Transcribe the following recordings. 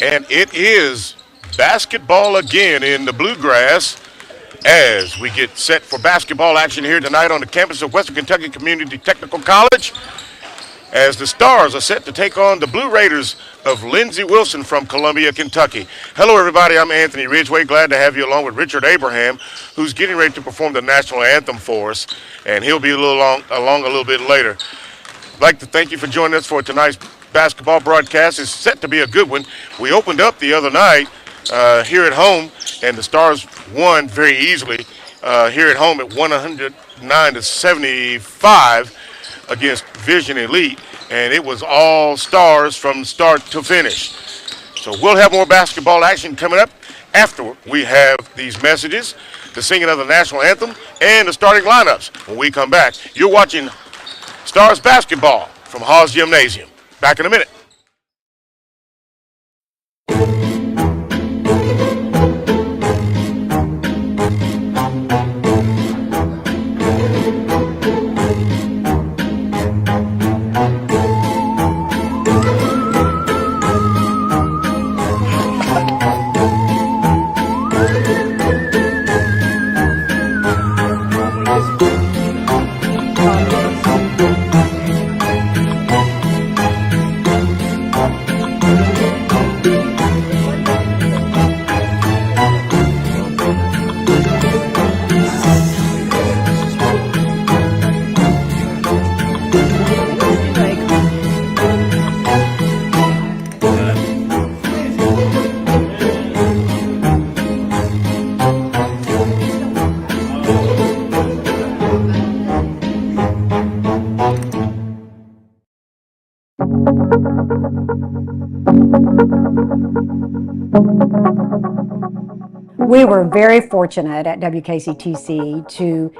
And it is basketball again in the Bluegrass as we get set for basketball action here tonight on the campus of Western Kentucky Community Technical College, as the Stars are set to take on the Blue Raiders of Lindsey Wilson from Columbia, Kentucky. Hello, everybody. I'm Anthony Ridgway. Glad to have you along with Richard Abraham, who's getting ready to perform the national anthem for us, and he'll be along a little bit later. I'd like to thank you for joining us for tonight's basketball broadcast. It's set to be a good one. We opened up the other night here at home, and the Stars won very easily here at home at 109-75 against Vision Elite, and it was all Stars from start to finish. So we'll have more basketball action coming up after we have these messages, the singing of the national anthem, and the starting lineups. When we come back, you're watching Stars basketball from Haws Gymnasium. Back in a minute. We were very fortunate at WKCTC to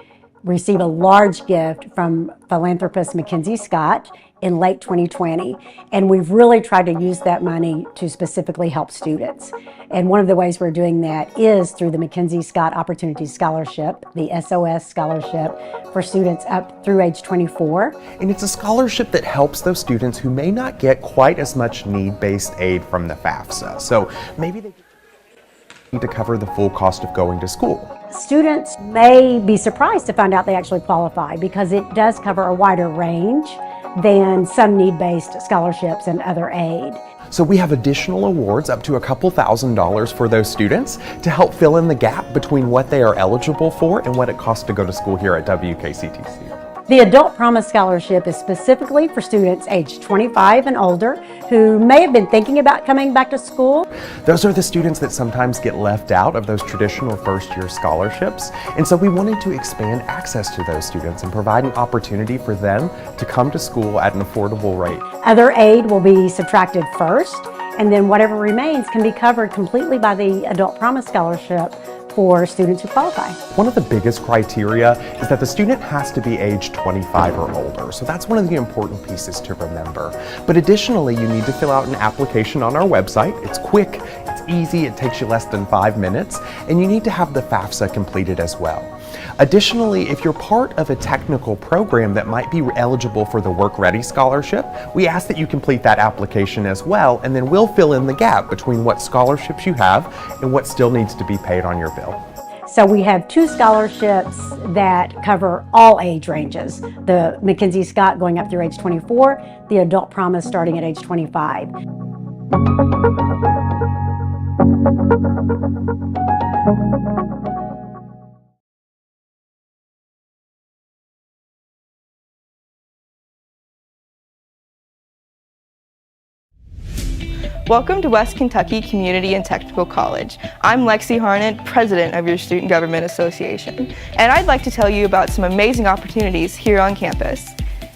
receive a large gift from philanthropist Mackenzie Scott in late 2020, and we've really tried to use that money to specifically help students. And one of the ways we're doing that is through the Mackenzie Scott Opportunity Scholarship, the SOS Scholarship for students up through age 24. And it's a scholarship that helps those students who may not get quite as much need-based aid from the FAFSA. So maybe they need to cover the full cost of going to school. Students may be surprised to find out they actually qualify because it does cover a wider range than some need-based scholarships and other aid. So we have additional awards up to a couple $1,000s for those students to help fill in the gap between what they are eligible for and what it costs to go to school here at WKCTC. The Adult Promise Scholarship is specifically for students aged 25 and older who may have been thinking about coming back to school. Those are the students that sometimes get left out of those traditional first-year scholarships. And so we wanted to expand access to those students and provide an opportunity for them to come to school at an affordable rate. Other aid will be subtracted first, and then whatever remains can be covered completely by the Adult Promise Scholarship for students who qualify. One of the biggest criteria is that the student has to be age 25 or older. So that's one of the important pieces to remember. But additionally, you need to fill out an application on our website. It's quick, it's easy, it takes you less than 5 minutes, and you need to have the FAFSA completed as well. Additionally, if you're part of a technical program that might be eligible for the Work Ready Scholarship, we ask that you complete that application as well, and then we'll fill in the gap between what scholarships you have and what still needs to be paid on your bill. So we have 2 scholarships that cover all age ranges. The Mackenzie Scott going up through age 24, the Adult Promise starting at age 25. Welcome to West Kentucky Community and Technical College. I'm Lexi Harnett, president of your Student Government Association, and I'd like to tell you about some amazing opportunities here on campus.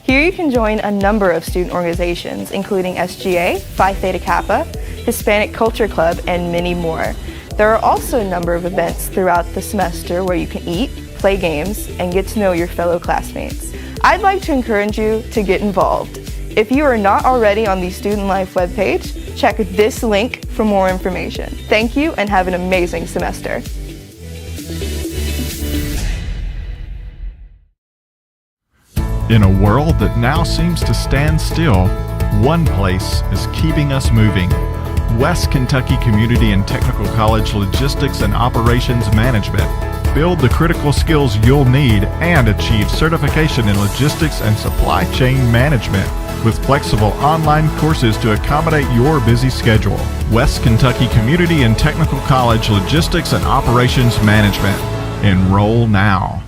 Here you can join a number of student organizations, including SGA, Phi Theta Kappa, Hispanic Culture Club, and many more. There are also a number of events throughout the semester where you can eat, play games, and get to know your fellow classmates. I'd like to encourage you to get involved. If you are not already on the Student Life webpage, check this link for more information. Thank you and have an amazing semester. In a world that now seems to stand still, one place is keeping us moving. West Kentucky Community and Technical College Logistics and Operations Management. Build the critical skills you'll need and achieve certification in logistics and supply chain management with flexible online courses to accommodate your busy schedule. West Kentucky Community and Technical College Logistics and Operations Management. Enroll now.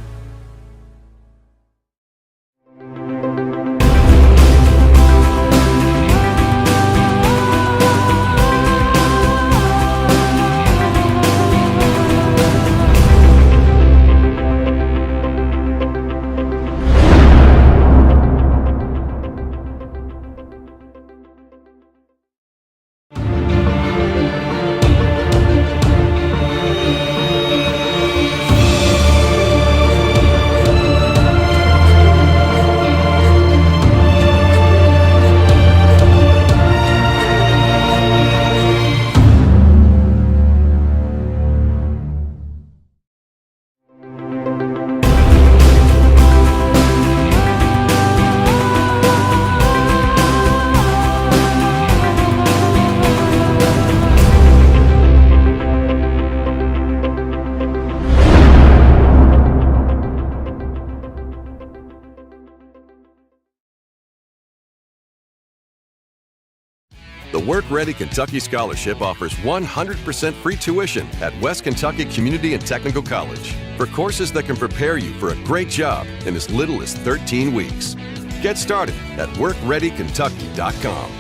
The Work Ready Kentucky Scholarship offers 100% free tuition at West Kentucky Community and Technical College for courses that can prepare you for a great job in as little as 13 weeks. Get started at workreadykentucky.com.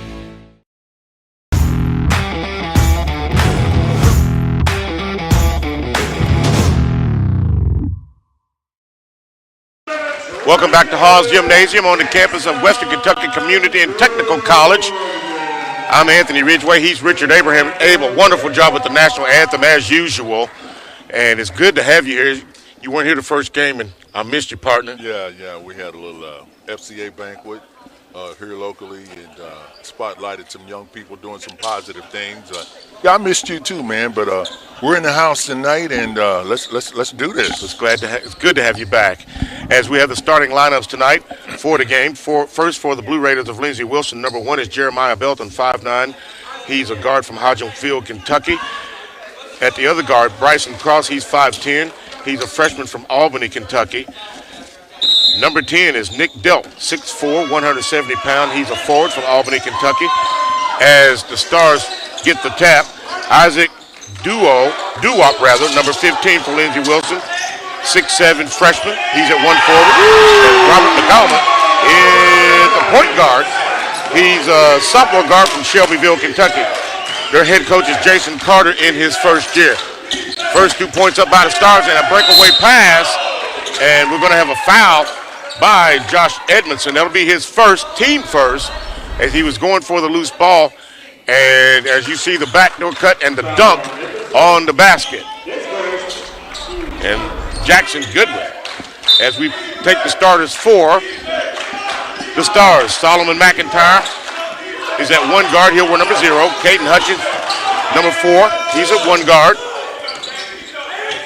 Welcome back to Haws Gymnasium on the campus of Western Kentucky Community and Technical College. I'm Anthony Ridgway. He's Richard Abraham. Abe, a wonderful job with the national anthem as usual. And it's good to have you here. You weren't here the first game, and I missed you, partner. Yeah. We had a little FCA banquet here locally and spotlighted some young people doing some positive things. I missed you too, man. But we're in the house tonight, and let's do this. It's good to have you back. As we have the starting lineups tonight for the game. First for the Blue Raiders of Lindsey Wilson, number 1 is Jeremiah Belton, 5'9". He's a guard from Hodgenville, Kentucky. At the other guard, Bryson Cross, he's 5'10". He's a freshman from Albany, Kentucky. Number 10 is Nick Delp, 6'4", 170 pounds. He's a forward from Albany, Kentucky. As the Stars get the tap, Isaac Duwop, number 15 for Lindsey Wilson, 6'7" freshman. He's at 1 forward. And Robert McCallum is the point guard. He's a sophomore guard from Shelbyville, Kentucky. Their head coach is Jason Carter in his first year. First 2 points up by the Stars and a breakaway pass. And we're going to have a foul by Josh Edmondson. That'll be his team first, as he was going for the loose ball. And as you see, the backdoor cut and the dunk on the basket. And Jackson Goodwin. As we take the starters for the Stars, Solomon McIntyre is at 1 guard. He'll wear number 0. Caden Hutchins, number 4. He's at 1 guard.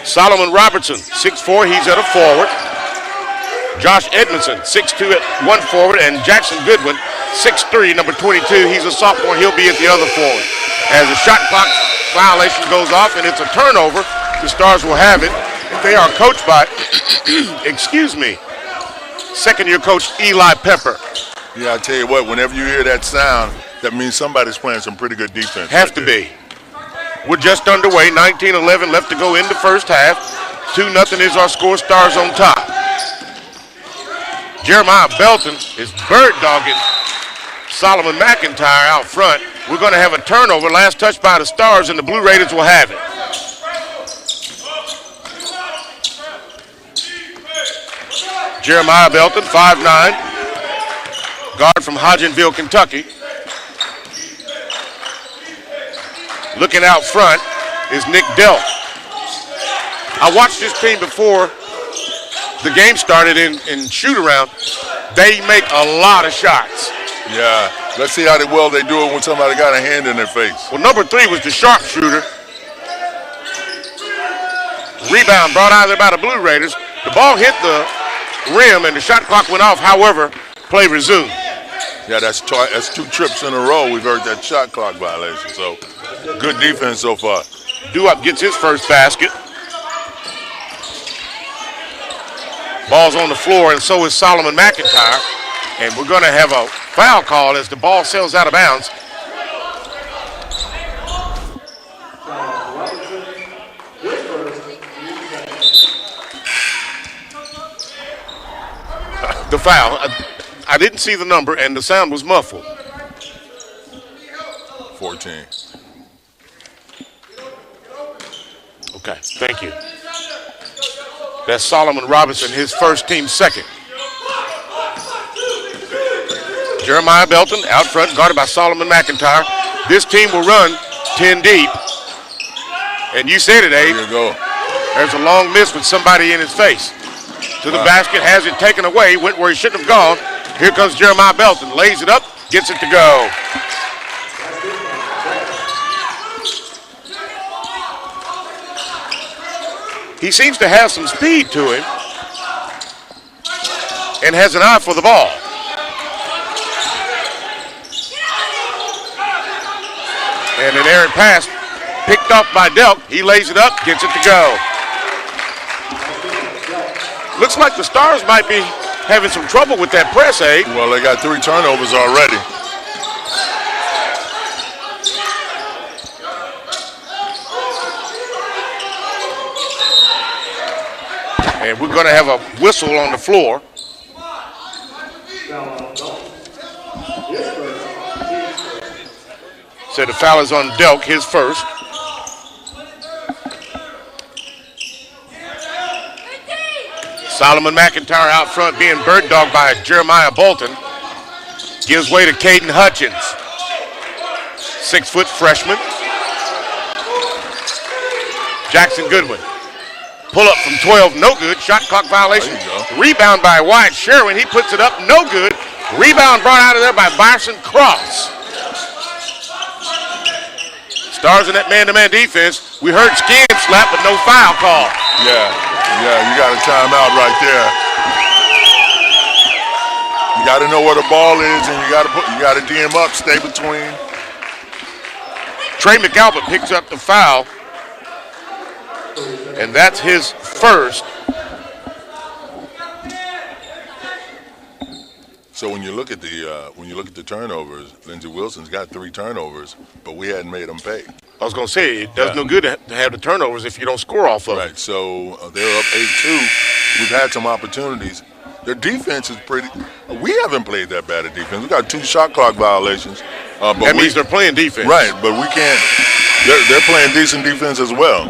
Solomon Robertson, 6'4", he's at a forward. Josh Edmondson, 6'2", at 1 forward. And Jackson Goodwin, 6'3", number 22. He's a sophomore. He'll be at the other forward. As the shot clock violation goes off and it's a turnover, the Stars will have it. They are coached by, second-year coach Eli Pepper. Yeah, I tell you what, whenever you hear that sound, that means somebody's playing some pretty good defense. Have to be. We're just underway. 19-11 left to go in the first half. 2-0 is our score. Stars on top. Jeremiah Belton is bird-dogging Solomon McIntyre out front. We're going to have a turnover. Last touch by the Stars, and the Blue Raiders will have it. Jeremiah Belton, 5'9", guard from Hodgenville, Kentucky. Looking out front is Nick Delp. I watched this team before the game started in shoot-around. They make a lot of shots. Yeah, let's see how well they do it when somebody got a hand in their face. Well, number 3 was the sharpshooter. Rebound brought out there by the Blue Raiders. The ball hit the rim and the shot clock went off. However, play resumed. Yeah, that's 2 trips in a row. We've heard that shot clock violation. So good defense so far. Dewup gets his first basket. Ball's on the floor, and so is Solomon McIntyre. And we're going to have a foul call as the ball sails out of bounds. The foul. I didn't see the number, and the sound was muffled. 14. Okay, thank you. That's Solomon Robinson, his first, team second. Jeremiah Belton out front, guarded by Solomon McIntyre. This team will run 10 deep. And you said it, Abe. There you go. There's a long miss with somebody in his face. To the basket, has it taken away, went where he shouldn't have gone. Here comes Jeremiah Belton, lays it up, gets it to go. He seems to have some speed to him and has an eye for the ball. And an errant pass picked off by Delk. He lays it up, gets it to go. Looks like the Stars might be having some trouble with that press, Abe. Well, they got 3 turnovers already. And we're going to have a whistle on the floor. So the foul is on Delk, his first. Solomon McIntyre out front being bird dogged by Jeremiah Bolton. Gives way to Caden Hutchins. 6-foot freshman. Jackson Goodwin. Pull up from 12, no good. Shot clock violation. Rebound by Wyatt Sherwin. He puts it up, no good. Rebound brought out of there by Bryson Cross. Stars in that man-to-man defense. We heard skin slap, but no foul call. Yeah, you got a timeout right there. You got to know where the ball is, and you got to DM up, stay between. Trey McAlpin picks up the foul, and that's his first. So when you look at the turnovers, Lindsey Wilson's got 3 turnovers, but we hadn't made them pay. I was going to say, it does no good to have the turnovers if you don't score off of them. Right, so they're up 8-2. We've had some opportunities. Their defense is pretty – we haven't played that bad at defense. We've got 2 shot clock violations. But that means they're playing defense. Right, but we can't – they're playing decent defense as well.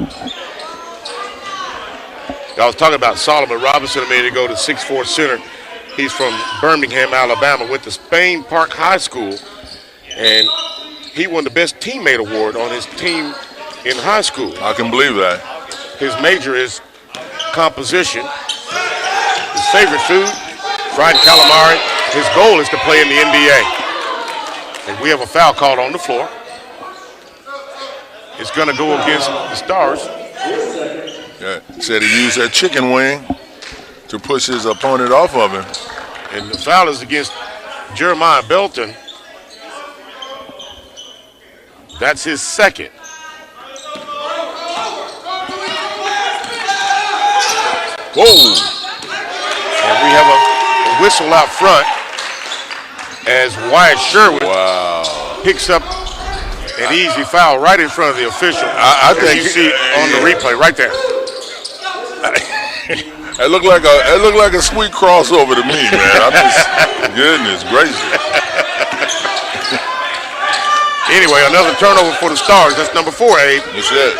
I was talking about Solomon Robinson a minute ago, the 6'4" center. He's from Birmingham, Alabama, went to Spain Park High School, and he won the Best Teammate Award on his team in high school. I can believe that. His major is composition. His favorite food, fried calamari. His goal is to play in the NBA. And we have a foul called on the floor. It's going to go against the Stars. Yeah, said he used that chicken wing to push his opponent off of him. And the foul is against Jeremiah Belton. That's his second. Whoa! And we have a whistle out front as Wyatt Sherwood picks up an easy foul right in front of the official. I think you see on the replay right there. It looked like a sweet crossover to me, man. I'm just, goodness gracious. Anyway, another turnover for the Stars. That's number 4, Abe. That's it.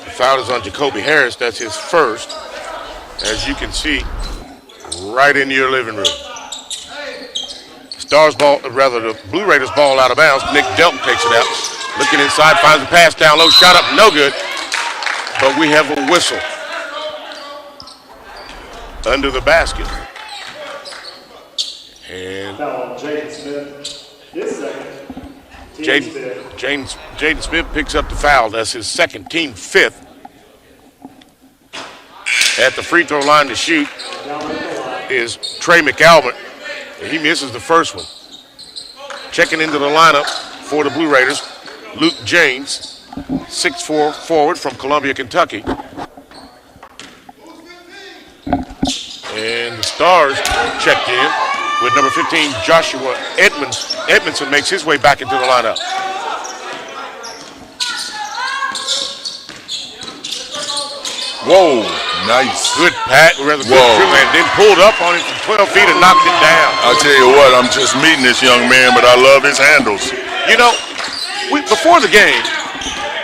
The foul is on Jacoby Harris. That's his first. As you can see, right into your living room. Stars ball, rather the Blue Raiders ball out of bounds. Nick Delton takes it out. Looking inside, finds a pass down low, shot up, no good. But we have a whistle under the basket. And Jaden Smith picks up the foul. That's his second, team fifth. At the free throw line to shoot is Trey McAlbert. He misses the first one. Checking into the lineup for the Blue Raiders, Luke James, 6'4" forward from Columbia, Kentucky. And the Stars checked in with number 15, Joshua Edmondson makes his way back into the lineup. Whoa, nice. Good good dribble, and then pulled up on him from 12 feet and knocked it down. I'll tell you what, I'm just meeting this young man, but I love his handles. You know, before the game,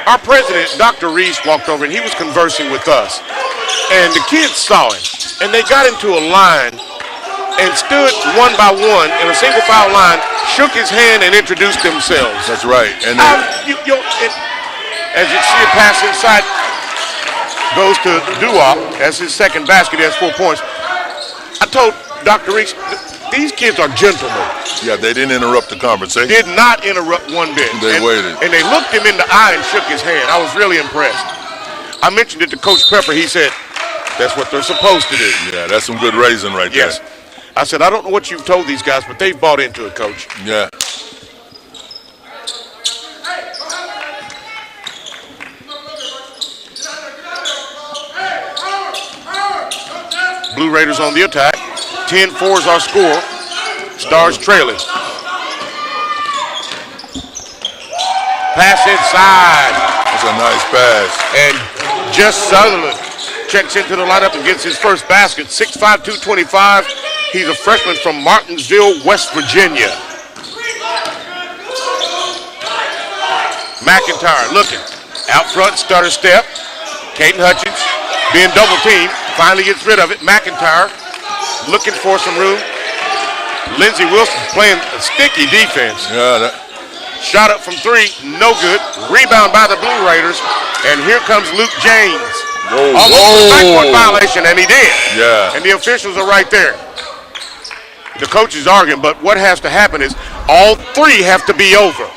our president, Dr. Reese, walked over and he was conversing with us. And the kids saw him, and they got into a line and stood one by one in a single file line, shook his hand, and introduced themselves. That's right. And as you see it pass inside, goes to Duop as his second basket. He has 4 points. I told Dr. Reese, these kids are gentlemen. yeah, they didn't interrupt the conversation. Did not interrupt one bit. They waited. And they looked him in the eye and shook his hand. I was really impressed. I mentioned it to Coach Pepper. He said, that's what they're supposed to do. Yeah, that's some good raising right Yes. there. I said, I don't know what you've told these guys, but they've bought into it, Coach. Yeah. Blue Raiders on the attack. 10-4 is our score. Stars trailing. Pass inside. That's a nice pass. And Jess Sutherland checks into the lineup and gets his first basket. 6'5", 225. He's a freshman from Martinsville, West Virginia. McIntyre looking. Out front, stutter step. Caden Hutchins being double teamed. Finally gets rid of it. McIntyre looking for some room. Lindsey Wilson playing a sticky defense. Yeah. Shot up from three, no good. Rebound by the Blue Raiders. And here comes Luke James. Whoa. Almost a backcourt violation, and he did. Yeah. And the officials are right there. The coach is arguing, but what has to happen is all three have to be over.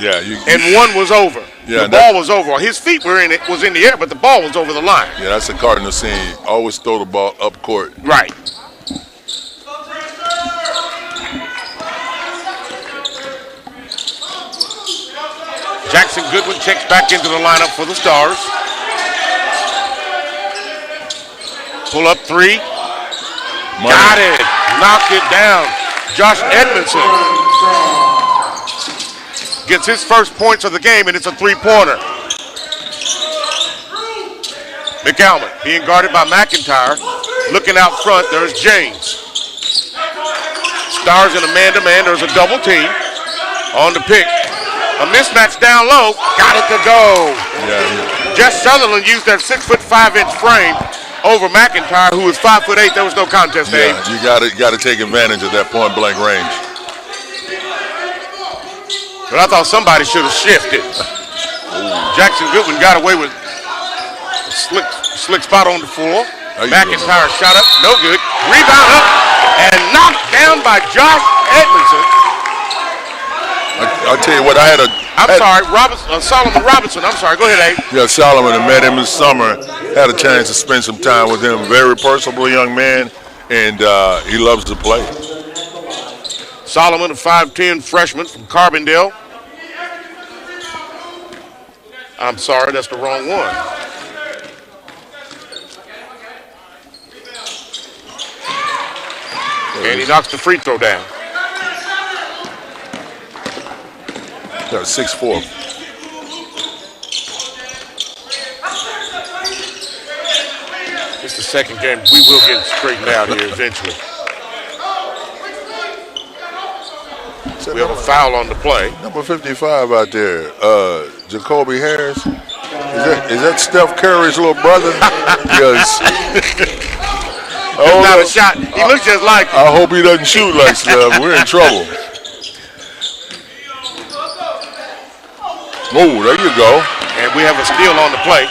Yeah. And one was over. Yeah, the ball was over. His feet were in it, was in the air, but the ball was over the line. Yeah, that's a Cardinal scene. Always throw the ball up court. Right. Jackson Goodwin checks back into the lineup for the Stars. Pull up three. Money. Got it. Knocked it down. Josh Edmondson gets his first points of the game, and it's a three-pointer. McAlmont being guarded by McIntyre. Looking out front, there's James. Stars in a man-to-man. There's a double team on the pick. A mismatch down low. Got it to go. Yeah. Jess Sutherland used that 6'5" frame over McIntyre, who was 5'8". There was no contest. Yeah, you got to take advantage of that point-blank range. But I thought somebody should have shifted. Jackson Goodwin got away with a slick spot on the floor. McIntyre shot up, no good. Rebound up and knocked down by Josh Edmondson. I'll tell you what, Solomon Robinson. I'm sorry, go ahead, Abe. Yeah, Solomon, I met him this summer. Had a chance to spend some time with him. Very personable young man, and he loves to play. Solomon, a 5'10" freshman from Carbondale. I'm sorry, that's the wrong one. And he knocks the free throw down. That was 6'4". It's the second game. We will get it straightened out here eventually. We have a foul on the play. Number 55 out there, Jacoby Harris. Is that Steph Curry's little brother? Yes. Not a shot. He looks just like him. I hope he doesn't shoot like Steph. We're in trouble. Oh, there you go. And we have a steal on the play.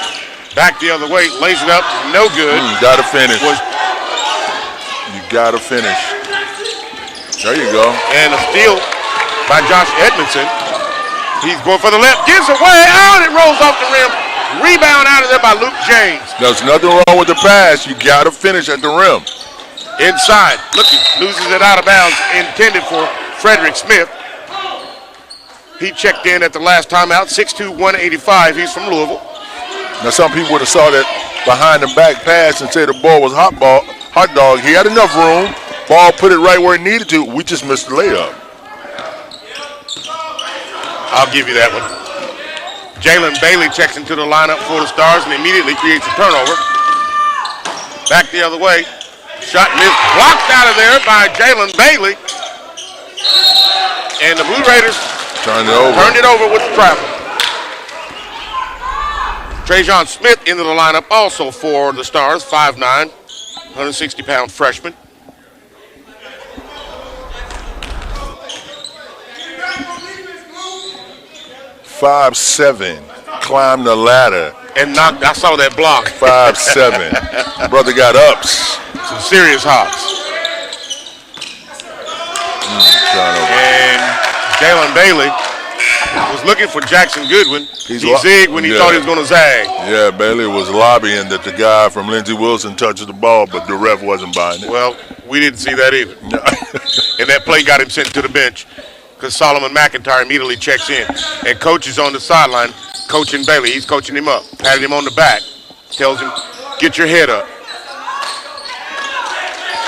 Back the other way, lays it up, no good. Gotta finish. You gotta finish. There you go. And a steal by Josh Edmondson. He's going for the left, gives away, and it rolls off the rim. Rebound out of there by Luke James. There's nothing wrong with the pass. You got to finish at the rim. Inside, looking, loses it out of bounds, intended for Frederick Smith. He checked in at the last timeout, 6'2", 185. He's from Louisville. Now, some people would have saw that behind the back pass and said the ball was hot dog. He had enough room. Ball put it right where it needed to. We just missed the layup. I'll give you that one. Jalen Bailey checks into the lineup for the Stars and immediately creates a turnover. Back the other way. Shot missed, blocked out of there by Jalen Bailey. And the Blue Raiders turned it over with the travel. Trajan Smith into the lineup also for the Stars, 5'9", 160-pound freshman. "5'7", climbed the ladder. And knocked, I saw that block. 5'7". Brother got ups. Some serious hops. And Jalen Bailey was looking for Jackson Goodwin. He zigged when he thought he was going to zag. Yeah, Bailey was lobbying that the guy from Lindsey Wilson touches the ball, but the ref wasn't buying it. Well, we didn't see that either. And that play got him sent to the bench because Solomon McIntyre immediately checks in. And coach is on the sideline coaching Bailey. He's coaching him up, patting him on the back, tells him, get your head up.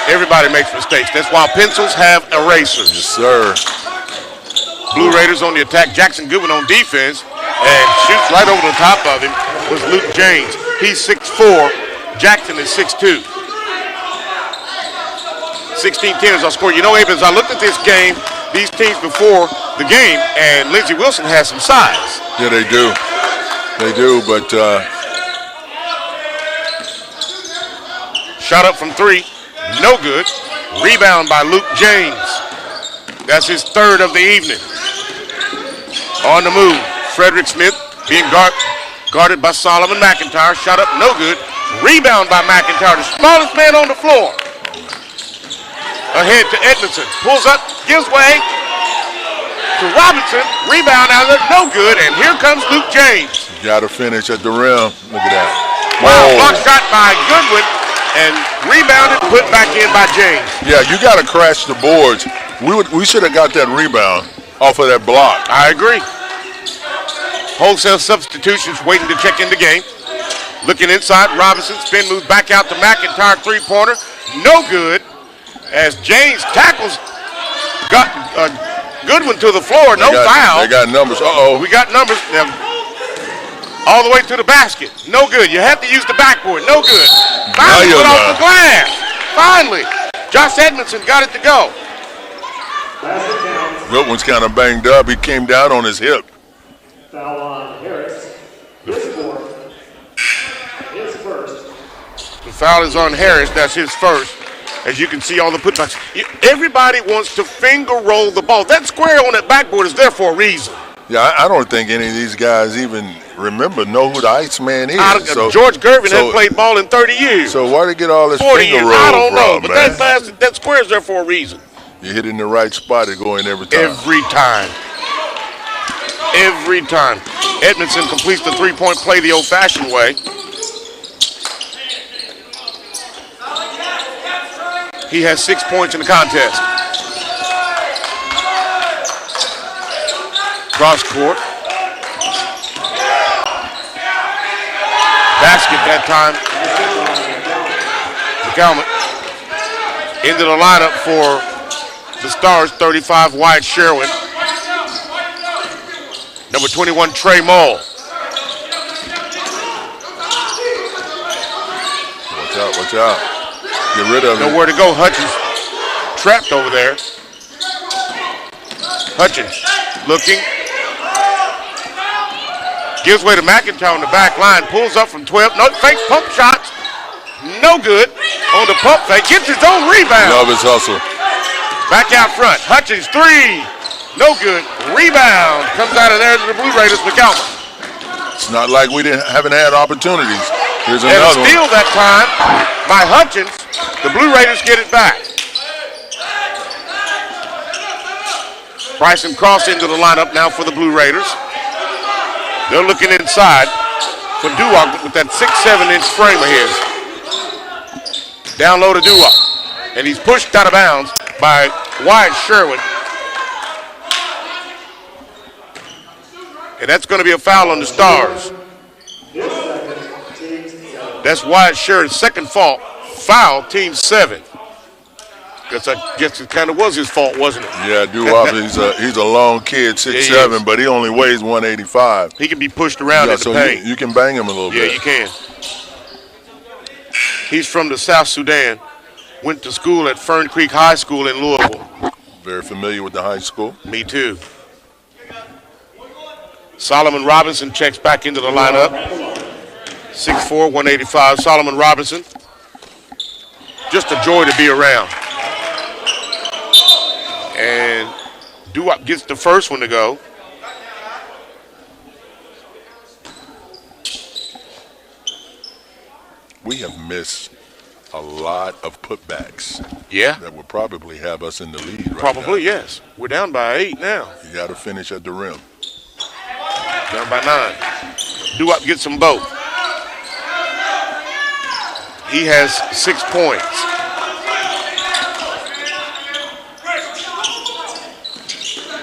Everybody makes mistakes. That's why pencils have erasers. Yes, sir. Blue Raiders on the attack. Jackson Goodwin on defense and shoots right over the top of him was Luke James. He's 6'4". Jackson is 6'2". 16-10 is our score. You know, Abe, as I looked at this game, these teams before the game, and Lindsey Wilson has some size. Yeah, they do. They do, but shot up from three. No good. Rebound by Luke James. That's his third of the evening. On the move, Frederick Smith being guarded by Solomon McIntyre. Shot up, no good. Rebound by McIntyre, the smallest man on the floor. Ahead to Edmondson. Pulls up, gives way to Robinson. Rebound out of there, no good. And here comes Luke James. Got to finish at the rim. Look at that. Wow, block shot by Goodwin. And rebounded, put back in by James. Yeah, you got to crash the boards. We should have got that rebound off of that block. I agree. Wholesale substitutions waiting to check in the game. Looking inside, Robinson spin move back out to McIntyre, three-pointer. No good. As James tackles, got Goodwin to the floor. No foul. They got numbers. Uh-oh. We got numbers. Now, all the way to the basket. No good. You have to use the backboard. No good. Finally put off the glass. Finally. Josh Edmondson got it to go. Goodwin's kind of banged up. He came down on his hip. Foul on Harris. His fourth. His first. The foul is on Harris. That's his first. As you can see, all the putbacks. Everybody wants to finger roll the ball. That square on that backboard is there for a reason. Yeah, I don't think any of these guys even know who the Iceman is. George Gervin hasn't played ball in 30 years. So why they get all this 40 finger years, roll I don't know, from, but that square is there for a reason. You hit it in the right spot, it go in every time. Every time. Every time. Edmondson completes the three-point play the old-fashioned way. He has 6 points in the contest. Cross court. Basket that time. McCalman into the lineup for the Stars, 35 Wyatt Sherwin. Number 21 Trey Mull. Watch out. Get rid of him. Nowhere to go. Hutchins trapped over there. Hutchins looking. Gives way to McIntyre on the back line. Pulls up from 12. No, fake pump shots. No good on the pump fake. Gets his own rebound. Love his hustle. Back out front. Hutchins, three. No good. Rebound. Comes out of there to the Blue Raiders, McCalman. It's not like we haven't had opportunities. Here's And a another steal one. that time by Hutchins. The Blue Raiders get it back. Bryson Cross into the lineup now for the Blue Raiders. They're looking inside for Duwop with that 6'7" frame of his. Down low to Duwop. And he's pushed out of bounds by Wyatt Sherwood. And that's going to be a foul on the Stars. That's Wyatt Sherwood's second fault. Foul, team 7. I guess it kind of was his fault, wasn't it? Yeah, Duwop, he's a long kid, 6'7", but he only weighs 185. He can be pushed around in the paint. You can bang him a little bit. Yeah, you can. He's from the South Sudan. Went to school at Fern Creek High School in Louisville. Very familiar with the high school. Me too. Solomon Robinson checks back into the lineup. 6'4", 185. Solomon Robinson. Just a joy to be around. And Duwop gets the first one to go. We have missed a lot of putbacks. Yeah. That would probably have us in the lead right Probably, now. yes. We're down by 8 now. You got to finish at the rim. Down by 9. Duwop gets them both. He has 6 points.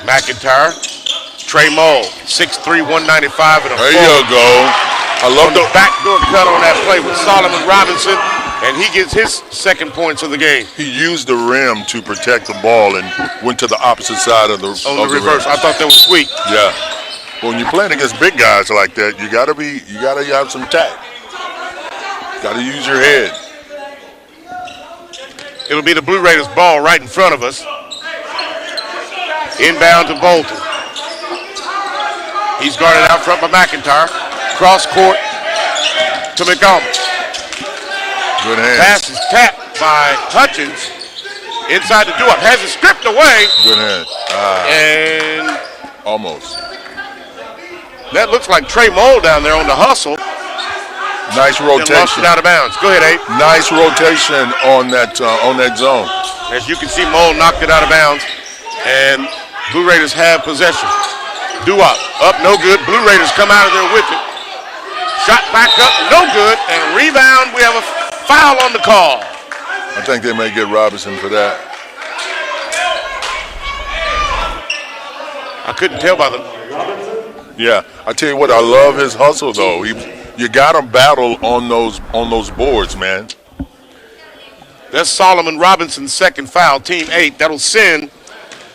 McIntyre, Trey Mull, 6'3", 195 and a There full. you go. I love The backdoor cut on that play with Solomon Robinson, and he gets his second points of the game. He used the rim to protect the ball and went to the opposite side of the On the reverse. I thought that was sweet. Yeah. When you're playing against big guys like that, you gotta have some tact. Gotta use your head. It'll be the Blue Raiders ball right in front of us. Inbound to Bolton. He's guarded out front by McIntyre. Cross court to McCombs. Good hands. Pass is tapped by Hutchins. Inside the Duwop. Has it stripped away. Good hands. And almost. That looks like Trey Mull down there on the hustle. Nice And lost rotation. it out of bounds. Go ahead, Abe. Nice rotation on that zone. As you can see, Mull knocked it out of bounds. And Blue Raiders have possession. Duwop up, no good. Blue Raiders come out of there with it. Shot back up, no good. And rebound, we have a foul on the call. I think they may get Robinson for that. I couldn't tell by the... Yeah, I tell you what, I love his hustle though. You got to battle on those boards, man. That's Solomon Robinson's second foul, team 8. That'll send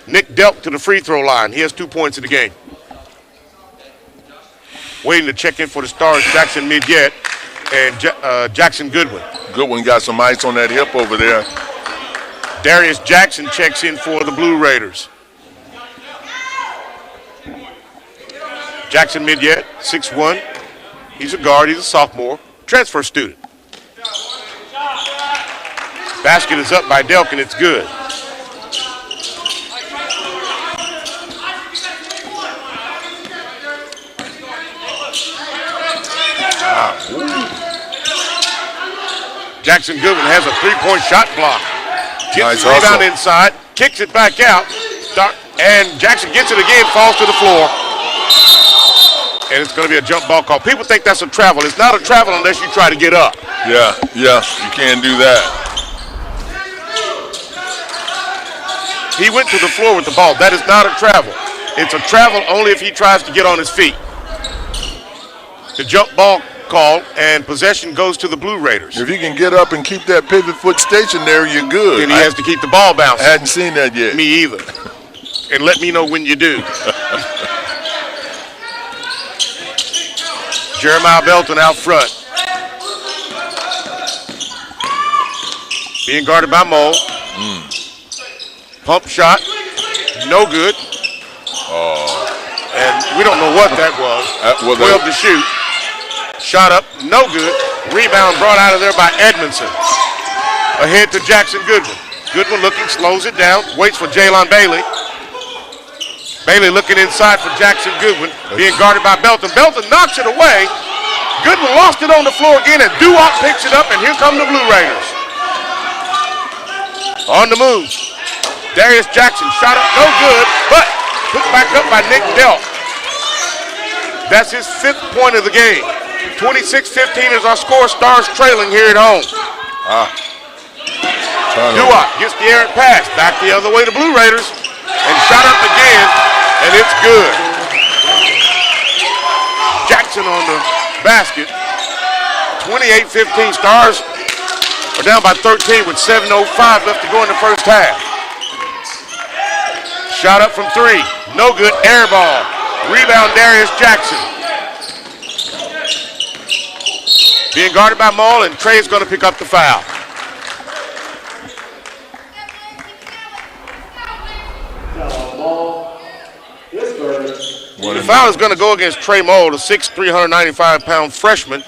Nick Delk to the free throw line. He has 2 points in the game. Waiting to check in for the Stars, Jackson Midyet and Jackson Goodwin. Goodwin got some ice on that hip over there. Darius Jackson checks in for the Blue Raiders. Jackson Midyet, 6'1". He's a guard, he's a sophomore, transfer student. Basket is up by Delk and it's good. Jackson Goodwin has a three-point shot block. Gets Nice the rebound hustle. inside, kicks it back out, and Jackson gets it again, falls to the floor. And it's going to be a jump ball call. People think that's a travel. It's not a travel unless you try to get up. Yeah, you can't do that. He went to the floor with the ball. That is not a travel. It's a travel only if he tries to get on his feet. The jump ball call and possession goes to the Blue Raiders. If you can get up and keep that pivot foot stationary, you're good. And he has to keep the ball bouncing. I hadn't seen that yet. Me either. And let me know when you do. Jeremiah Belton out front. Being guarded by Mull. Pump shot. No good. And we don't know what that was. 12 to shoot. Shot up. No good. Rebound brought out of there by Edmondson. Ahead to Jackson Goodwin. Goodwin looking, slows it down. Waits for Jalen Bailey. Bailey looking inside for Jackson Goodwin. Being guarded by Belton. Belton knocks it away. Goodwin lost it on the floor again, and Duwop picks it up, and here come the Blue Raiders. On the move. Darius Jackson shot up, no good, but Put back up by Nick Delp. That's his 5th point of the game. 26-15 is our score. Stars trailing here at home. Duop gets the errant pass. Back the other way to Blue Raiders. And shot up again, and it's good. Jackson on the basket. 28-15. Stars are down by 13 with 7:05 left to go in the first half. Shot up from 3. No good. Air ball. Rebound Darius Jackson. Being guarded by Maul, and Trey's going to pick up the foul. The foul is going to go against Trey Maul, the 6'3", 195-pound freshman.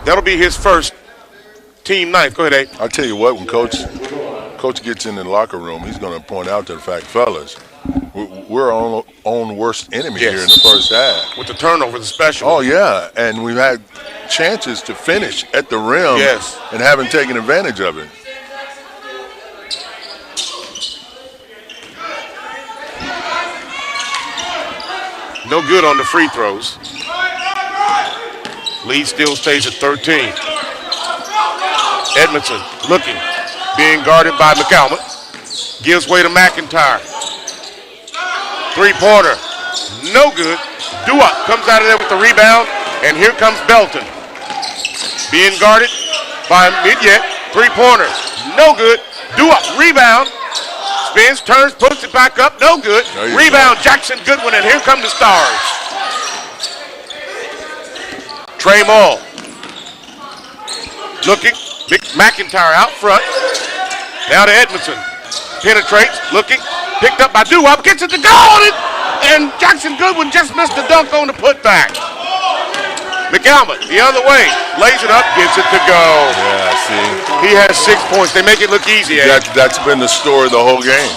That'll be his first, team 9th. Go ahead, Abe. I'll tell you what, when Coach gets in the locker room, he's going to point out to the fact, fellas, we're our own worst enemy here in the first half. With the turnovers especially. Oh, yeah, and we've had chances to finish at the rim and haven't taken advantage of it. No good on the free throws. Lead still stays at 13. Edmondson looking, being guarded by McCalmont. Gives way to McIntyre. Three-pointer, no good. Duop comes out of there with the rebound, and here comes Belton. Being guarded by Midyet. Three-pointer, no good. Duop, rebound. Spins, turns, puts it back up, no good. Rebound, Jackson Goodwin, and here come the Stars. Trey Maul. Looking, McIntyre out front. Now to Edmondson. Penetrates, looking, picked up by Duop, gets it to go, and Jackson Goodwin just missed the dunk on the putback. McCalmont, the other way, lays it up, gets it to go. Yeah, see. He has 6 points. They make it look easy, eh? That's been the story of the whole game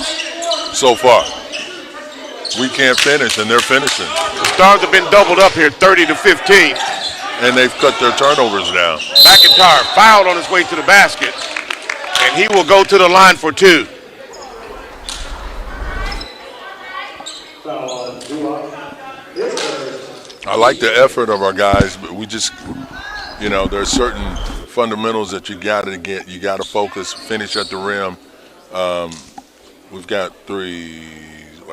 so far. We can't finish, and they're finishing. The Stars have been doubled up here, 30-15. And they've cut their turnovers down. McIntyre fouled on his way to the basket, and he will go to the line for 2. I like the effort of our guys, but we just, there's certain fundamentals that you got to get. You got to focus, finish at the rim. We've got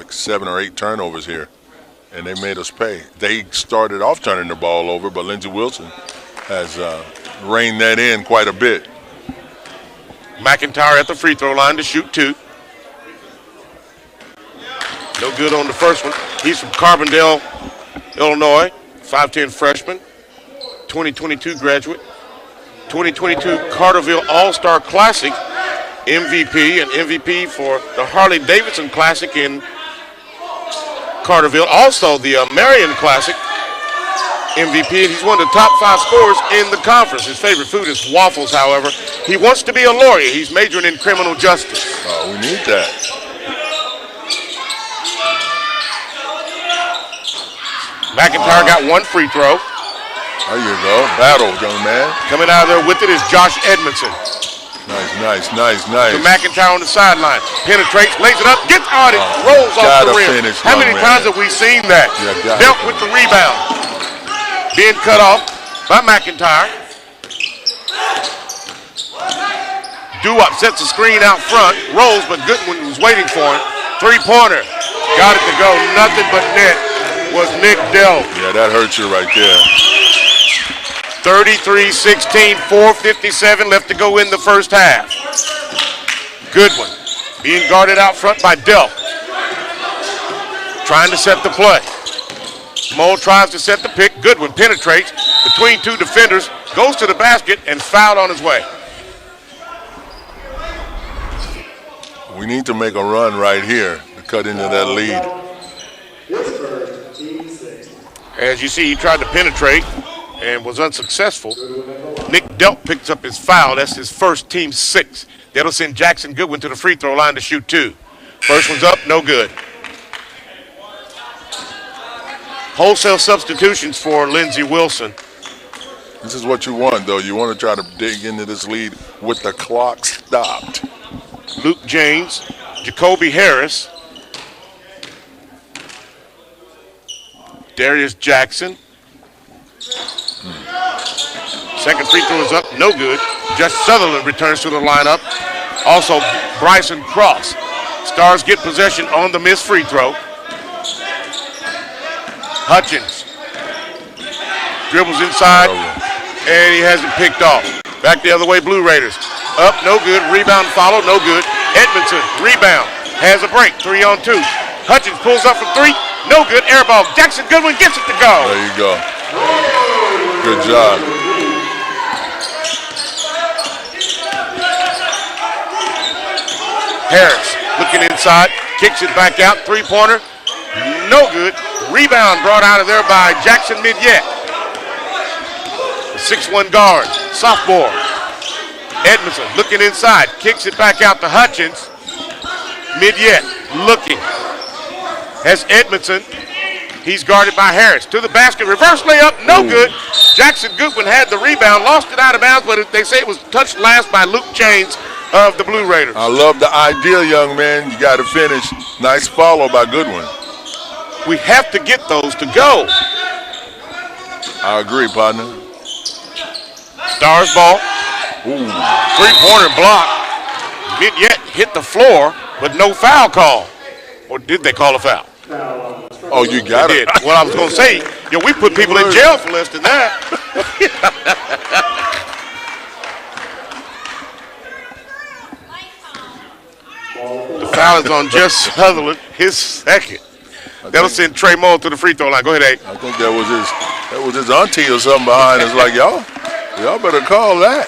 7 or 8 turnovers here, and they made us pay. They started off turning the ball over, but Lindsey Wilson has reined that in quite a bit. McIntyre at the free throw line to shoot 2. No good on the first one. He's from Carbondale, Illinois, 5'10" freshman, 2022 graduate, 2022 Carterville All-Star Classic MVP, and MVP for the Harley-Davidson Classic in Carterville. Also the Marion Classic MVP, and he's one of the top 5 scorers in the conference. His favorite food is waffles, however. He wants to be a lawyer. He's majoring in criminal justice. Oh, we need that. McIntyre got 1 free throw. There you go. Battle, young man. Coming out of there with it is Josh Edmondson. Nice. To McIntyre on the sideline. Penetrates, lays it up, gets on it, rolls off the rim. How many times have we seen that? Dealt with the rebound. Being cut off by McIntyre. Duop sets a screen out front, rolls, but Goodwin was waiting for him. Three-pointer. Got it to go. Nothing but net was Nick Delp. Yeah, that hurts you right there. 33-16, 4:57 left to go in the first half. Goodwin being guarded out front by Delp. Trying to set the play. Mole tries to set the pick. Goodwin penetrates between 2 defenders, goes to the basket, and fouled on his way. We need to make a run right here to cut into that lead. As you see, he tried to penetrate and was unsuccessful. Nick Delp picks up his foul. That's his first, team 6. That'll send Jackson Goodwin to the free throw line to shoot 2. First one's up, no good. Wholesale substitutions for Lindsey Wilson. This is what you want, though. You want to try to dig into this lead with the clock stopped. Luke James, Jacoby Harris, Darius Jackson. Second free throw is up, no good. Just Sutherland returns to the lineup. Also, Bryson Cross. Stars get possession on the missed free throw. Hutchins dribbles inside, and he has it picked off. Back the other way, Blue Raiders. Up, no good. Rebound follow, no good. Edmondson, rebound. Has a break, 3-on-2. Hutchins pulls up from 3, no good. Air ball. Jackson Goodwin gets it to go. There you go. Good job. Harris looking inside, kicks it back out, three-pointer, no good. Rebound brought out of there by Jackson Midyet. The 6'1" guard, sophomore. Edmondson looking inside, kicks it back out to Hutchins. Midyet looking. Has Edmondson. He's guarded by Harris. To the basket, reverse layup, no good. Jackson Goodwin had the rebound, lost it out of bounds, but they say it was touched last by Luke Chains of the Blue Raiders. I love the idea, young man. You got to finish. Nice follow by Goodwin. We have to get those to go. I agree, partner. Stars ball. Ooh. Three-pointer block. Midyet hit the floor, but no foul call. Or did they call a foul? Oh, you got it. it. Well, I was going to say, we put people in jail for less than that. The foul is on Just Sutherland, his second. That'll send Trey Moore to the free throw line. Go ahead, Abe. I think that was his auntie or something behind us. Like, y'all better call that.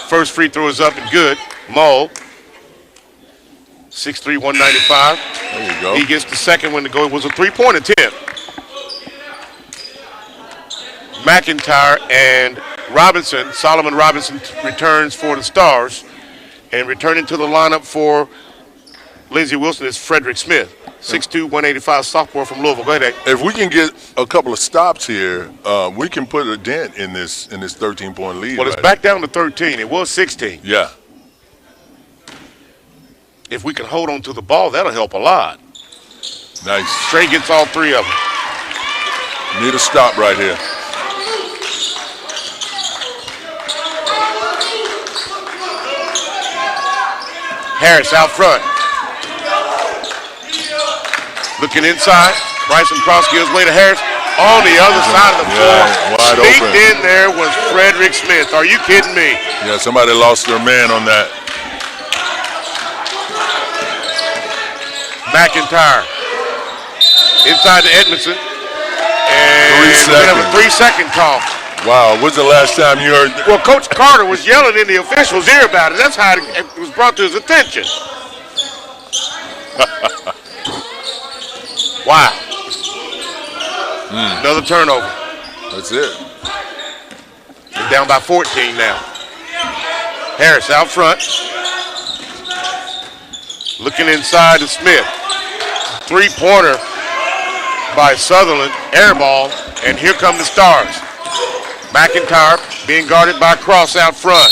First free throw is up and good. Moe, 6'3", 195. There you go. He gets the second one to go. It was a three-point attempt. McIntyre and Robinson, Solomon Robinson returns for the Stars. And returning to the lineup for Lindsey Wilson is Frederick Smith, 6'2", 185, sophomore from Louisville. Go ahead, Abe. If we can get a couple of stops here, we can put a dent in this 13-point lead. Well, it's back down to 13. It was 16. Yeah. If we can hold on to the ball, that'll help a lot. Nice. Trey gets all three of them. Need a stop right here. Harris out front. Looking inside. Bryson Cross gives way to Harris. On the other side of the floor. Wide Sneaked open. in there was Frederick Smith. Are you kidding me? Yeah, somebody lost their man on that. McIntyre. Inside to Edmondson. And 3 we have a seconds. 3-second call. Wow, when's the last time you heard that? Well, Coach Carter was yelling in the official's ear about it. That's how it was brought to his attention. Wow. Another turnover. That's it. They're down by 14 now. Harris out front. Looking inside to Smith. Three-pointer by Sutherland. Air ball. And here come the Stars. McIntyre being guarded by Cross out front.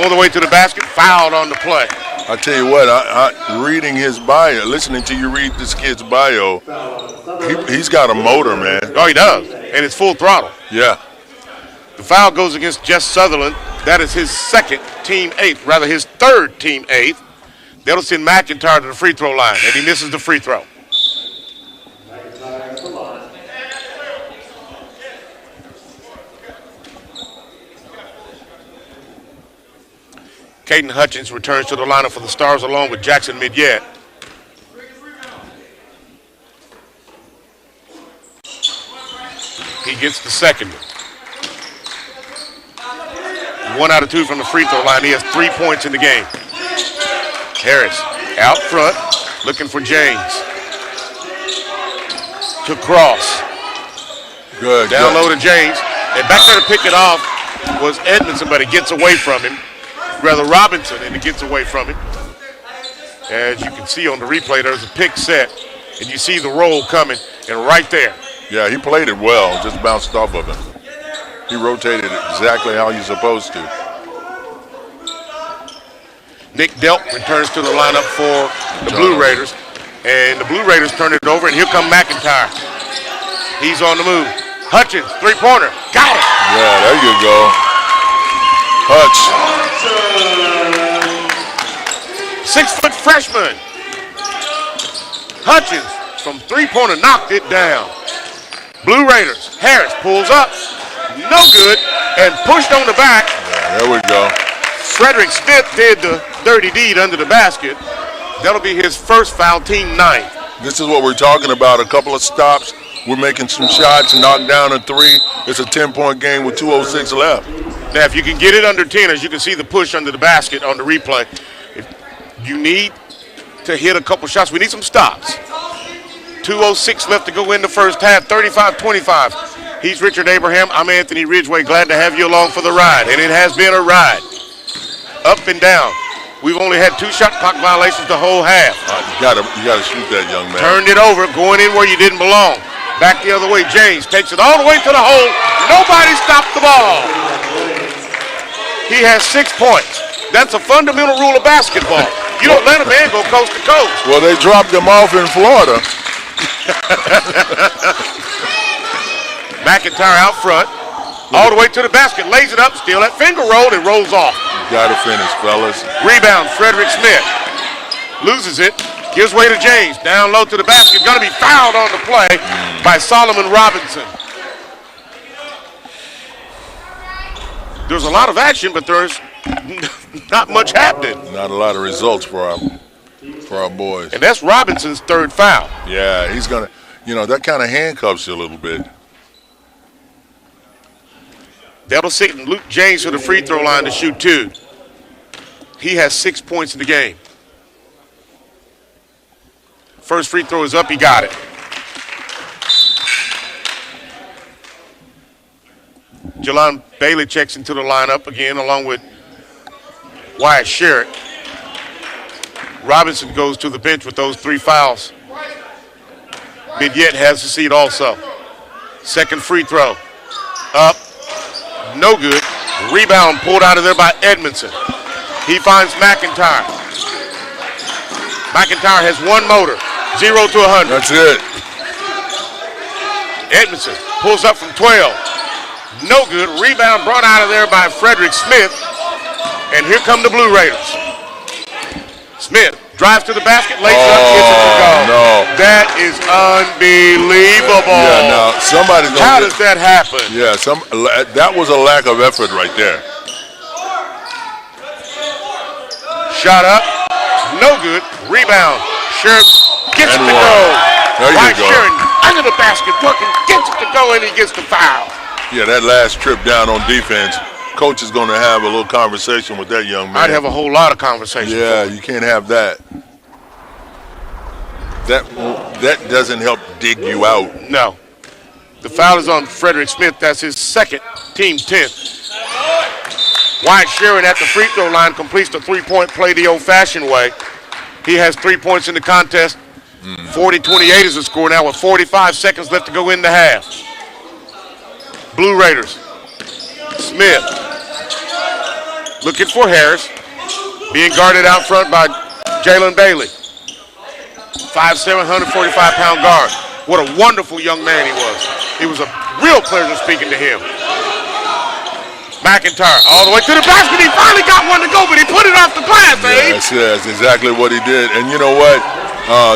On the way to the basket, fouled on the play. I tell you what, I reading his bio, listening to you read this kid's bio, he's got a motor, man. Oh, he does. And it's full throttle. Yeah. The foul goes against Jess Sutherland. That is his second, team eighth, rather his third, team eighth. That'll send McIntyre to the free throw line, and he misses the free throw. Caden Hutchins returns to the lineup for the Stars along with Jackson Midyet. He gets the second one. 1 out of 2 from the free throw line. He has 3 points in the game. Harris out front, looking for James. To Cross. Good. Down low to James. And back there to pick it off was Edmondson, but it gets away from him. Rather Robinson, and it gets away from him. As you can see on the replay, there's a pick set, and you see the roll coming, and right there. Yeah, he played it well, just bounced off of him. He rotated it exactly how you're supposed to. Nick Delp returns to the lineup for the Blue Raiders. And the Blue Raiders turn it over, and here come McIntyre. He's on the move. Hutchins, three-pointer. Got it. Yeah, there you go. Hutch. 6-foot freshman. Hutchins from three-pointer knocked it down. Blue Raiders. Harris pulls up. No good. And pushed on the back. Yeah, there we go. Frederick Smith did the dirty deed under the basket. That'll be his first foul, team 9th. This is what we're talking about. A couple of stops. We're making some shots, knocked down a three. It's a 10-point game with 2:06 left. Now, if you can get it under 10, as you can see the push under the basket on the replay, if you need to hit a couple shots. We need some stops. 2:06 left to go in the first half, 35-25. He's Richard Abraham. I'm Anthony Ridgway. Glad to have you along for the ride, and it has been a ride. Up and down. We've only had 2 shot clock violations the whole half. You gotta shoot that, young man. Turned it over, going in where you didn't belong. Back the other way, James takes it all the way to the hole. Nobody stopped the ball. He has 6 points. That's a fundamental rule of basketball. You don't let a man go coast to coast. Well, they dropped him off in Florida. McIntyre out front, all the way to the basket, lays it up, steal that finger roll, and rolls off. Gotta finish, fellas. Rebound, Frederick Smith. Loses it, gives way to James. Down low to the basket, gonna be fouled on the play by Solomon Robinson. There's a lot of action, but there's not much happening. Not a lot of results for our boys. And that's Robinson's 3rd foul. Yeah, he's gonna, that kind of handcuffs you a little bit. That'll sit Luke James to the free throw line to shoot 2. He has 6 points in the game. First free throw is up, he got it. Jelon Bailey checks into the lineup again along with Wyatt Sherritt. Robinson goes to the bench with those 3 fouls. Midyet has the seat also. Second free throw. Up. No good. Rebound pulled out of there by Edmondson. He finds McIntyre. McIntyre has 1 motor. 0 to 100. That's it. Edmondson pulls up from 12. No good. Rebound brought out of there by Frederick Smith. And here come the Blue Raiders. Smith drives to the basket, lays it up, gets it to go. No. That is unbelievable. Yeah, now somebody's gonna How does that happen? Yeah, that was a lack of effort right there. Shot up, no good. Rebound. Sherritt gets it to go. There you go. Sherritt under the basket, working, gets it to go, and he gets the foul. Yeah, that last trip down on defense, coach is going to have a little conversation with that young man. I'd have a whole lot of conversation. Yeah, you can't have that. That doesn't help dig you out. No. The foul is on Frederick Smith. That's his 2nd, team 10th. Wyatt Sherritt at the free throw line completes the 3-point play the old-fashioned way. He has 3 points in the contest. 40-28 is the score now with 45 seconds left to go in the half. Blue Raiders. Smith looking for Harris. Being guarded out front by Jalen Bailey. 5'7", 145-pound guard. What a wonderful young man he was. It was a real pleasure speaking to him. McIntyre all the way to the basket. He finally got one to go, but he put it off the glass, eh? Yes, that's exactly what he did. And you know what?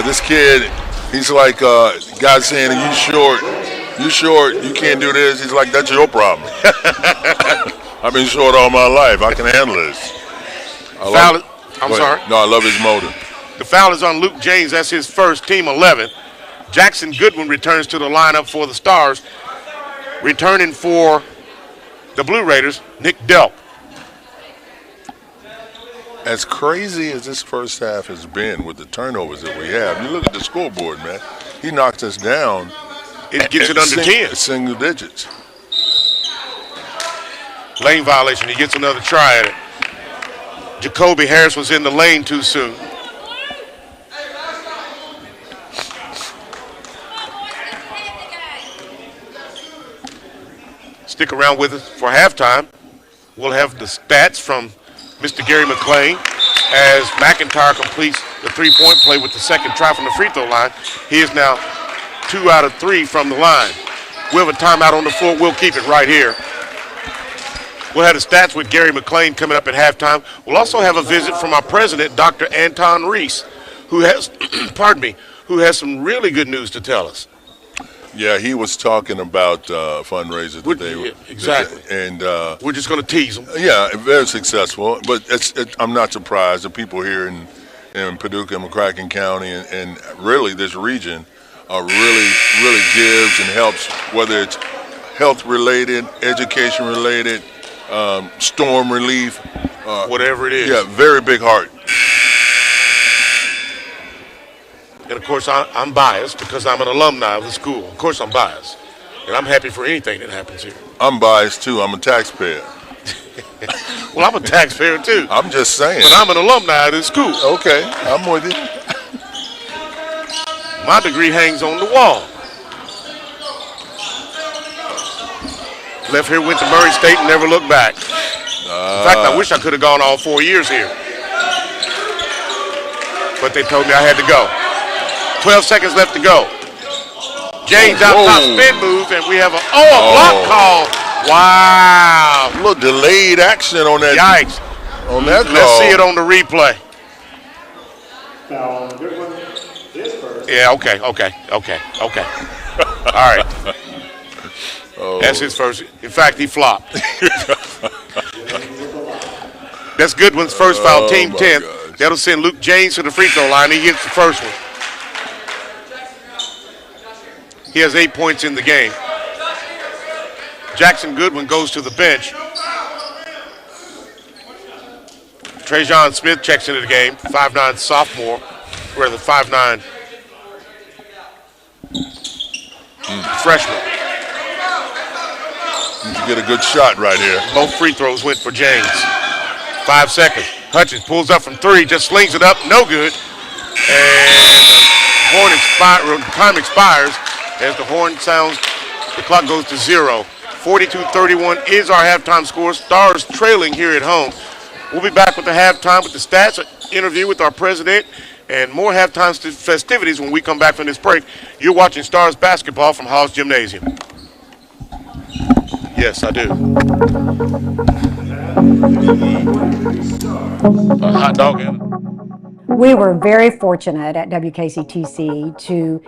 This kid, he's like God saying, you short, you can't do this. He's like, that's your problem. I've been short all my life. I can handle this. I love his motor. The foul is on Luke James. That's his first, team 11. Jackson Goodwin returns to the lineup for the Stars. Returning for the Blue Raiders, Nick Delk. As crazy as this first half has been with the turnovers that we have, you look at the scoreboard, man. He knocked us down. It gets it under 10. Single digits. Lane violation. He gets another try at it. Jacoby Harris was in the lane too soon. Stick around with us for halftime. We'll have the stats from Mr. Gary McLean. as McIntyre completes the three-point play with the second try from the free throw line. He is now 2 out of 3 from the line. We'll have a timeout on the floor. We'll keep it right here. We'll have the stats with Gary McLean coming up at halftime. We'll also have a visit from our president, Dr. Anton Reese, who has, pardon me, who has some really good news to tell us. Yeah, he was talking about fundraisers today. Exactly. And we're just going to tease him. Yeah, very successful. But I'm not surprised. The people here in Paducah and McCracken County and really this region really gives and helps, whether it's health-related, education-related, storm relief. Whatever it is. Yeah, very big heart. And, of course, I'm biased because I'm an alumni of the school. Of course I'm biased. And I'm happy for anything that happens here. I'm biased, too. I'm a taxpayer. Well, I'm a taxpayer, too. I'm just saying. But I'm an alumni of this school. Okay, I'm with you. My degree hangs on the wall. Left here, went to Murray State, and never looked back. In fact, I wish I could have gone all 4 years here. But they told me I had to go. 12 seconds left to go. James out top spin move, and we have a block call. Wow. A little delayed action on that. Yikes. On that call. Let's see it on the replay. Foul on Goodwin is first. Yeah, okay. All right. That's his first. In fact, he flopped. That's Goodwin's first foul, team 10th. Gosh. That'll send Luke James to the free throw line. He gets the first one. He has 8 points in the game. Jackson Goodwin goes to the bench. Trajan Smith checks into the game, 5'9" sophomore, rather 5'9" freshman. You get a good shot right here. Both free throws went for James. 5 seconds. Hutchins pulls up from 3, just slings it up, no good. And time expires. As the horn sounds, the clock goes to 0. 42-31 is our halftime score. Stars trailing here at home. We'll be back with the halftime with the stats, an interview with our president, and more halftime festivities when we come back from this break. You're watching Stars basketball from Haws Gymnasium. Yes, I do. A hot dog in it. We were very fortunate at WKCTC to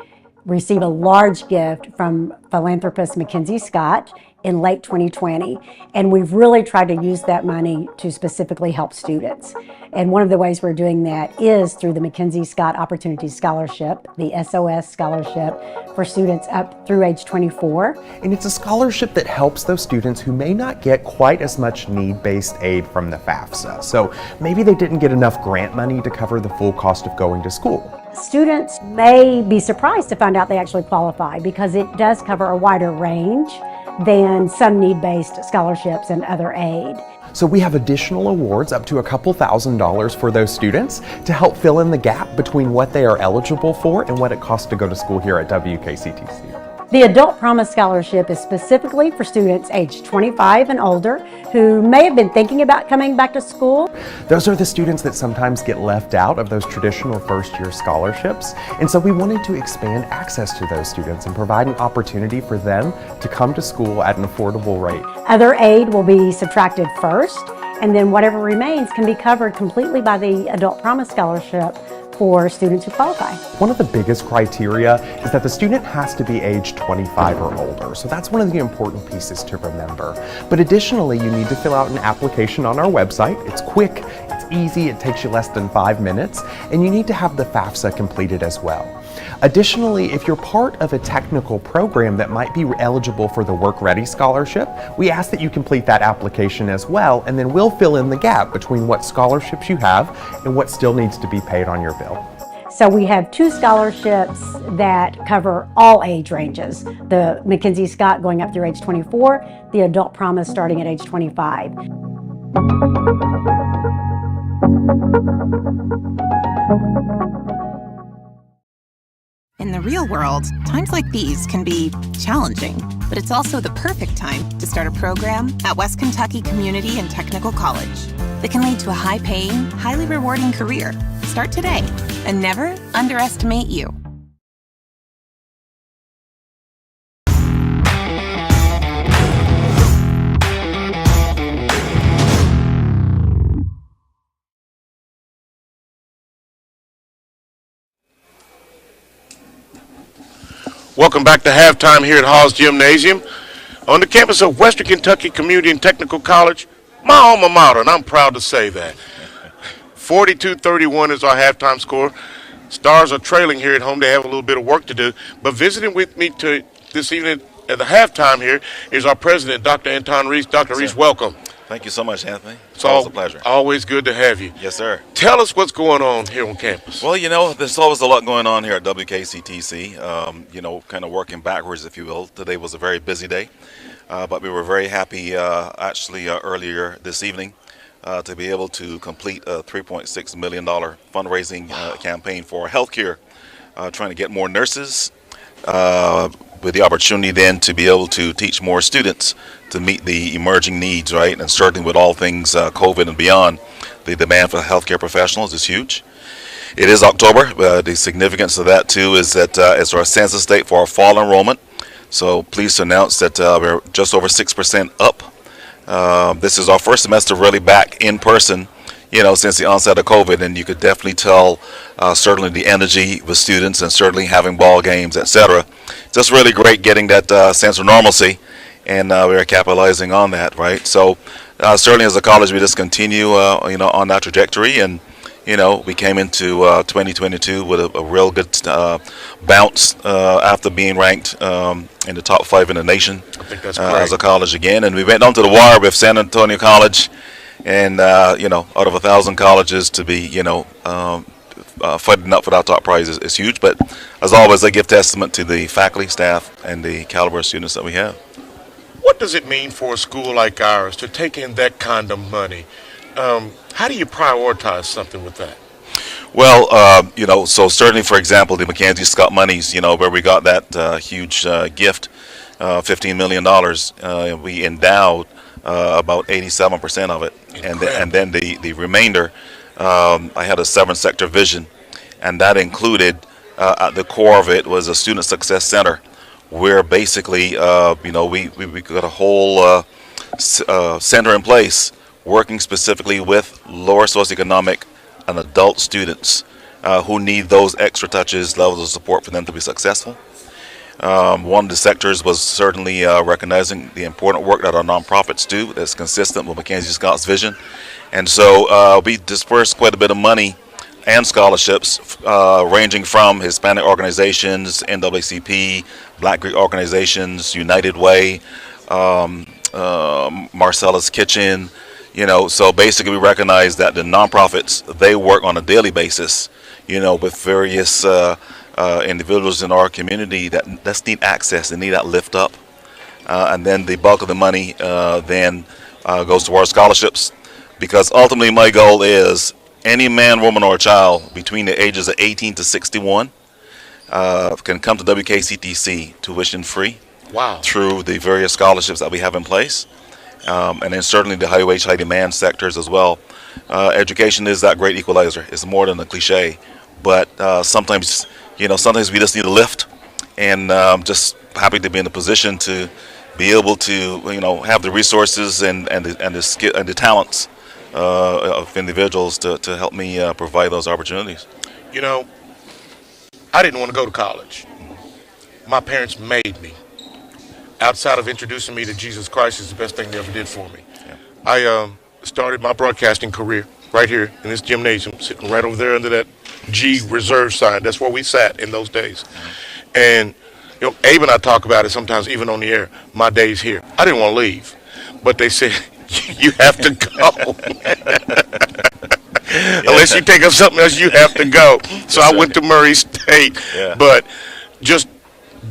receive a large gift from philanthropist Mackenzie Scott in late 2020, and we've really tried to use that money to specifically help students. And one of the ways we're doing that is through the Mackenzie Scott Opportunity Scholarship, the SOS Scholarship for students up through age 24. And it's a scholarship that helps those students who may not get quite as much need-based aid from the FAFSA. So maybe they didn't get enough grant money to cover the full cost of going to school. Students may be surprised to find out they actually qualify because it does cover a wider range than some need-based scholarships and other aid. So we have additional awards up to a couple $1,000s for those students to help fill in the gap between what they are eligible for and what it costs to go to school here at WKCTC. The Adult Promise Scholarship is specifically for students aged 25 and older who may have been thinking about coming back to school. Those are the students that sometimes get left out of those traditional first-year scholarships. And so we wanted to expand access to those students and provide an opportunity for them to come to school at an affordable rate. Other aid will be subtracted first, and then whatever remains can be covered completely by the Adult Promise Scholarship for students who qualify. One of the biggest criteria is that the student has to be age 25 or older. So that's one of the important pieces to remember. But additionally, you need to fill out an application on our website. It's quick, it's easy, it takes you less than 5 minutes, and you need to have the FAFSA completed as well. Additionally, if you're part of a technical program that might be eligible for the Work Ready Scholarship, we ask that you complete that application as well, and then we'll fill in the gap between what scholarships you have and what still needs to be paid on your bill. So we have 2 scholarships that cover all age ranges. The Mackenzie Scott going up through age 24, the Adult Promise starting at age 25. In the real world, times like these can be challenging, but it's also the perfect time to start a program at West Kentucky Community and Technical College that can lead to a high-paying, highly rewarding career. Start today and never underestimate you. Welcome back to halftime here at Haws Gymnasium on the campus of Western Kentucky Community and Technical College, my alma mater, and I'm proud to say that. 42-31 is our halftime score. Stars are trailing here at home. They have a little bit of work to do. But visiting with me this evening at the halftime here is our president, Dr. Anton Reese. Dr. Reese, welcome. Thank you so much, Anthony. It's always a pleasure. Always good to have you. Yes, sir. Tell us what's going on here on campus. Well, there's always a lot going on here at WKCTC, kind of working backwards, if you will. Today was a very busy day, but we were very happy earlier this evening to be able to complete a $3.6 million fundraising campaign for healthcare, trying to get more nurses, with the opportunity then to be able to teach more students to meet the emerging needs, right? And certainly with all things COVID and beyond, the demand for healthcare professionals is huge. It is October. The significance of that, too, is that it's our census date for our fall enrollment. So pleased to announce that we're just over 6% up. This is our first semester really back in person, since the onset of COVID, and you could definitely tell certainly the energy with students and certainly having ball games, etc. Just really great getting that sense of normalcy, and we're capitalizing on that, right? So certainly as a college, we just continue, on that trajectory, and we came into 2022 with a real good bounce after being ranked in the top 5 in the nation. I think that's great. As a college again, and we went on to the wire with San Antonio College. And, out of 1,000 colleges to be, fighting up for that top prize is huge. But as always, I give testament to the faculty, staff, and the caliber of students that we have. What does it mean for a school like ours to take in that kind of money? How do you prioritize something with that? Well, so certainly, for example, the Mackenzie Scott monies, where we got that huge gift, $15 million, we endowed about 87% of it. And then the remainder, I had a 7-sector vision, and that included, at the core of it was a student success center, where basically, we got a whole center in place working specifically with lower socioeconomic and adult students who need those extra touches, levels of support for them to be successful. One of the sectors was certainly recognizing the important work that our nonprofits do that's consistent with Mackenzie Scott's vision. And so we dispersed quite a bit of money and scholarships ranging from Hispanic organizations, NAACP, Black Greek organizations, United Way, Marcella's Kitchen. So basically we recognize that the nonprofits, they work on a daily basis, with various individuals in our community that need access, they need that lift up, and then the bulk of the money then goes towards scholarships, because ultimately my goal is any man, woman, or child between the ages of 18 to 61 can come to WKCTC tuition free. Wow. Through the various scholarships that we have in place, and then certainly the high wage, high demand sectors as well. Education is that great equalizer. It's more than a cliche, but sometimes we just need a lift, and just happy to be in a position to be able to, have the resources and the talents of individuals to help me provide those opportunities. I didn't want to go to college. My parents made me. Outside of introducing me to Jesus Christ is the best thing they ever did for me. Yeah. I started my broadcasting career right here in this gymnasium, sitting right over there under that G reserve sign. That's where we sat in those days. And Abe and I talk about it sometimes, even on the air. My days here. I didn't want to leave, but they said you have to go. Unless you take up something else, you have to go. So I went to Murray State. Yeah. But just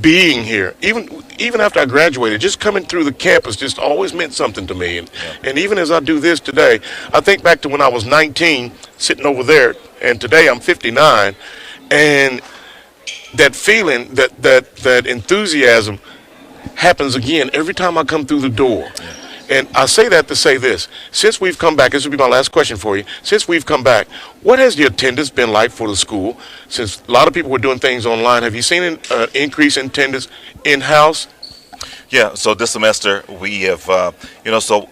being here, even after I graduated, just coming through the campus just always meant something to me. And even as I do this today, I think back to when I was 19, sitting over there, and today I'm 59, and that feeling, that enthusiasm happens again every time I come through the door. And I say that to say this. Since we've come back, this will be my last question for you. Since we've come back, what has the attendance been like for the school? Since a lot of people were doing things online, have you seen an increase in attendance in-house? Yeah, so this semester we have, so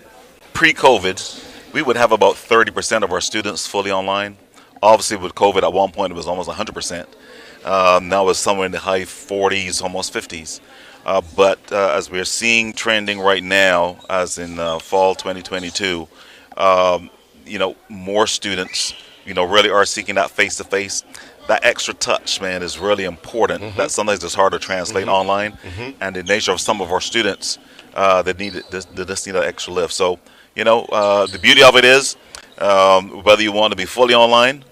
pre-COVID, we would have about 30% of our students fully online. Obviously with COVID at one point it was almost 100%. Now it's somewhere in the high 40s, almost 50s. But as we're seeing trending right now, as in fall 2022, more students, really are seeking that face-to-face. That extra touch, man, is really important. That sometimes it's hard to translate online. And the nature of some of our students, they just need that extra lift. So, the beauty of it is, whether you want to be fully online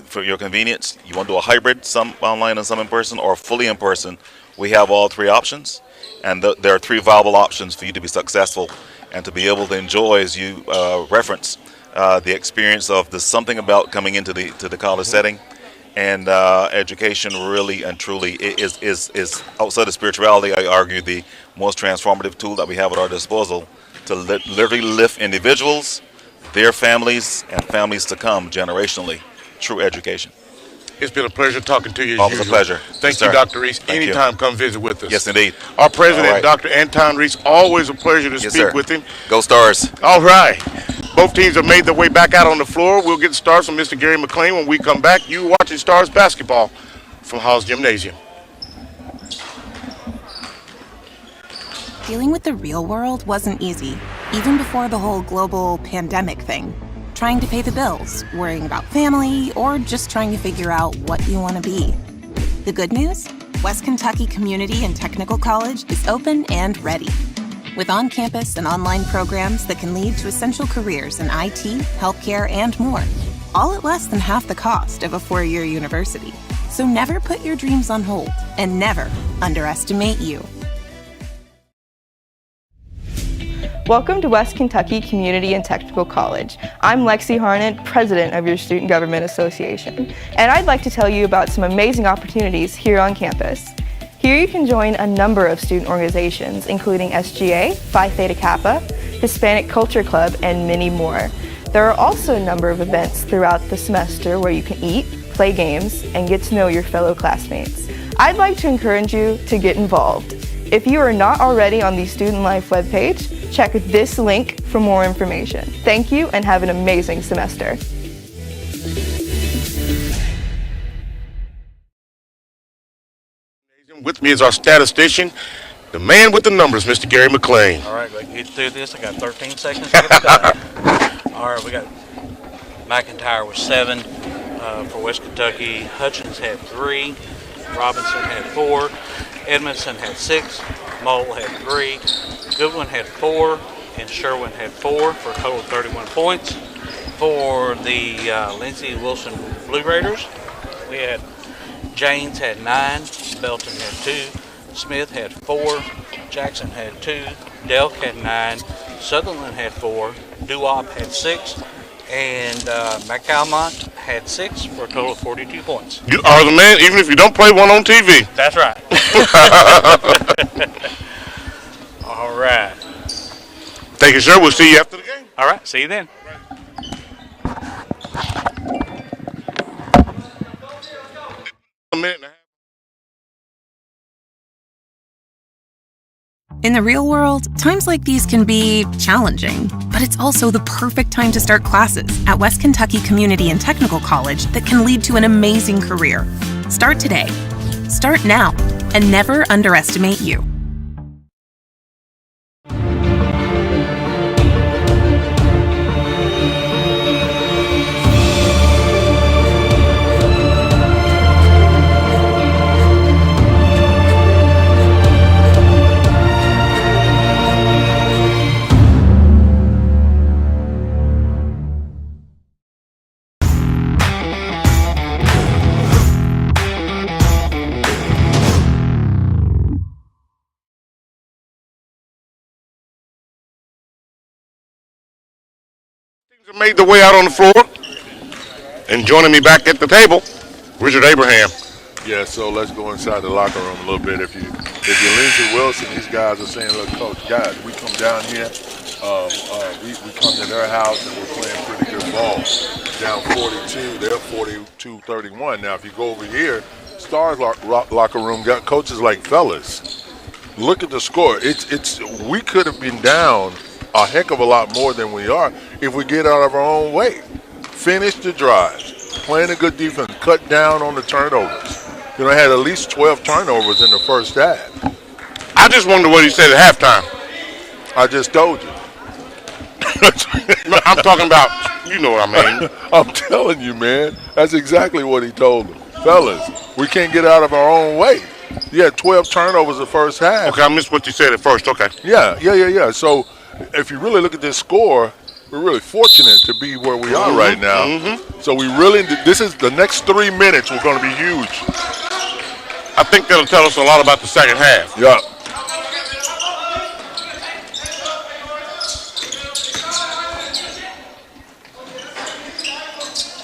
for your convenience, you want to do a hybrid, some online and some in person, or fully in person, we have all three options, and there are three viable options for you to be successful and to be able to enjoy, as you reference, the experience of the something about coming into the college setting. And education really and truly is outside of spirituality, I argue, the most transformative tool that we have at our disposal to literally lift individuals, their families, and families to come generationally through education. It's been a pleasure talking to you as Always usual. a pleasure. Thank Yes, you, sir. Dr. Reese. Thank you. Anytime, come visit with us. Yes, indeed. Our president, All right. Dr. Anton Reese, always a pleasure to Yes, speak sir. with him. Go Stars. All right. Both teams have made their way back out on the floor. We'll get Stars from Mr. Gary McLean when we come back. You watching Stars basketball from Haws Gymnasium. Dealing with the real world wasn't easy, even before the whole global pandemic thing. Trying to pay the bills, worrying about family, or just trying to figure out what you want to be. The good news? West Kentucky Community and Technical College is open and ready. With on-campus and online programs that can lead to essential careers in IT, healthcare, and more, all at less than half the cost of a four-year university. So never put your dreams on hold, and never underestimate you. Welcome to West Kentucky Community and Technical College. I'm Lexi Harnett, President of your Student Government Association, and I'd like to tell you about some amazing opportunities here on campus. Here you can join a number of student organizations, including SGA, Phi Theta Kappa, Hispanic Culture Club, and many more. There are also a number of events throughout the semester where you can eat, play games, and get to know your fellow classmates. I'd like to encourage you to get involved. If you are not already on the Student Life webpage, check this link for more information. Thank you and have an amazing semester. With me is our statistician, the man with the numbers, Mr. Gary McLean. All right, let's get through this. I got 13 seconds to get done. All right, we got McIntyre with 7 for West Kentucky. Hutchins had 3. Robinson had 4. Edmondson had 6. Mole had 3. Goodwin had 4. And Sherwin had 4 for a total of 31 points. For the Lindsey Wilson Blue Raiders, we had James had 9. Belton had 2. Smith had 4. Jackson had 2. Delk had 9. Sutherland had 4. Duop had 6. And McAlmont had 6 for a total of 42 points. You are the man, even if you don't play one on TV. That's right. All right. Thank you, sir. We'll see you after the game. All right. See you then. A minute and a half. In the real world, times like these can be challenging, but it's also the perfect time to start classes at West Kentucky Community and Technical College that can lead to an amazing career. Start today. Start now, and never underestimate you. Teams have made their way out on the floor. And joining me back at the table, Richard Abraham. Yeah, so let's go inside the locker room a little bit. If you're Lindsey Wilson, these guys are saying, look, coach, guys, we come down here, we come to their house and we're playing pretty good ball. Down 42, they're 42-31. Now, if you go over here, Stars locker room got coaches like, fellas, look at the score. We could have been down a heck of a lot more than we are if we get out of our own way. Finish the drives, playing a good defense, cut down on the turnovers. You know, I had at least 12 turnovers in the first half. I just wonder what he said at halftime. I just told you. I'm talking about, you know what I mean. I'm telling you, man. That's exactly what he told them. Fellas, we can't get out of our own way. You had 12 turnovers the first half. Okay, I missed what you said at first. Okay. Yeah. So if you really look at this score, we're really fortunate to be where we are right now. Mm-hmm. So this is the next 3 minutes are going to be huge. I think that'll tell us a lot about the second half. Yeah.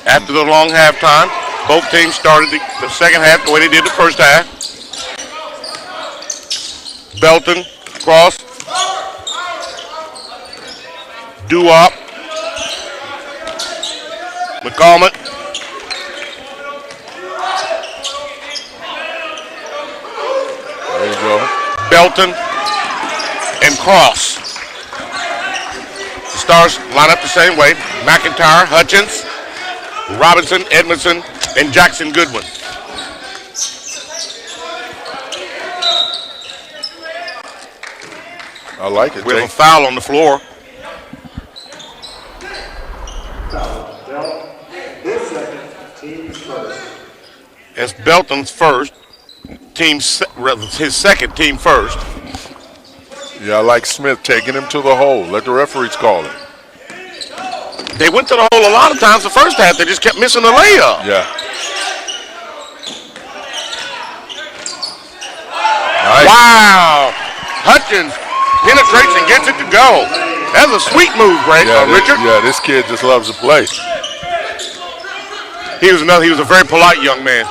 After the long halftime, both teams started the second half the way they did the first half. Belton, Cross, Doo-Wop, McCormick, there you go. Belton, and Cross. The Stars line up the same way. McIntyre, Hutchins, Robinson, Edmondson, and Jackson Goodwin. I like it. We have a foul on the floor. It's Belton's first, his second team first. Yeah, I like Smith taking him to the hole. Let the referees call it. They went to the hole a lot of times the first half. They just kept missing the layup. Yeah. Nice. Wow. Hutchins penetrates and gets it to go. That's a sweet move, Richard. This kid just loves to play. He was a very polite young man.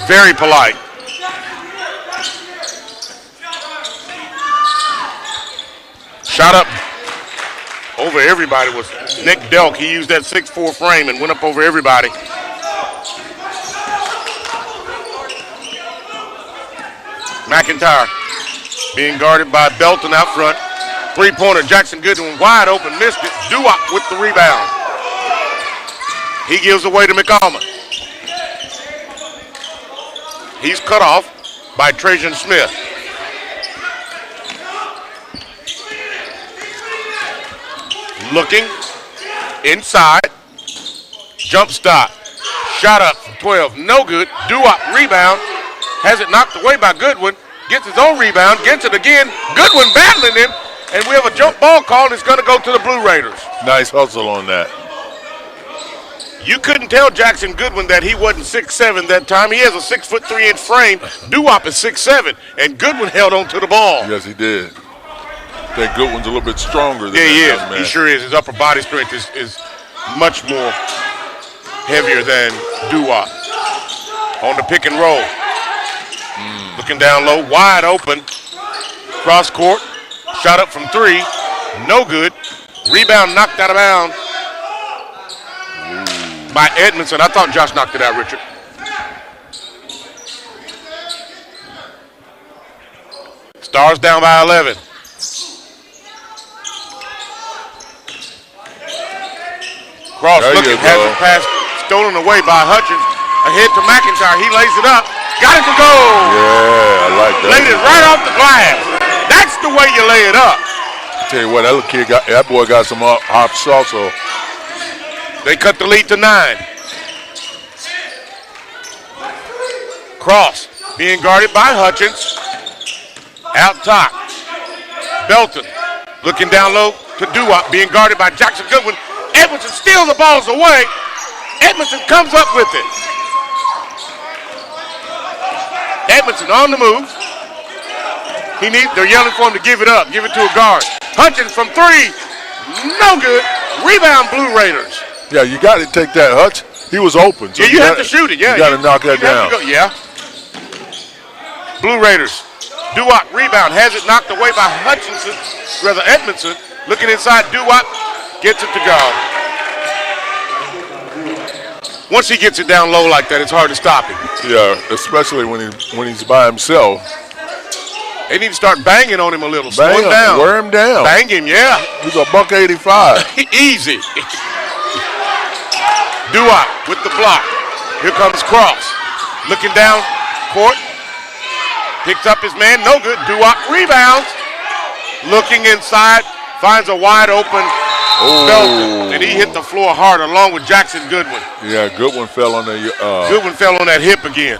Very polite. Shot up over everybody was Nick Delk. He used that 6'4" frame and went up over everybody. McIntyre being guarded by Belton out front. Three-pointer, Jackson Goodwin wide open, missed it. Doo-Wop with the rebound. He gives away to McCormick. He's cut off by Trajan Smith. Looking inside, jump stop, shot up from 12, no good. Doo-Wop rebound, has it knocked away by Goodwin, gets his own rebound, gets it again. Goodwin battling him, and we have a jump ball call, and it's going to go to the Blue Raiders. Nice hustle on that. You couldn't tell Jackson Goodwin that he wasn't 6'7" that time. He has a 6'3" frame. Doo-Wop is 6'7", and Goodwin held on to the ball. Yes, he did. I think Goodwin's a little bit stronger than he is. Man. He sure is. His upper body strength is much more heavier than Doo-Wop. On the pick and roll. Looking down low, wide open. Cross court, shot up from 3, no good. Rebound knocked out of bounds by Edmondson. I thought Josh knocked it out, Richard. Stars down by 11. Cross looking, has the pass stolen away by Hutchins. Ahead to McIntyre, he lays it up. Got it to go. Yeah, I like that. Laid it right off the glass. That's the way you lay it up. Tell you what, that boy got some hops also. They cut the lead to 9. Cross being guarded by Hutchins. Out top. Belton looking down low to Doo-Wop, being guarded by Jackson Goodwin. Edmondson steals the balls away. Edmondson comes up with it. Edmondson on the move. They're yelling for him to give it up, give it to a guard. Hutchins from 3, no good. Rebound, Blue Raiders. Yeah, you got to take that, Hutch. He was open. So Yeah, you have to shoot it. Yeah, you got to knock that down. Yeah. Blue Raiders. Duwop rebound, has it knocked away by Edmondson. Looking inside, Duwop gets it to go. Once he gets it down low like that, it's hard to stop him. Yeah, especially when he's by himself. They need to start banging on him a little. Bang Slow him down. Wear him down. Bang him, yeah. He's a $1.85. Easy. Duwop with the block. Here comes Cross. Looking down court. Picks up his man. No good. Duwop rebounds. Looking inside. Finds a wide open Belton. And he hit the floor hard along with Jackson Goodwin. Yeah, Goodwin fell on the... Goodwin fell on that hip again.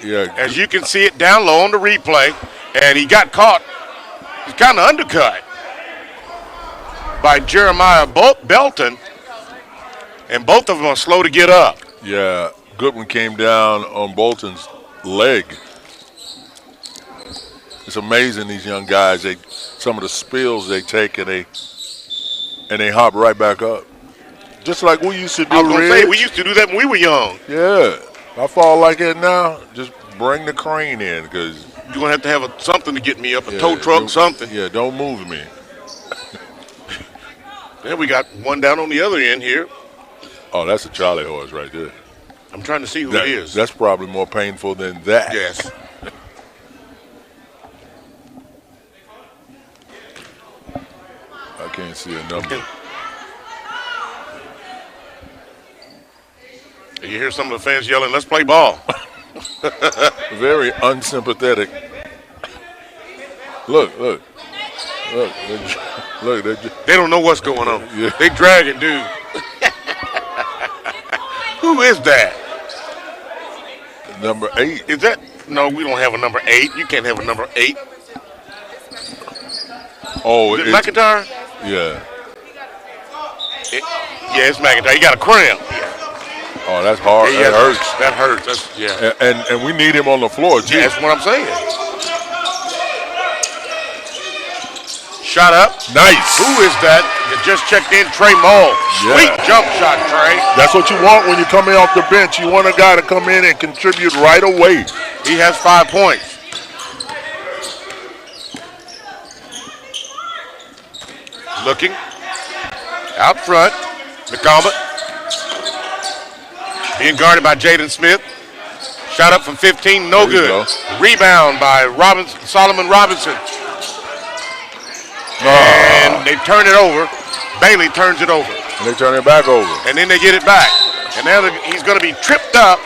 Yeah. As you can see it down low on the replay. And he got caught. He's kind of undercut by Jeremiah Belton. And both of them are slow to get up. Yeah, Goodwin came down on Bolton's leg. It's amazing, these young guys. Some of the spills they take and they hop right back up. Just like we used to do. I was gonna say, we used to do that when we were young. Yeah, if I fall like that now, just bring the crane in, because you're gonna have to have something to get me up, a tow truck, something. Yeah, don't move me. Then we got one down on the other end here. Oh, that's a Charlie horse right there. I'm trying to see who it is. That's probably more painful than that. Yes. I can't see a number. You hear some of the fans yelling, "Let's play ball." Very unsympathetic. Look. They don't know what's going on. Yeah. They dragging dude. Who is that? Number 8. Is that? No, we don't have a number 8. You can't have a number 8. Oh, is it McIntyre? Yeah. Yeah, it's McIntyre. He got a cramp. Oh, that's hard. Yeah, that hurts. That hurts. That's, yeah. And we need him on the floor, too. Yeah, that's what I'm saying. Shot up. Nice. Who is that? That just checked in? Trey Mull. Yeah. Sweet jump shot, Trey. That's what you want when you come in off the bench. You want a guy to come in and contribute right away. He has 5 points. Looking. Out front. McCombet. Being guarded by Jaden Smith. Shot up from 15, no good. Rebound by Solomon Robinson. And they turn it over. Bailey turns it over. And they turn it back over. And then they get it back. And now he's going to be tripped up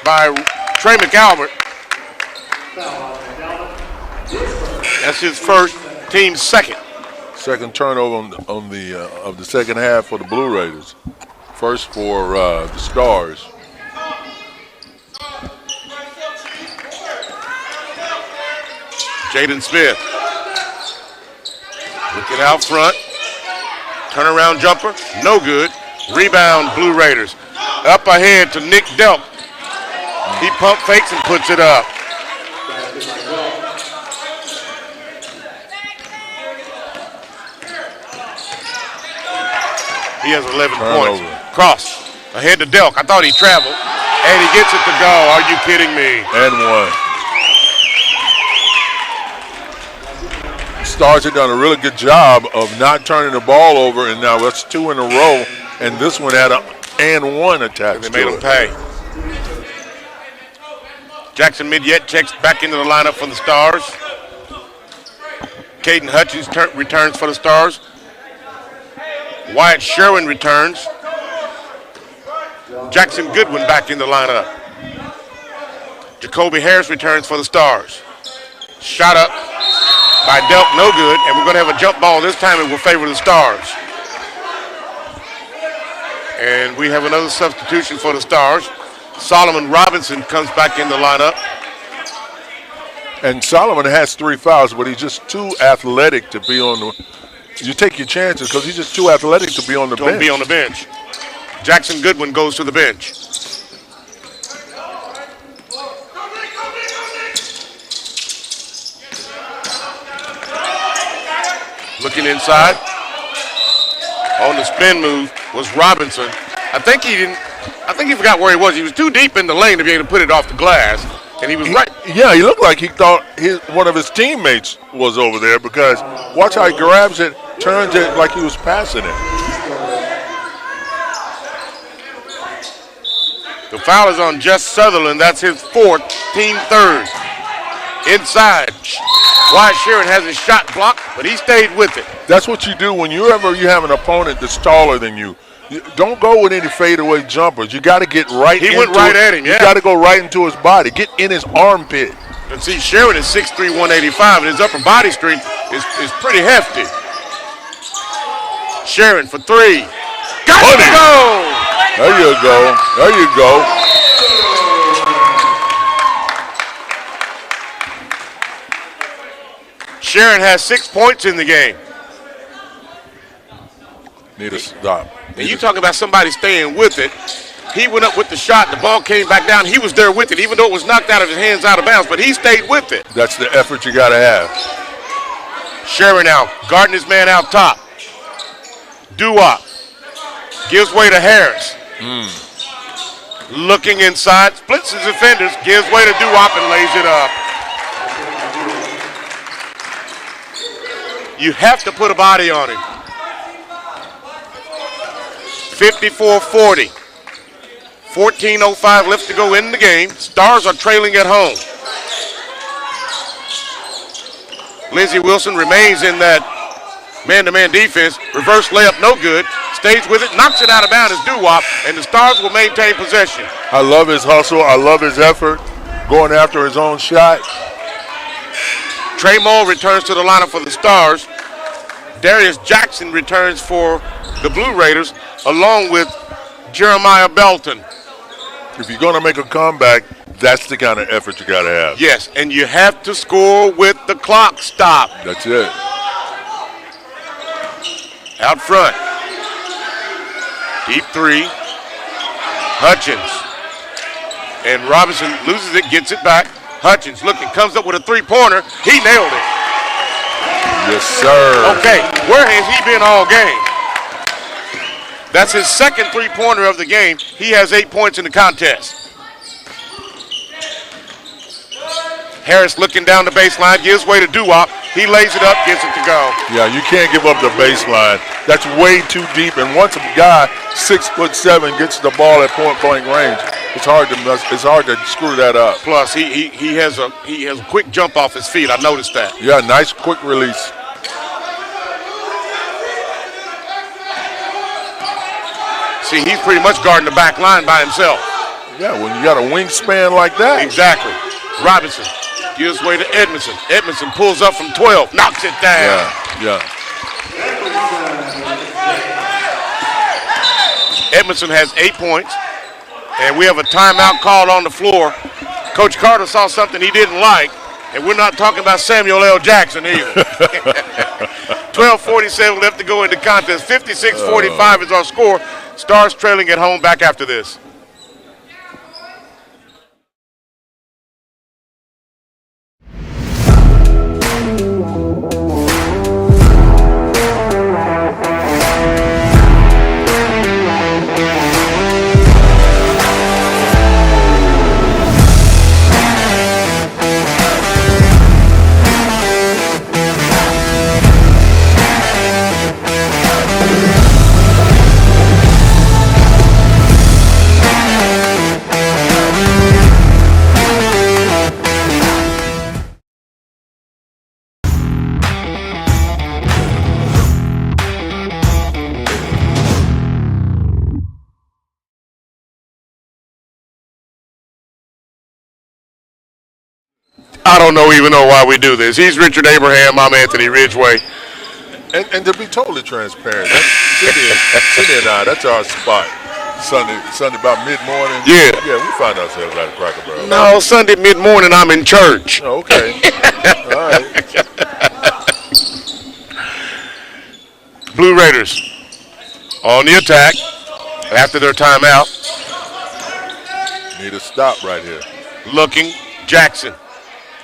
by Trey McAlbert. That's his first, team's second. Second turnover on the of the second half for the Blue Raiders. First for the Stars. Jaden Smith. Looking out front. Turnaround jumper. No good. Rebound, Blue Raiders. Up ahead to Nick Delk. He pump fakes and puts it up. He has 11 points. Cross. Ahead to Delk. I thought he traveled. And he gets it to go. Are you kidding me? And one. Stars have done a really good job of not turning the ball over, and now that's 2 in a row, and this one had an and one attached to it. They made him pay. Jackson Midyett checks back into the lineup for the Stars. Caden Hutchins returns for the Stars. Wyatt Sherwin returns. Jackson Goodwin back in the lineup. Jacoby Harris returns for the Stars. Shot up by Delk, no good, and we're going to have a jump ball. This time it will favor the Stars. And we have another substitution for the Stars. Solomon Robinson comes back in the lineup. And Solomon has 3 fouls, but he's just too athletic to be on the... You take your chances because he's just too athletic to be on the bench. Don't be on the bench. Jackson Goodwin goes to the bench. Looking inside. On the spin move was Robinson. I think he forgot where he was. He was too deep in the lane to be able to put it off the glass, and he was right. Yeah, he looked like he thought one of his teammates was over there because watch how he grabs it, turns it like he was passing it. The foul is on Jess Sutherland. That's his 4th, team 3rd. Inside. Wyatt Sharon has his shot blocked, but he stayed with it. That's what you do when you have an opponent that's taller than you. Don't go with any fadeaway jumpers. You got to get right into it. He went right at him, yeah. You got to go right into his body. Get in his armpit. And see, Sharon is 6'3", 185, and his upper body strength is pretty hefty. Sharon for 3. Got to go! There you go. There you go. Sharon has 6 points in the game. Need to stop. And you talking about somebody staying with it. He went up with the shot. The ball came back down. He was there with it, even though it was knocked out of his hands out of bounds, but he stayed with it. That's the effort you got to have. Sharon now, guarding his man out top. Doo-wop. Gives way to Harris. Looking inside, splits his defenders, gives way to Doo-wop and lays it up. You have to put a body on him. 54-40. 14:05 left to go in the game. Stars are trailing at home. Lindsey Wilson remains in that man-to-man defense. Reverse layup, no good. Stays with it, knocks it out of bounds as Doo-wop, and the Stars will maintain possession. I love his hustle. I love his effort. Going after his own shot. Trey Moll returns to the lineup for the Stars. Darius Jackson returns for the Blue Raiders, along with Jeremiah Belton. If you're going to make a comeback, that's the kind of effort you got to have. Yes, and you have to score with the clock stopped. That's it. Out front. Deep 3. Hutchins. And Robinson loses it, gets it back. Hutchins looking, comes up with a 3-pointer. He nailed it. Yes, sir. Okay, where has he been all game? That's his second 3-pointer of the game. He has 8 points in the contest. Harris looking down the baseline, gives way to Doo-wop. He lays it up, gets it to go. Yeah, you can't give up the baseline. That's way too deep. And once a guy 6'7" gets the ball at point-blank range, it's hard to screw that up. Plus, he has a quick jump off his feet. I noticed that. Yeah, nice quick release. See, he's pretty much guarding the back line by himself. Yeah, when you got a wingspan like that. Exactly. Robinson gives way to Edmondson. Edmondson pulls up from 12, knocks it down. Yeah. Edmondson has 8 points, and we have a timeout called on the floor. Coach Carter saw something he didn't like, and we're not talking about Samuel L. Jackson either. 12:47 left to go in the contest. 56-45 is our score. Stars trailing at home. Back after this. I don't even know why we do this. He's Richard Abraham. I'm Anthony Ridgway. And to be totally transparent, Cindy and I, that's our spot. Sunday about mid-morning. Yeah. Yeah, we find ourselves at a Cracker Barrel. No, Sunday mid-morning I'm in church. Oh, okay. All right. Blue Raiders on the attack after their timeout. Need a stop right here. Looking, Jackson.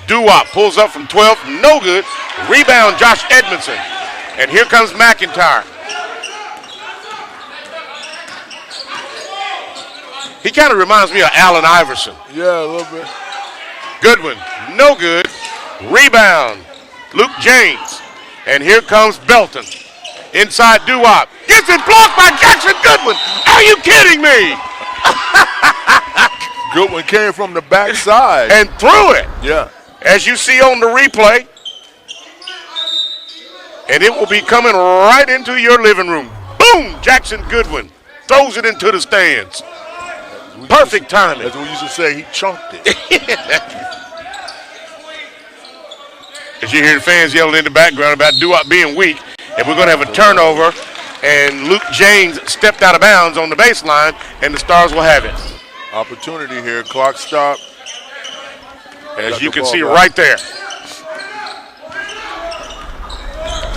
Doo-wop pulls up from 12, no good. Rebound, Josh Edmondson. And here comes McIntyre. He kind of reminds me of Allen Iverson. Yeah, a little bit. Goodwin, no good. Rebound, Luke James. And here comes Belton. Inside Doo-Wop. Gets it blocked by Jackson Goodwin. Are you kidding me? Goodwin came from the backside. And threw it. Yeah. As you see on the replay. And it will be coming right into your living room. Boom! Jackson Goodwin throws it into the stands. Perfect timing. As we used to say, he chunked it. As you hear the fans yelling in the background about Doo-Wop being weak, and we're going to have a turnover, and Luke James stepped out of bounds on the baseline, and the Stars will have it. Opportunity here, clock stop. As you can see right there.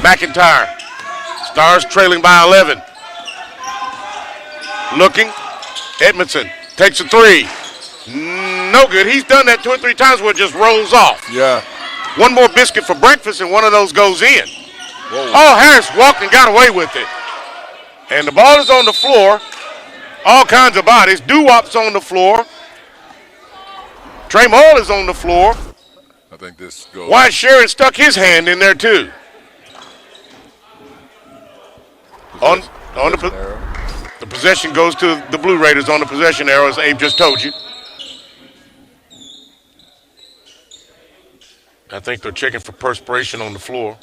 McIntyre, Stars trailing by 11. Looking, Edmondson takes a three. No good. He's done that 2 or 3 times where it just rolls off. Yeah. One more biscuit for breakfast, and one of those goes in. Whoa. Oh, Harris walked and got away with it. And the ball is on the floor. All kinds of bodies. Doo-Wop's on the floor. Trey Moll is on the floor. I think this goes. Wyatt Sharon stuck his hand in there, too. On the possession goes to the Blue Raiders on the possession arrow, as Abe just told you. I think they're checking for perspiration on the floor.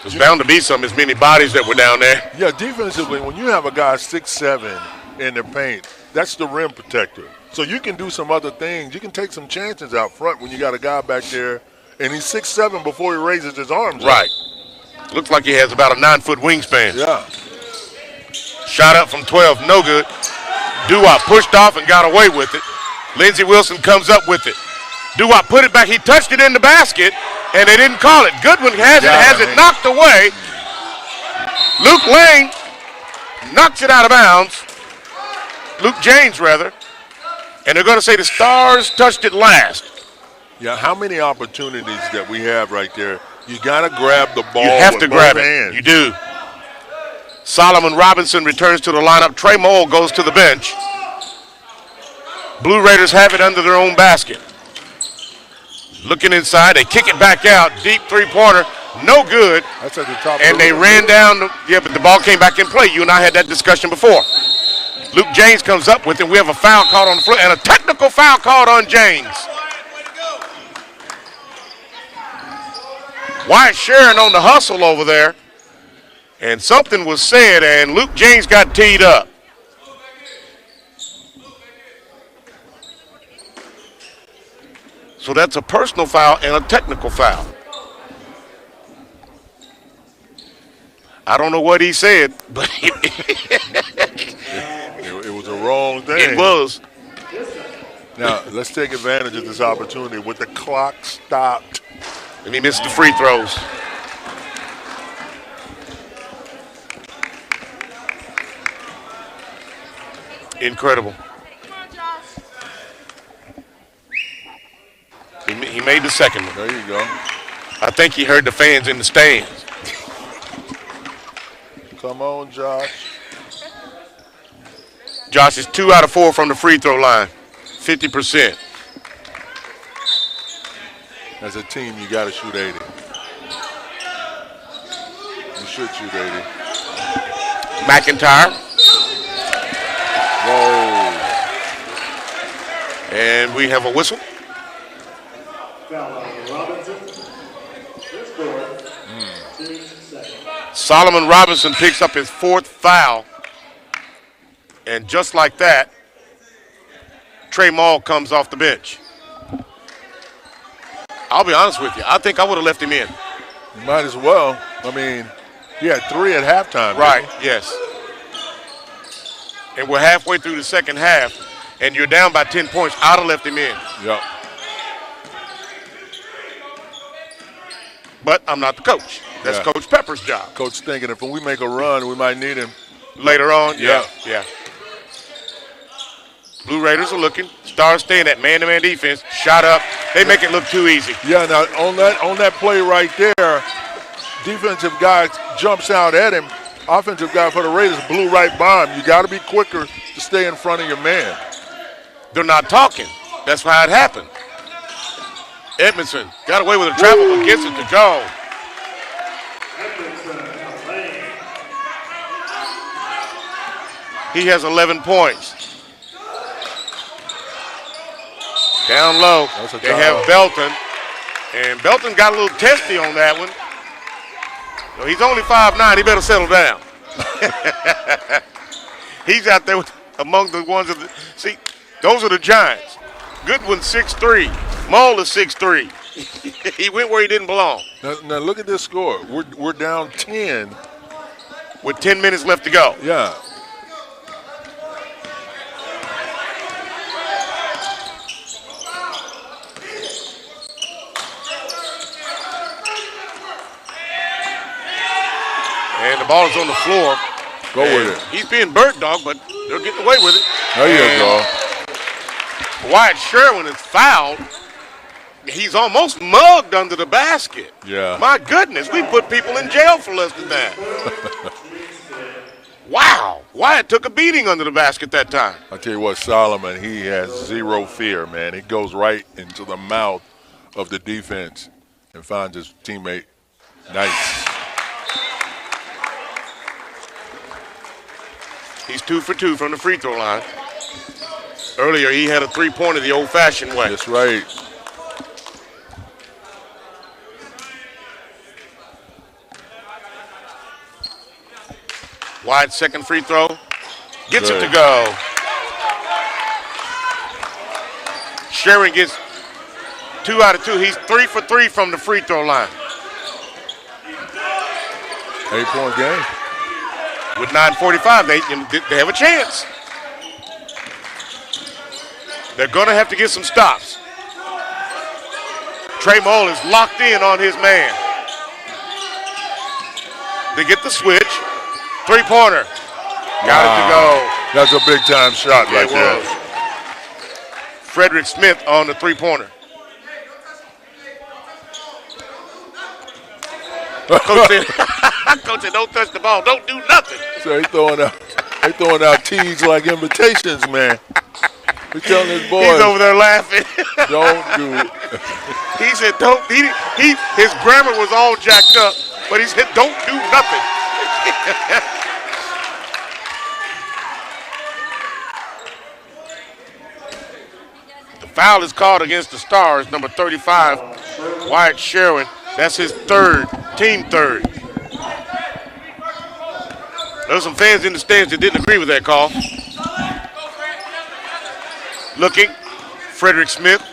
There's bound to be as many bodies that were down there. Yeah, defensively, when you have a guy 6'7" in the paint, that's the rim protector. So you can do some other things. You can take some chances out front when you got a guy back there, and he's 6'7" before he raises his arms. Right. Looks like he has about a 9-foot wingspan. Yeah. Shot up from 12, no good. Doo-Wop pushed off and got away with it. Lindsey Wilson comes up with it. Doo-Wop put it back. He touched it in the basket, and they didn't call it. Goodwin has it knocked away. Luke Lane knocks it out of bounds. Luke James, rather. And they're going to say the Stars touched it last. Yeah, how many opportunities that we have right there. You got to grab the ball. You have with to grab both it. hands. You do. Solomon Robinson returns to the lineup. Trey Moll goes to the bench. Blue Raiders have it under their own basket. Looking inside, they kick it back out. Deep three-pointer, no good. That's at the top. And they ran down. But the ball came back in play. You and I had that discussion before. Luke James comes up with it. We have a foul called on the floor and a technical foul called on James. Wyatt Sharon on the hustle over there. And something was said, and Luke James got teed up. So that's a personal foul and a technical foul. I don't know what he said, but it was a wrong thing. It was. Now, let's take advantage of this opportunity with the clock stopped. And he missed the free throws. Incredible. He made the second one. There you go. I think he heard the fans in the stands. Come on, Josh. Josh is 2 out of 4 from the free throw line. 50%. As a team, you got to shoot 80. You should shoot 80. McIntyre. Whoa. And we have a whistle. Solomon Robinson picks up his 4th foul. And just like that, Trey Moll comes off the bench. I'll be honest with you. I think I would have left him in. You might as well. I mean, he had 3 at halftime. Right, yes. And we're halfway through the second half, and you're down by 10 points. I'd have left him in. Yep. But I'm not the coach. That's Coach Pepper's job. Coach thinking if we make a run, we might need him. Later on, Yeah. Blue Raiders are looking. Stars staying at man-to-man defense. Shot up. They make it look too easy. Yeah, now on that play right there, defensive guy jumps out at him. offensive guy for the Raiders blew right by him. You got to be quicker to stay in front of your man. They're not talking. That's why it happened. Edmondson got away with a travel but gets it to go. He has 11 points. Down low, they have Belton. And Belton got a little testy on that one. So he's only 5'9". He better settle down. He's out there among the ones of the – see, those are the Giants. Goodwin's 6'3". Maul is 6'3". He went where he didn't belong. Now look at this score. We're down 10. With 10 minutes left to go. Yeah. And the ball is on the floor. Go with it. He's being bird dog, but they're getting away with it. There you go. Wyatt Sherwin is fouled. He's almost mugged under the basket. Yeah. My goodness, we put people in jail for less than that. Wow. Wyatt took a beating under the basket that time. I tell you what, Solomon, he has zero fear, man. He goes right into the mouth of the defense and finds his teammate. Nice. He's 2 for 2 from the free throw line. Earlier, he had a three-pointer the old-fashioned way. That's right. Wyatt's second free throw. Gets it to go. Sherwin gets 2 out of 2. He's 3 for 3 from the free throw line. 8-point game. With 9:45, they have a chance. They're going to have to get some stops. Trey Moll is locked in on his man. They get the switch. Three-pointer. Got it to go. That's a big-time shot right there. Frederick Smith on the three-pointer. Coach said, don't touch the ball. Don't do nothing. So they throwing out tees like invitations, man. He's telling his boys. He's over there laughing. Don't do it. He said, don't. His grammar was all jacked up, but he said, don't do nothing. The foul is called against the Stars, number 35, Wyatt Sherwin. That's his team third. There's some fans in the stands that didn't agree with that call. Looking, Frederick Smith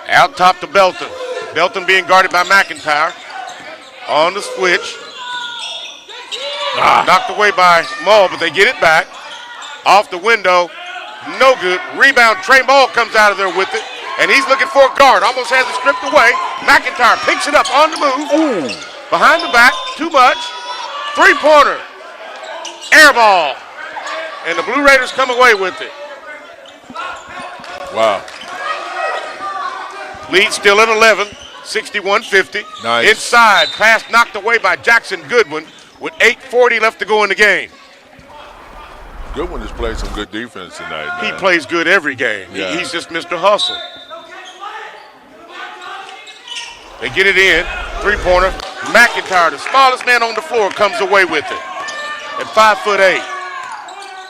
out top to Belton. Belton being guarded by McIntyre. On the switch. Knocked away by Mull, but they get it back. Off the window, no good. Rebound, Trey Mull comes out of there with it, and he's looking for a guard. Almost has it stripped away. McIntyre picks it up on the move. Ooh. Behind the back, too much. Three-pointer. Air ball. And the Blue Raiders come away with it. Wow. Lead still at 11, 61-50. Nice. Inside, pass knocked away by Jackson Goodwin with 8:40 left to go in the game. Goodwin has played some good defense tonight, man. He plays good every game. Yeah. He's just Mr. Hustle. They get it in. Three-pointer. McIntyre, the smallest man on the floor, comes away with it. At 5'8".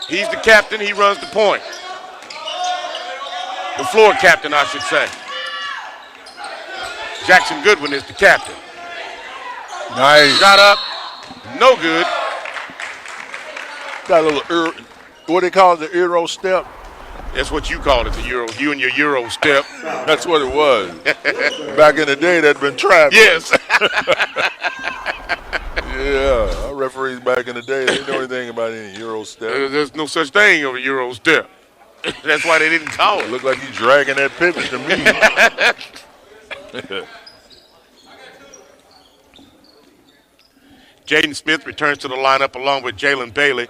He's the captain. He runs the point. The floor captain, I should say. Jackson Goodwin is the captain. Nice. Shot up. No good. Got a little, what they call it, the Euro step? That's what you called it, the Euro. You and your Euro step. That's what it was. Back in the day, that'd been trapped. Yes. Yeah, our referees back in the day, they didn't know anything about any Euro step. There's no such thing of a Euro step. That's why they didn't call it. Looked like he's dragging that pivot to me. Jaden Smith returns to the lineup along with Jalen Bailey.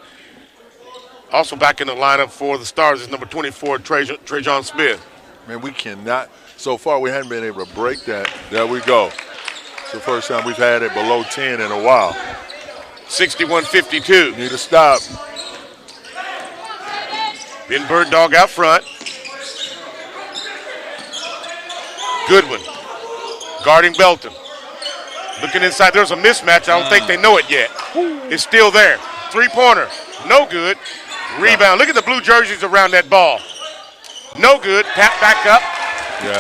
Also back in the lineup for the Stars is number 24, Trajon Smith. Man, we cannot. So far, we haven't been able to break that. There we go. It's the first time we've had it below 10 in a while. 61-52. Need to stop. Ben Bird Dog out front. Goodwin guarding Belton. Looking inside, there's a mismatch. I don't think they know it yet. It's still there. Three-pointer, no good. Rebound. Look at the blue jerseys around that ball. No good. Tap back up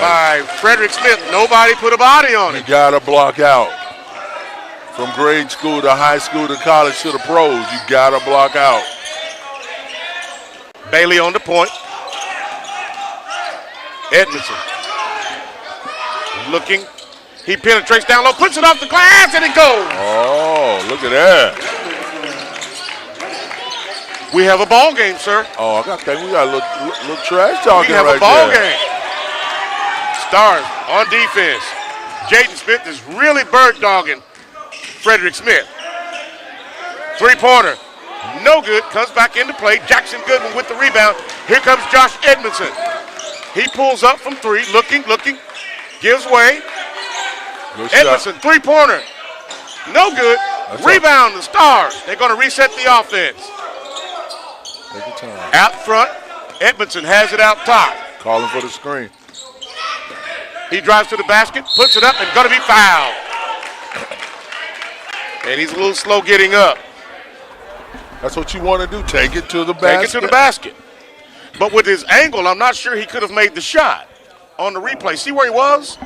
by Frederick Smith. Nobody put a body on it. You got to block out. From grade school to high school to college to the pros, you got to block out. Bailey on the point. Edmondson looking. He penetrates down low, puts it off the glass, and it goes. Oh, look at that. We have a ball game, sir. Oh, I think we got a little trash talking We have right a ball there. game. Stars on defense. Jaden Smith is really bird dogging Frederick Smith. Three-pointer, no good. Comes back into play. Jackson Goodwin with the rebound. Here comes Josh Edmondson. He pulls up from three, looking, gives way. Good Edmondson, shot. three-pointer, no good. That's Rebound, the Stars. They're going to reset the offense. Take your time. Out front, Edmondson has it out top. Calling for the screen. He drives to the basket, puts it up, and going to be fouled. And he's a little slow getting up. That's what you want to do. Take it to the basket. Take it to the basket. But with his angle, I'm not sure he could have made the shot on the replay. See where he was?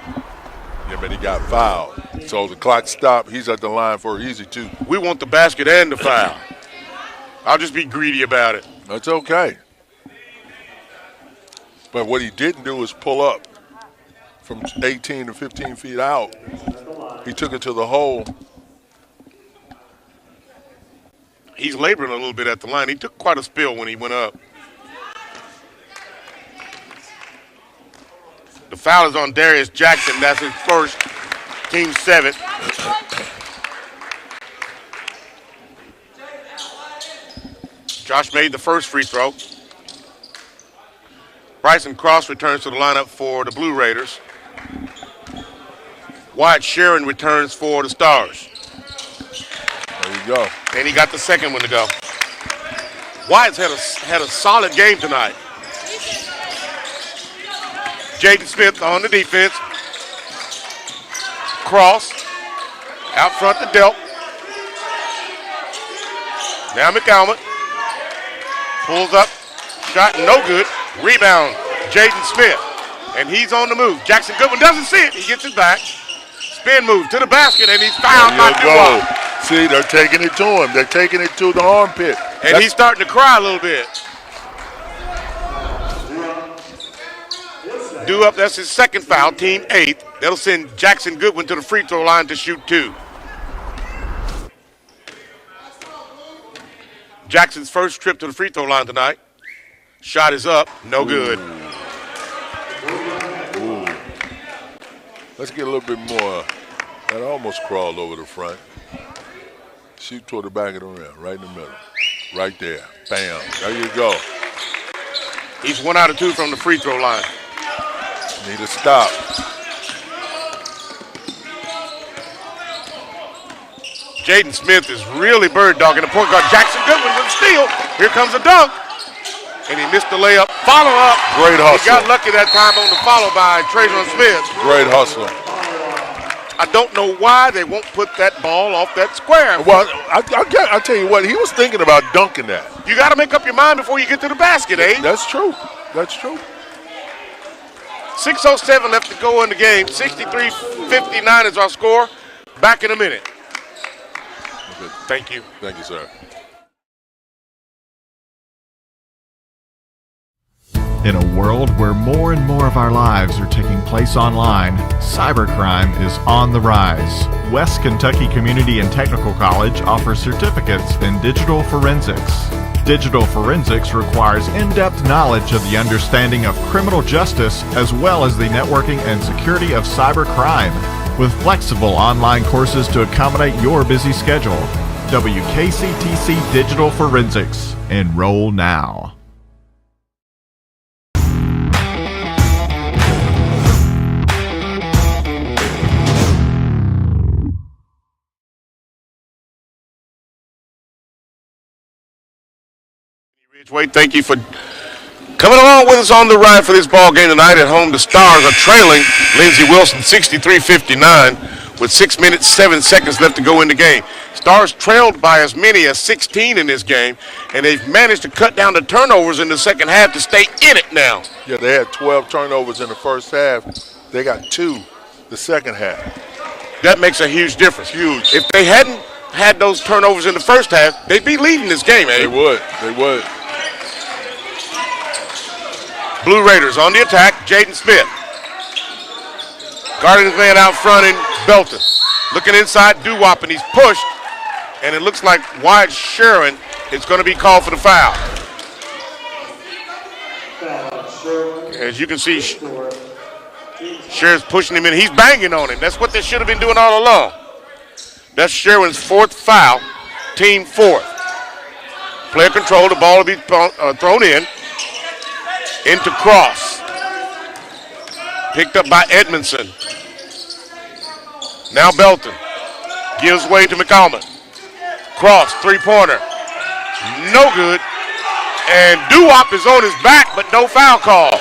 Yeah, but he got fouled. So the clock stopped. He's at the line for an easy two. We want the basket and the foul. I'll just be greedy about it. That's okay. But what he didn't do is pull up from 18 to 15 feet out. He took it to the hole. He's laboring a little bit at the line. He took quite a spill when he went up. The foul is on Darius Jackson. That's his first, team seventh. Josh made the first free throw. Bryson Cross returns to the lineup for the Blue Raiders. Wyatt Sharon returns for the Stars. There you go. And he got the second one to go. Wyatt's had a solid game tonight. Jaden Smith on the defense. Cross. Out front to Delp. Now McAlmont. Pulls up. Shot no good. Rebound. Jaden Smith. And he's on the move. Jackson Goodwin doesn't see it. He gets it back. Spin move to the basket, and he's fouled by Duwop. See, they're taking it to him. They're taking it to the armpit. And he's starting to cry a little bit. Duwop, that's his second foul, team eighth. That'll send Jackson Goodwin to the free throw line to shoot two. Jackson's first trip to the free throw line tonight. Shot is up, no good. Ooh. Let's get a little bit more. That almost crawled over the front. Shoot toward the back of the rim, right in the middle. Right there. Bam. There you go. He's 1 out of 2 from the free throw line. Need to stop. Jaden Smith is really bird dogging the point guard. Jackson Goodwin with a steal. Here comes a dunk. And he missed the layup. Follow up. Great hustle. He got lucky that time on the follow by Trajan Smith. Great hustle. I don't know why they won't put that ball off that square. Well, I tell you what, he was thinking about dunking that. You got to make up your mind before you get to the basket, eh? That's true. That's true. 6:07 left to go in the game. 63-59 is our score. Back in a minute. Okay. Thank you. Thank you, sir. In a world where more and more of our lives are taking place online, cybercrime is on the rise. West Kentucky Community and Technical College offers certificates in digital forensics. Digital forensics requires in-depth knowledge of the understanding of criminal justice as well as the networking and security of cybercrime, with flexible online courses to accommodate your busy schedule. WKCTC Digital Forensics. Enroll now. Ridgeway, thank you for coming along with us on the ride for this ball game tonight. At home, the Stars are trailing Lindsey Wilson 63-59 with 6 minutes, 7 seconds left to go in the game. Stars trailed by as many as 16 in this game, and they've managed to cut down the turnovers in the second half to stay in it now. Yeah, they had 12 turnovers in the first half. They got 2 the second half. That makes a huge difference. Huge. If they hadn't had those turnovers in the first half, they'd be leading this game, eh? They would. They would. Blue Raiders on the attack, Jaden Smith. Guarding his man out front in Belton. Looking inside, Doo-Wop, and he's pushed. And it looks like Wyatt Sharon is going to be called for the foul. As you can see, Sharon's pushing him in. He's banging on him. That's what they should have been doing all along. That's Sharon's 4th foul, team 4th. Player control, the ball will be thrown in. Into Cross. Picked up by Edmondson. Now Belton. Gives way to McCalman. Cross, three-pointer. No good. And Doo-Wop is on his back, but no foul call.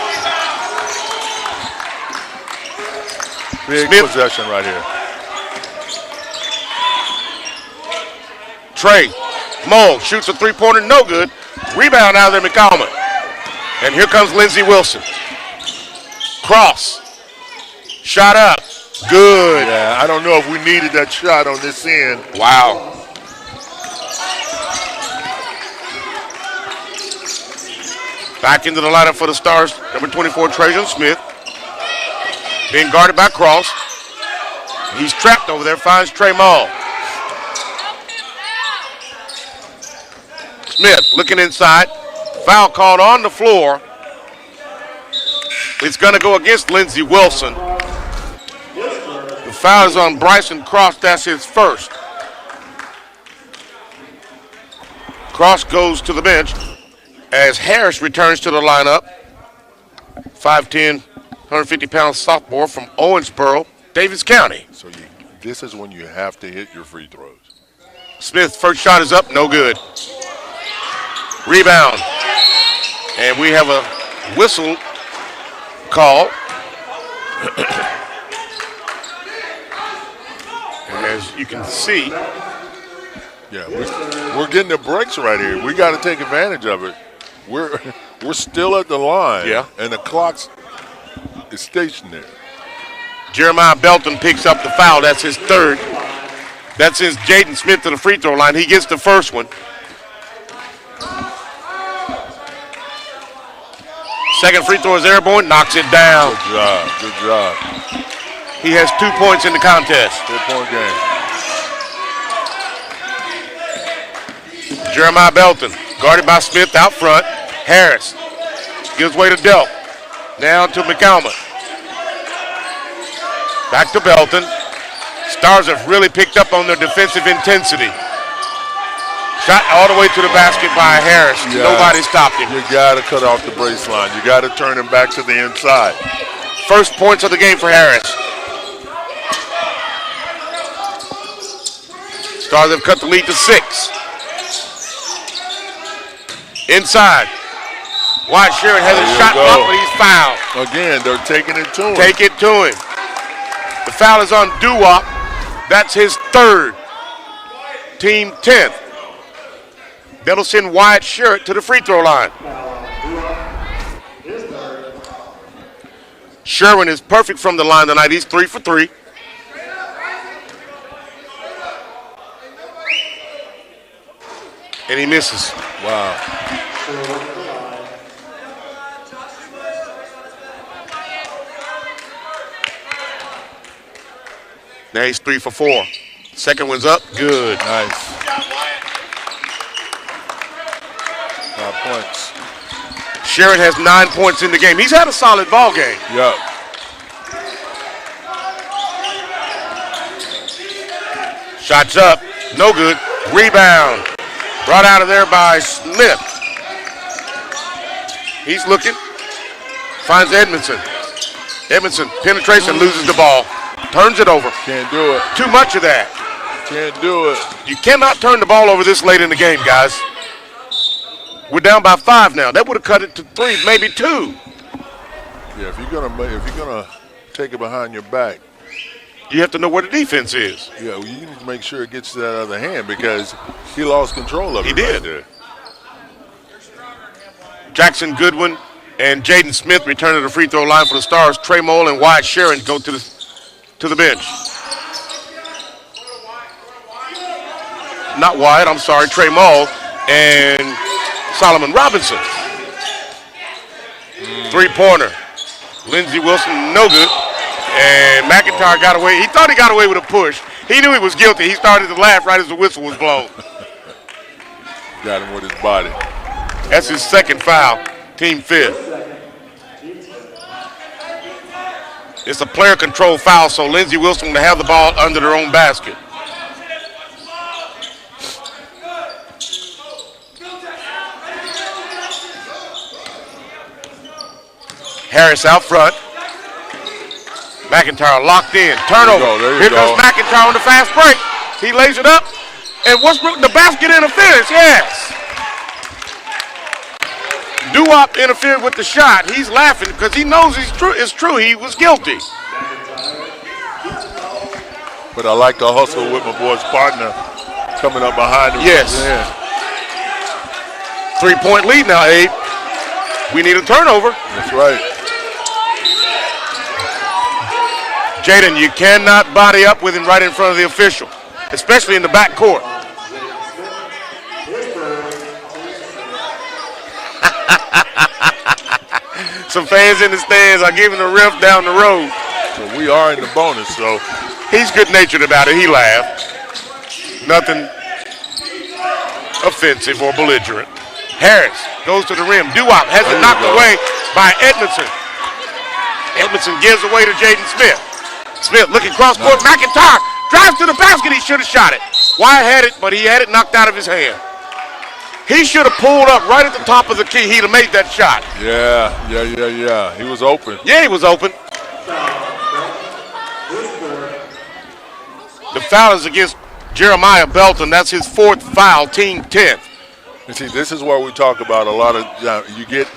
Big Smith. possession right here. Trey Moe shoots a three-pointer, no good. Rebound out of there, McCalman. And here comes Lindsey Wilson. Cross. Shot up. Good. Yeah, I don't know if we needed that shot on this end. Wow. Back into the lineup for the Stars, number 24, Trajan Smith. Being guarded by Cross. He's trapped over there, finds Trey Moe. Smith looking inside. Foul called on the floor. It's going to go against Lindsey Wilson. The foul is on Bryson Cross. That's his first. Cross goes to the bench as Harris returns to the lineup. 5'10", 150-pound sophomore from Owensboro, Davis County. So this is when you have to hit your free throws. Smith, first shot is up, no good. Rebound. And we have a whistle call. And as you can see. Yeah, we're getting the breaks right here. We got to take advantage of it. We're still at the line. Yeah. And the clock is stationary. Jeremiah Belton picks up the foul. That's his third. That sends Jaden Smith to the free throw line. He gets the first one. Second free throw is airborne, knocks it down. Good job, good job. He has 2 points in the contest. 4-point game. Jeremiah Belton, guarded by Smith out front. Harris gives way to Delk. Now to McCalman. Back to Belton. Stars have really picked up on their defensive intensity. Shot all the way to the basket by Harris. Yeah. Nobody stopped him. You got to cut off the baseline. You got to turn him back to the inside. First points of the game for Harris. Stars have cut the lead to 6. Inside. Wyatt Sharon has a shot blocked, but he's fouled. Again, they're taking it to him. Take it to him. The foul is on Doo-Wop. That's his third. Team 10th. That'll send Wyatt Sharon to the free throw line. Sherwin is perfect from the line tonight. He's 3 for 3. And he misses. Wow. Now he's 3 for 4. Second one's up. Good. Nice. 5 points. Sharon has 9 points in the game. He's had a solid ball game. Yep. Shots up. No good. Rebound. Brought out of there by Smith. He's looking. Finds Edmondson. Edmondson penetrates and loses the ball. Turns it over. Can't do it. Too much of that. Can't do it. You cannot turn the ball over this late in the game, guys. We're down by 5 now. That would have cut it to 3, maybe 2. Yeah, if you're gonna take it behind your back, you have to know where the defense is. Yeah, well, you need to make sure it gets to that other hand because he lost control of it. He did. Right there. Jackson Goodwin and Jaden Smith return to the free throw line for the Stars. Trey Mole and Wyatt Sharon go to the bench. Not Wyatt, I'm sorry, Trey Mole and Solomon Robinson. 3-pointer. Lindsey Wilson, no good. And McIntyre got away. He thought he got away with a push. He knew he was guilty. He started to laugh right as the whistle was blown. Got him with his body. That's his second foul, team 5th. It's a player control foul, so Lindsey Wilson will have the ball under their own basket. Harris out front. McIntyre locked in. Turnover. Here comes McIntyre on the fast break. He lays it up. And Westbrook, the basket interference. Yes. Doo-Wop interfered with the shot. He's laughing because he knows it's true. He was guilty. But I like the hustle with my boy's partner coming up behind him. Yes. 3-point lead now, Abe. We need a turnover. That's right. Jaden, you cannot body up with him right in front of the official, especially in the back court. Some fans in the stands are giving the ref down the road. So we are in the bonus, so. He's good-natured about it. He laughed. Nothing offensive or belligerent. Harris goes to the rim. Doo-Wop has it knocked away by Edmondson. Edmondson gives away to Jaden Smith. Smith looking cross-court. McIntyre drives to the basket. He should have shot it. Wyatt had it, but he had it knocked out of his hand. He should have pulled up right at the top of the key. He'd have made that shot. Yeah. He was open. Yeah, he was open. The foul is against Jeremiah Belton. That's his 4th foul, team 10th. You see, this is where we talk about a lot of you get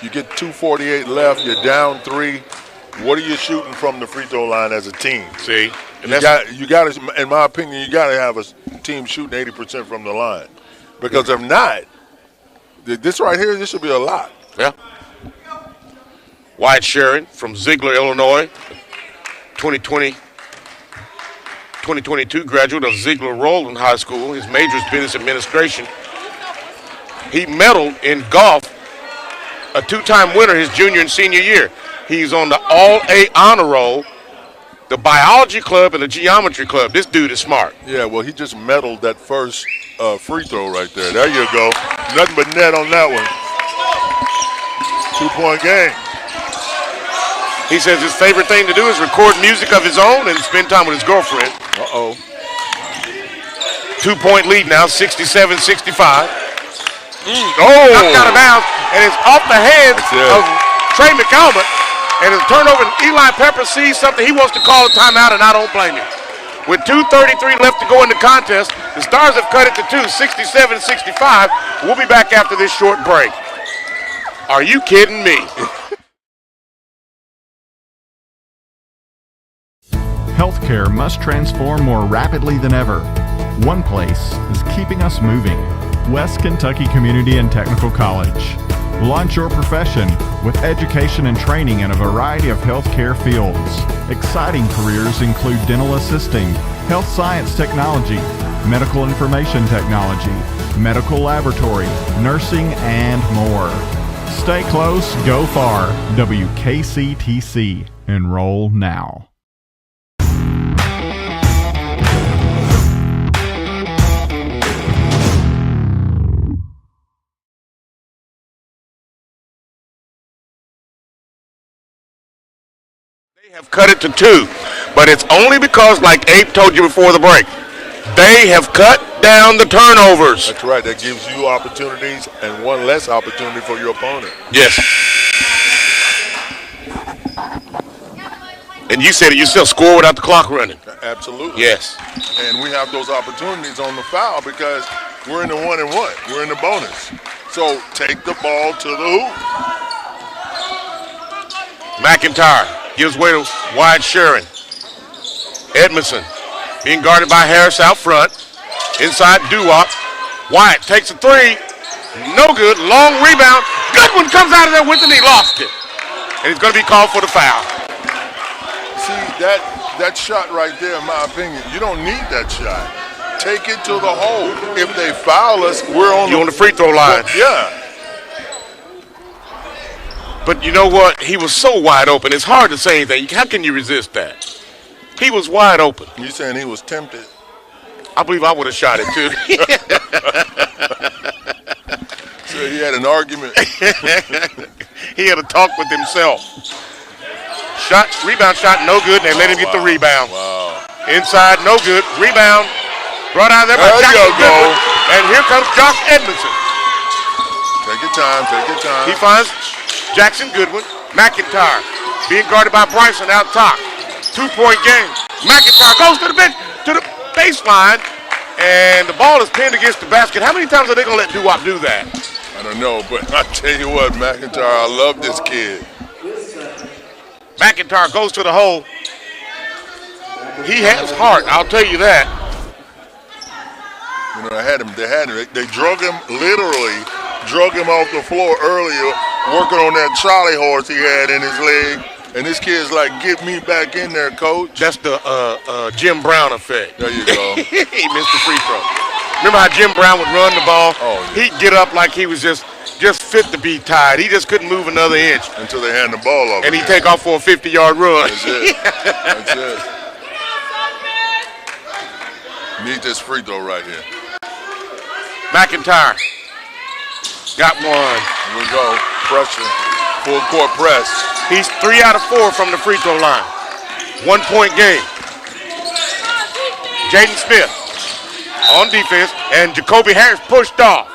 2:48 left. You're down 3. What are you shooting from the free throw line as a team? See, and you got to, in my opinion, you got to have a team shooting 80% from the line, because if not, this right here, this should be a lot. Yeah. Wyatt Sharon from Ziegler, Illinois, 2022 graduate of Ziegler Rowland High School. His major is business administration. He medaled in golf, a 2-time winner his junior and senior year. He's on the All-A honor roll, the biology club, and the geometry club. This dude is smart. Yeah, well, he just medaled that first free throw right there. There you go. Nothing but net on that one. 2-point game. He says his favorite thing to do is record music of his own and spend time with his girlfriend. Uh-oh. 2-point lead now, 67-65. Knocked out of bounds, and it's off the hands of Trey McAlmont. And it's a turnover, and Eli Pepper sees something. He wants to call a timeout, and I don't blame him. With 2:33 left to go in the contest, the Stars have cut it to 2, 67-65. We'll be back after this short break. Are you kidding me? Healthcare must transform more rapidly than ever. One place is keeping us moving. West Kentucky Community and Technical College. Launch your profession with education and training in a variety of healthcare fields. Exciting careers include dental assisting, health science technology, medical information technology, medical laboratory, nursing, and more. Stay close, go far. WKCTC. Enroll now. They have cut it to 2, but it's only because, like Abe told you before the break, they have cut down the turnovers. That's right. That gives you opportunities and one less opportunity for your opponent. Yes. And you said it, you still score without the clock running. Absolutely. Yes. And we have those opportunities on the foul because we're in the 1-and-1. We're in the bonus. So take the ball to the hoop. McIntyre gives way to Wyatt Sherrin. Edmondson being guarded by Harris out front. Inside Duwop. Wyatt takes a three. No good. Long rebound. Goodwin comes out of there with it and he lost it. And he's going to be called for the foul. See, that shot right there, in my opinion, you don't need that shot. Take it to the hole. If they foul us, we're on the free throw line. Yeah. But you know what? He was so wide open. It's hard to say anything. How can you resist that? He was wide open. You saying he was tempted? I believe I would have shot it too. So he had an argument. He had a talk with himself. Rebound shot, no good. They let him get the rebound. Wow. Inside, no good. Rebound. Brought out there by Jackson Goodwin. And here comes Josh Edmondson. Take your time, take your time. He finds Jackson Goodwin. McIntyre being guarded by Bryson out top. 2-point game. McIntyre goes to the bench, to the baseline, and the ball is pinned against the basket. How many times are they going to let Duwop do that? I don't know, but I tell you what, McIntyre, I love this kid. McIntyre goes to the hole. He has heart, I'll tell you that. You know, they drug him, literally drug him off the floor earlier, working on that Charlie horse he had in his leg. And this kid's like, get me back in there, coach. That's the Jim Brown effect. There you go. He missed the free throw. Remember how Jim Brown would run the ball? Oh, yeah. He'd get up like he was just fit to be tied. He just couldn't move another inch. Until they hand the ball off. And he'd take off for a 50-yard run. That's it. That's it. Need this free throw right here. McIntyre got one. Here we go. Pressure. Full court press. He's 3 out of 4 from the free throw line. 1-point game. Jaden Smith on defense, and Jacoby Harris pushed off.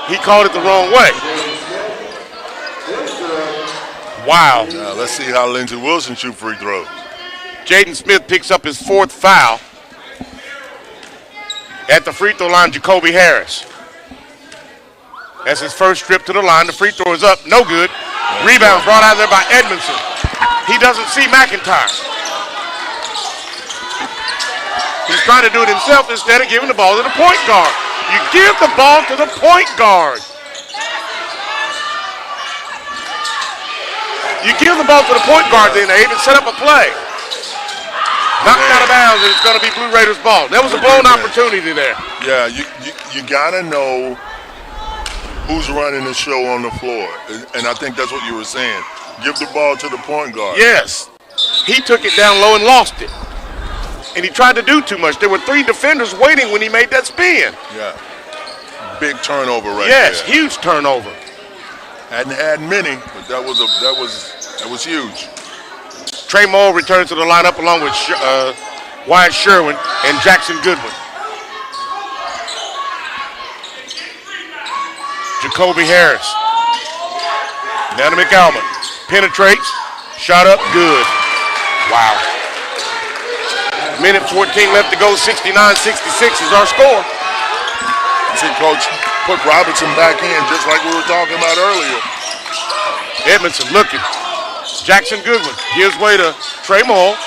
He called it the wrong way. Wow. Now let's see how Lindsey Wilson shoot free throws. Jaden Smith picks up his 4th foul. At the free throw line, Jacoby Harris. That's his first trip to the line. The free throw is up. No good. Rebound brought out there by Edmondson. He doesn't see McIntyre. He's trying to do it himself instead of giving the ball to the point guard. You give the ball to the point guard. You give the ball to the point guard then, Abe, and set up a play. Knocked out of bounds, and it's going to be Blue Raiders ball. There was a blown opportunity there. Yeah, you got to know who's running the show on the floor. And I think that's what you were saying. Give the ball to the point guard. Yes. He took it down low and lost it. And he tried to do too much. There were 3 defenders waiting when he made that spin. Yeah. Big turnover right yes, there. Huge turnover. Hadn't had many, but that was huge. Trey Moore returns to the lineup along with Wyatt Sherwin and Jackson Goodwin. Jacoby Harris. Down to McAlmont. Penetrates. Shot up. Good. Wow. Minute 14 left to go. 69-66 is our score. See, Coach, put Robinson back in just like we were talking about earlier. Edmondson looking. Jackson Goodwin gives way to Trey Moore.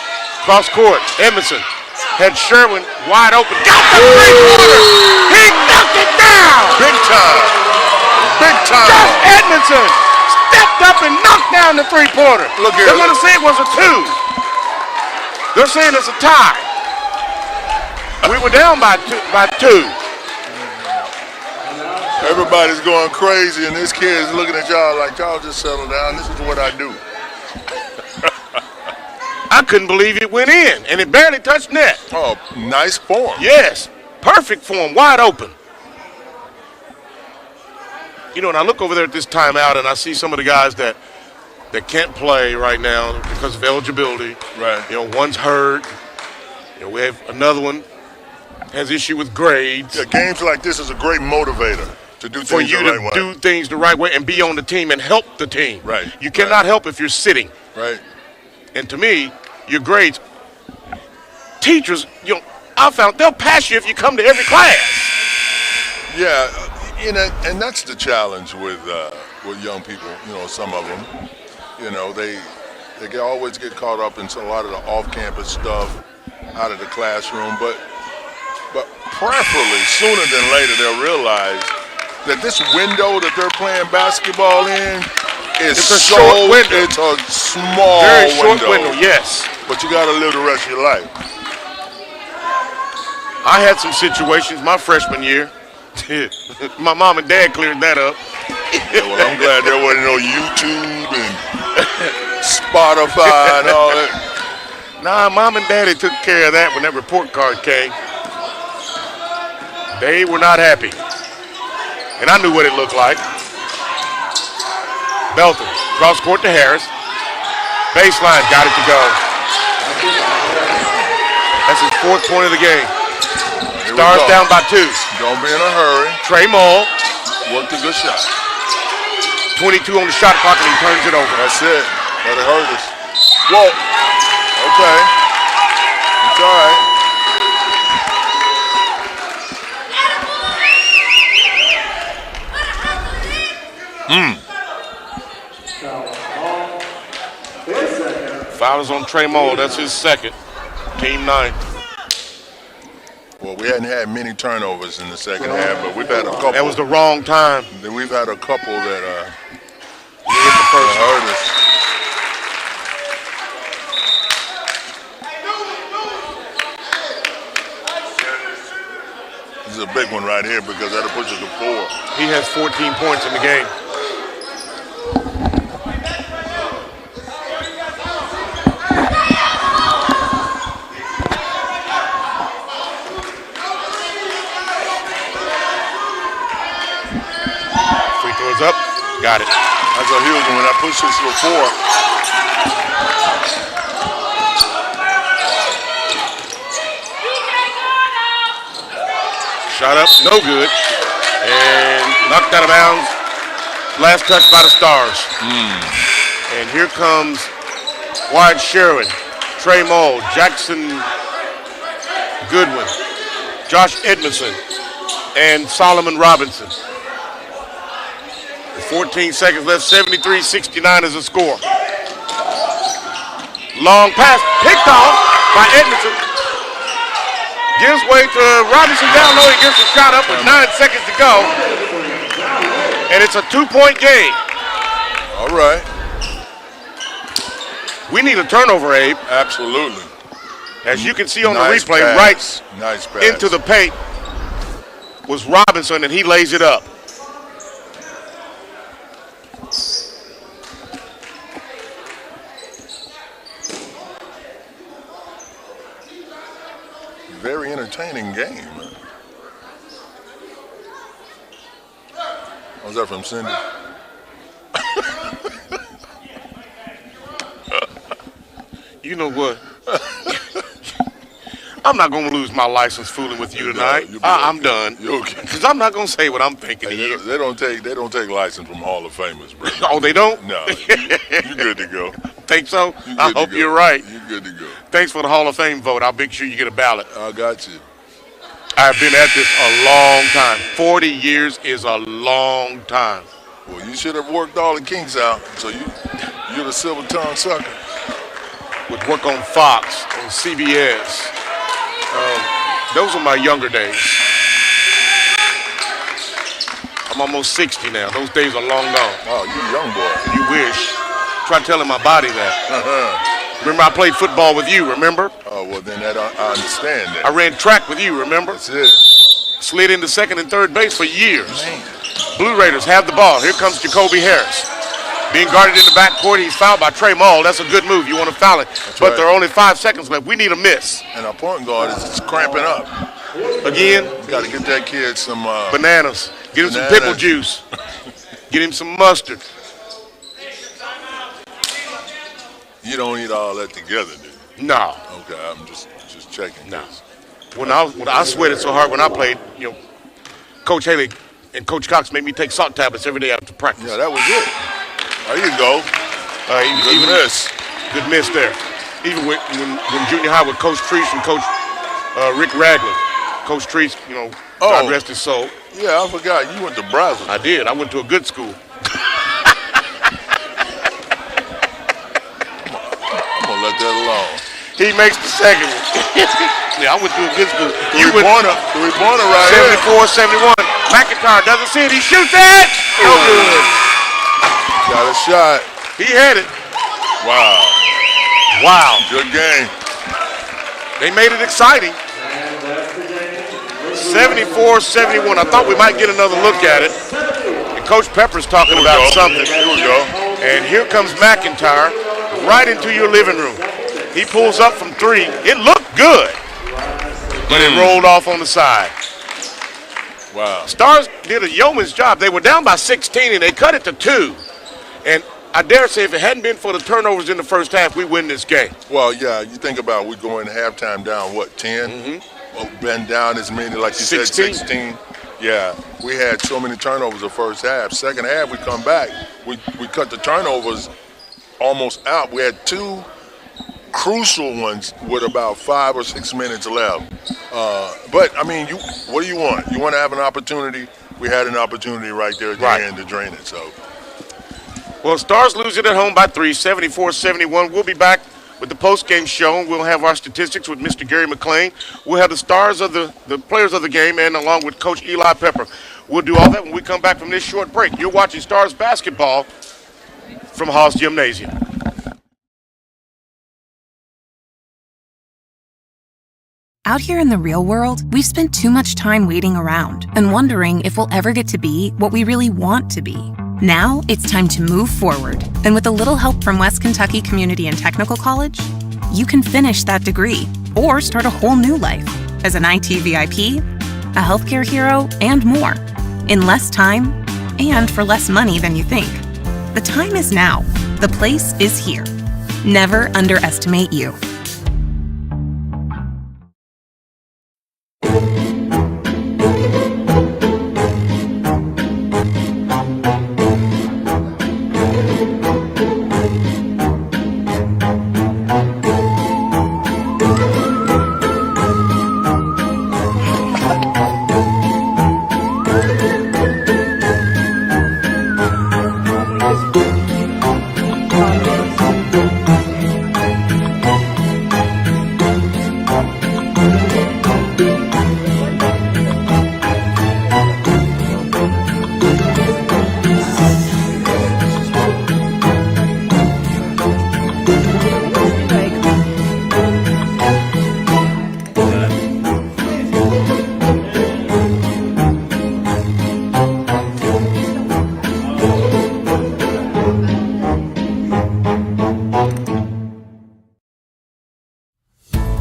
Cross court. Edmondson had Sherwin wide open. Got the three-pointer. He knocked it down. Big time. Big time. Josh Edmondson stepped up and knocked down the three-pointer. Look here. They're going to say it was a 2. They're saying it's a tie. We were down by two. Everybody's going crazy, and this kid is looking at y'all like, y'all just settle down. This is what I do. I couldn't believe it went in, and it barely touched net. Oh, nice form. Yes, perfect form, wide open. You know, and I look over there at this timeout, and I see some of the guys that can't play right now because of eligibility. Right. You know, one's hurt. You know, we have another one has issue with grades. Yeah, games like this is a great motivator to do for things you the right way. do things the right way and be on the team and help the team. Right. You cannot help if you're sitting. Right. And to me, your grades, teachers, you know, I found they'll pass you if you come to every class. Yeah, And that's the challenge with young people. You know, some of them, you know, they always get caught up in a lot of the off-campus stuff out of the classroom. But preferably, sooner than later, they'll realize that this window that they're playing basketball in is It's a short window. It's a small Very short window, yes. But you got to live the rest of your life. I had some situations my freshman year. My mom and dad cleared that up. Yeah, well, I'm glad there wasn't no YouTube and Spotify and all that. Nah, mom and daddy took care of that when that report card came. They were not happy. And I knew what it looked like. Belton, cross court to Harris. Baseline, got it to go. That's his 4th point of the game. Stars down by 2. Don't be in a hurry. Trey Moll. Worked a good shot. 22 on the shot clock and he turns it over. That's it. Let it hurt us. Whoa. Okay. It's all right. Foul is on Trey Moll. That's his 2nd. Team 9. Well, we hadn't had many turnovers in the second half, but we've had a couple. That was the wrong time. We've had a couple that hit the first hurt us. This is a big one right here because that'll push us to 4. He has 14 points in the game. Free throws up. Got it. That's a huge one. That pushes us to 4. Shot up, no good. And knocked out of bounds. Last touch by the Stars. And here comes Wyatt Sherwin, Trey Moll, Jackson Goodwin, Josh Edmondson, and Solomon Robinson. With 14 seconds left, 73-69 is the score. Long pass, picked off by Edmondson. Gives way to Robinson down low. He gets a shot up with 9 seconds to go. And it's a 2-point game. All right. We need a turnover, Abe. Absolutely. As you can see on Nice the replay, pass. right Nice pass. into the paint was Robinson, and he lays it up. Very entertaining game. Was that from Cindy? You know what? I'm not going to lose my license fooling with you tonight. I'm done. You okay? Because I'm not going to say what I'm thinking Hey, here. they don't take license from Hall of Famers, bro. Oh, they don't? No, you're good to go. Think so? You're I good to hope go. you're right. You're good to go. Thanks for the Hall of Fame vote. I'll make sure you get a ballot. I got you. I've been at this a long time. 40 years is a long time. Well, you should have worked all the kinks out, so you're the silver tongue sucker. With work on Fox, on CBS. Those are my younger days. I'm almost 60 now. Those days are long gone. Oh, you young boy. You wish. Try telling my body that. Remember, I played football with you, remember? Oh, well, then I understand that. I ran track with you, remember? That's it. Slid into second and third base for years. Man. Blue Raiders have the ball. Here comes Jacoby Harris. Being guarded in the backcourt, he's fouled by Trey Moll. That's a good move. You want to foul it. But right. there are only 5 seconds left. We need a miss. And our point guard is cramping up. Again, Got to get that kid some bananas. Get him some Bananas. pickle juice. Get him some mustard. You don't eat all that together, do you? No. Okay, I'm just checking. No. When I sweated so hard when I played, Coach Haley and Coach Cox made me take salt tablets every day after practice. Yeah, that was it. There you go. Good miss. Good miss there. Even when junior high with Coach Treese and Coach Rick Ragland. Coach Treese, God rest his soul. Yeah, I forgot. You went to Brazil. I did. I went to a good school. I'm going to let that alone. He makes the second one. Yeah, I went to a good school. The reporter right here. 74-71. McIntyre doesn't see it. He shoots it. No good. Got a shot. He had it. Wow. Good game. They made it exciting. 74-71. I thought we might get another look at it. And Coach Pepper's talking about something. Here we go. And here comes McIntyre right into your living room. He pulls up from 3. It looked good, but it rolled off on the side. Wow. Stars did a yeoman's job. They were down by 16, and they cut it to 2. And I dare say if it hadn't been for the turnovers in the first half, we win this game. Well, yeah, you think about we going halftime down, 10? Well, been down as many, like you 16. said, 16. Yeah, we had so many turnovers the first half. Second half, we come back. We cut the turnovers almost out. We had 2 crucial ones with about 5 or 6 minutes left. But, I mean, what do you want? You want to have an opportunity? We had an opportunity right there at the end to drain it. So, well, Stars lose it at home by 3, 74-71. We'll be back with the post-game show. We'll have our statistics with Mr. Gary McLean. We'll have the stars of the players of the game, and along with Coach Eli Pepper. We'll do all that when we come back from this short break. You're watching Stars basketball from Haws Gymnasium. Out here in the real world, we've spent too much time waiting around and wondering if we'll ever get to be what we really want to be. Now it's time to move forward, and with a little help from West Kentucky Community and Technical College, you can finish that degree or start a whole new life as an IT VIP, a healthcare hero, and more, in less time and for less money than you think. The time is now. The place is here. Never underestimate you.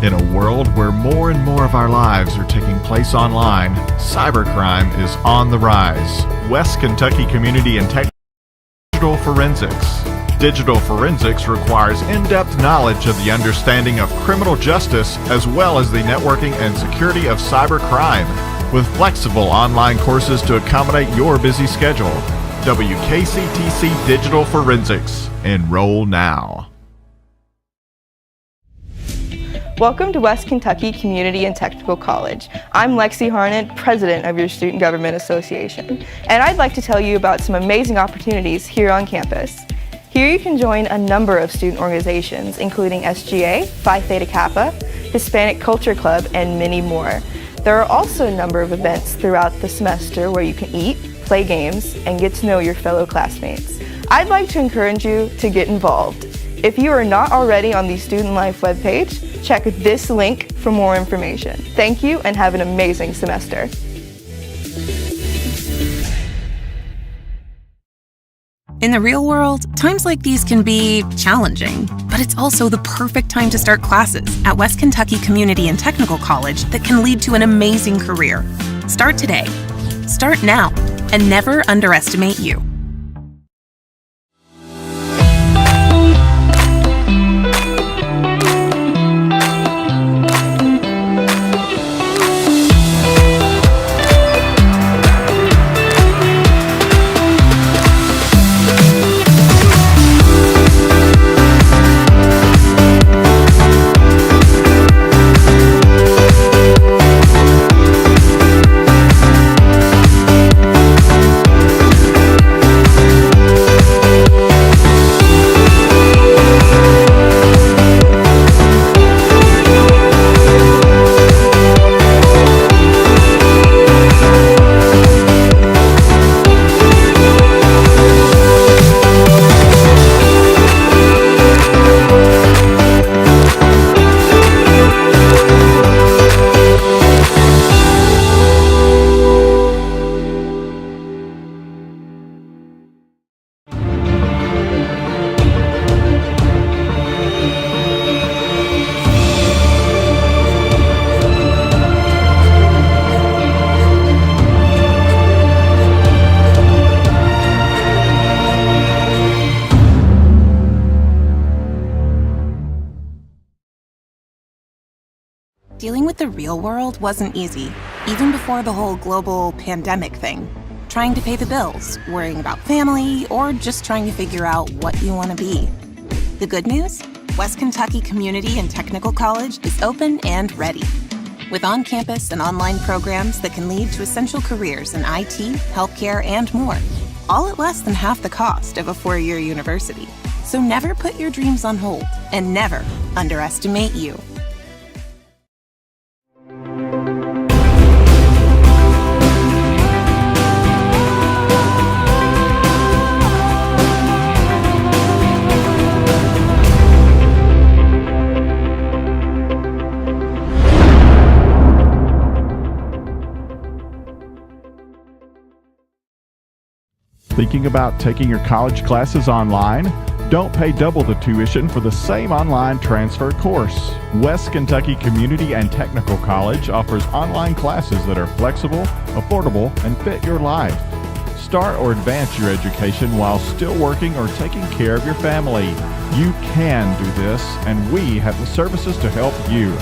In a world where more and more of our lives are taking place online, cybercrime is on the rise. West Kentucky Community and Digital Forensics. Digital forensics requires in-depth knowledge of the understanding of criminal justice as well as the networking and security of cybercrime, with flexible online courses to accommodate your busy schedule. WKCTC Digital Forensics. Enroll now. Welcome to West Kentucky Community and Technical College. I'm Lexi Harnett, president of your Student Government Association, and I'd like to tell you about some amazing opportunities here on campus. Here you can join a number of student organizations, including SGA, Phi Theta Kappa, Hispanic Culture Club, and many more. There are also a number of events throughout the semester where you can eat, play games, and get to know your fellow classmates. I'd like to encourage you to get involved. If you are not already on the Student Life webpage, check this link for more information. Thank you and have an amazing semester. In the real world, times like these can be challenging, but it's also the perfect time to start classes at West Kentucky Community and Technical College that can lead to an amazing career. Start today. Start now, and never underestimate you. the real world wasn't easy, even before the whole global pandemic thing. Trying to pay the bills, worrying about family, or just trying to figure out what you want to be. The good news? West Kentucky Community and Technical College is open and ready. With on-campus and online programs that can lead to essential careers in IT, healthcare, and more, all at less than half the cost of a four-year university. So never put your dreams on hold and never underestimate you. Thinking about taking your college classes online? Don't pay double the tuition for the same online transfer course. West Kentucky Community and Technical College offers online classes that are flexible, affordable, and fit your life. Start or advance your education while still working or taking care of your family. You can do this, and we have the services to help you.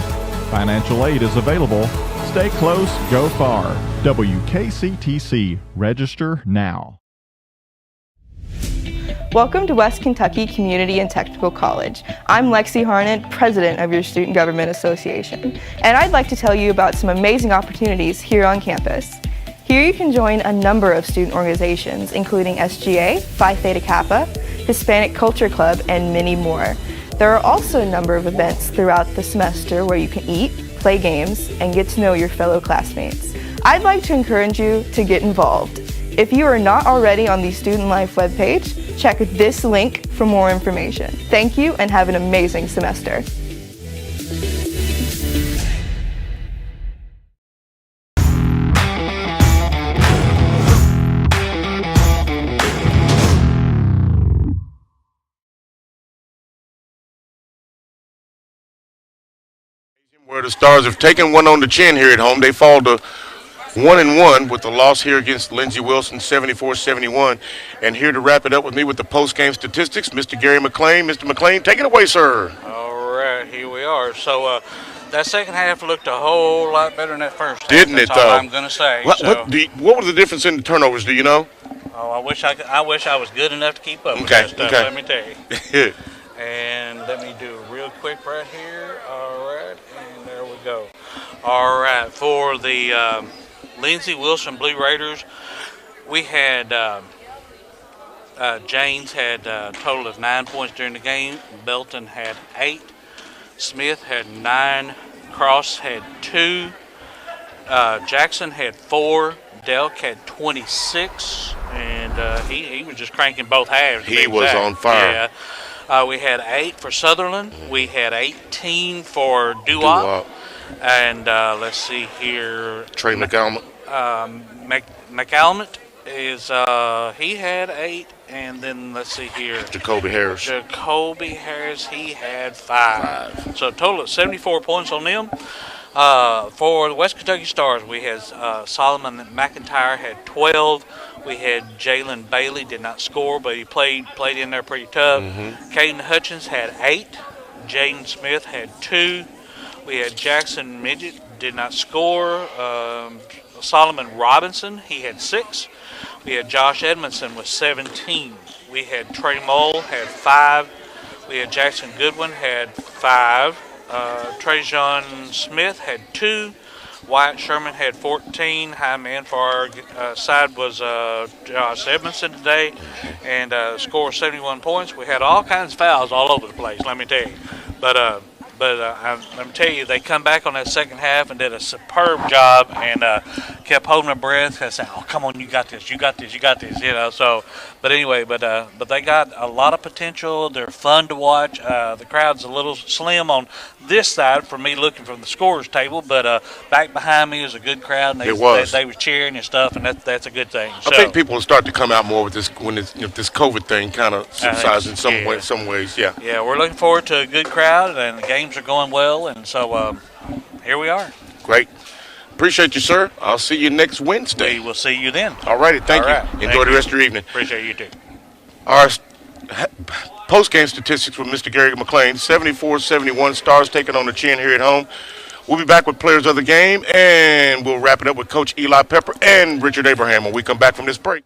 Financial aid is available. Stay close, go far. WKCTC. Register now. Welcome to West Kentucky Community and Technical College. I'm Lexi Harnett, president of your Student Government Association, and I'd like to tell you about some amazing opportunities here on campus. Here you can join a number of student organizations, including SGA, Phi Theta Kappa, Hispanic Culture Club, and many more. There are also a number of events throughout the semester where you can eat, play games, and get to know your fellow classmates. I'd like to encourage you to get involved. If you are not already on the Student Life webpage, check this link for more information. Thank you and have an amazing semester. Where the Stars have taken one on the chin here at home. They fall to 1-1 with the loss here against Lindsey Wilson, 74-71. And here to wrap it up with me with the post-game statistics, Mr. Gary McLean. Mr. McLean, take it away, sir. All right, here we are. So that second half looked a whole lot better than that first half. Didn't it, That's though? all I'm going to say. What was the difference in the turnovers, do you know? Oh, I wish I was good enough to keep up with Okay, that stuff, okay. let me tell you. And let me do real quick right here. All right, and there we go. All right, for the Lindsey Wilson Blue Raiders, we had James had a total of 9 points during the game. Belton had 8. Smith had 9. Cross had 2. Jackson had 4. Delk had 26. And he was just cranking both halves. He was on fire. Yeah. We had 8 for Sutherland. We had 18 for Duwop. And let's see here. Trey McAlmont. McAlmont is he had 8, and then let's see here. Jacoby Harris. He had 5. So a total of 74 points on them. For the West Kentucky Stars, we had Solomon McIntyre had 12. We had Jalen Bailey, did not score, but he played in there pretty tough. Caden Hutchins had 8. Jaden Smith had 2. We had Jackson Midget, did not score. Solomon Robinson, he had 6. We had Josh Edmondson with 17. We had Trey Mole, had 5. We had Jackson Goodwin, had 5. Trajan Smith had 2. Wyatt Sherman had 14. High man for our side was Josh Edmondson today, and score 71 points. We had all kinds of fouls all over the place, let me tell you. But I'm telling you, they come back on that second half and did a superb job and kept holding their breath and saying, "Oh, come on, you got this, you got this, you got this," you know. So, but anyway, but they got a lot of potential. They're fun to watch. The crowd's a little slim on this side for me looking from the scorers table, but back behind me is a good crowd. And they were cheering and stuff, and that's a good thing. So, I think people will start to come out more with this when this COVID thing kind of subsides in some ways. Yeah. Yeah, we're looking forward to a good crowd, and the games are going well, and so here we are. Great. Appreciate you, sir. I'll see you next Wednesday. We will see you then. All righty. Thank you. Right. Enjoy the rest of your evening. Appreciate you too. Our post-game statistics with Mr. Gary McLean, 74-71, Stars taking on the chin here at home. We'll be back with players of the game, and we'll wrap it up with Coach Eli Pepper and Richard Abraham when we come back from this break.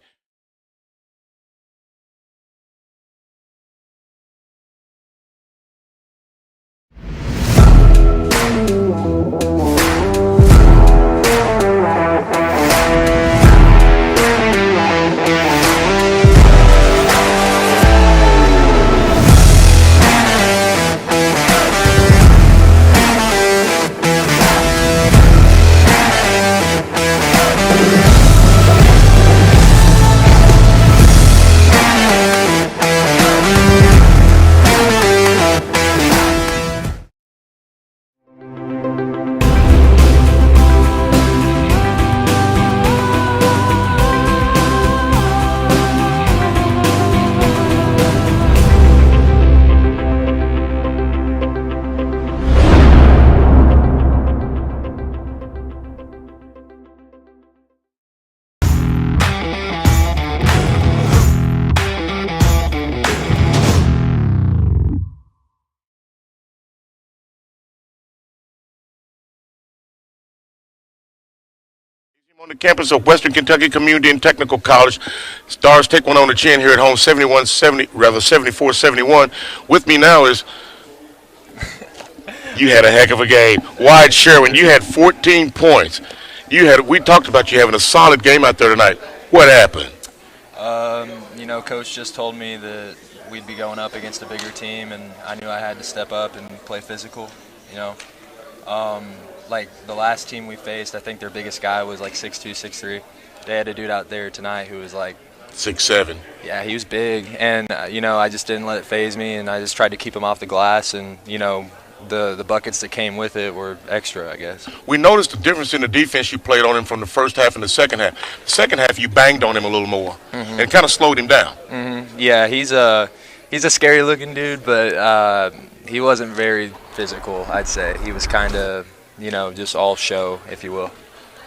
On the campus of Western Kentucky Community and Technical College, Stars take one on the chin here at home, 74-71. With me now is, you had a heck of a game. Wyatt Sherwin, you had 14 points. We talked about you having a solid game out there tonight. What happened? Coach just told me that we'd be going up against a bigger team, and I knew I had to step up and play physical, Like the last team we faced, I think their biggest guy was like 6'2", 6'3". They had a dude out there tonight who was like 6'7". Yeah, he was big, and I just didn't let it faze me, and I just tried to keep him off the glass, and the buckets that came with it were extra, I guess. We noticed the difference in the defense you played on him from the first half and the second half. The second half you banged on him a little more, and it kind of slowed him down. Yeah, he's a scary looking dude, but he wasn't very physical, I'd say. He was kind of just all show, if you will.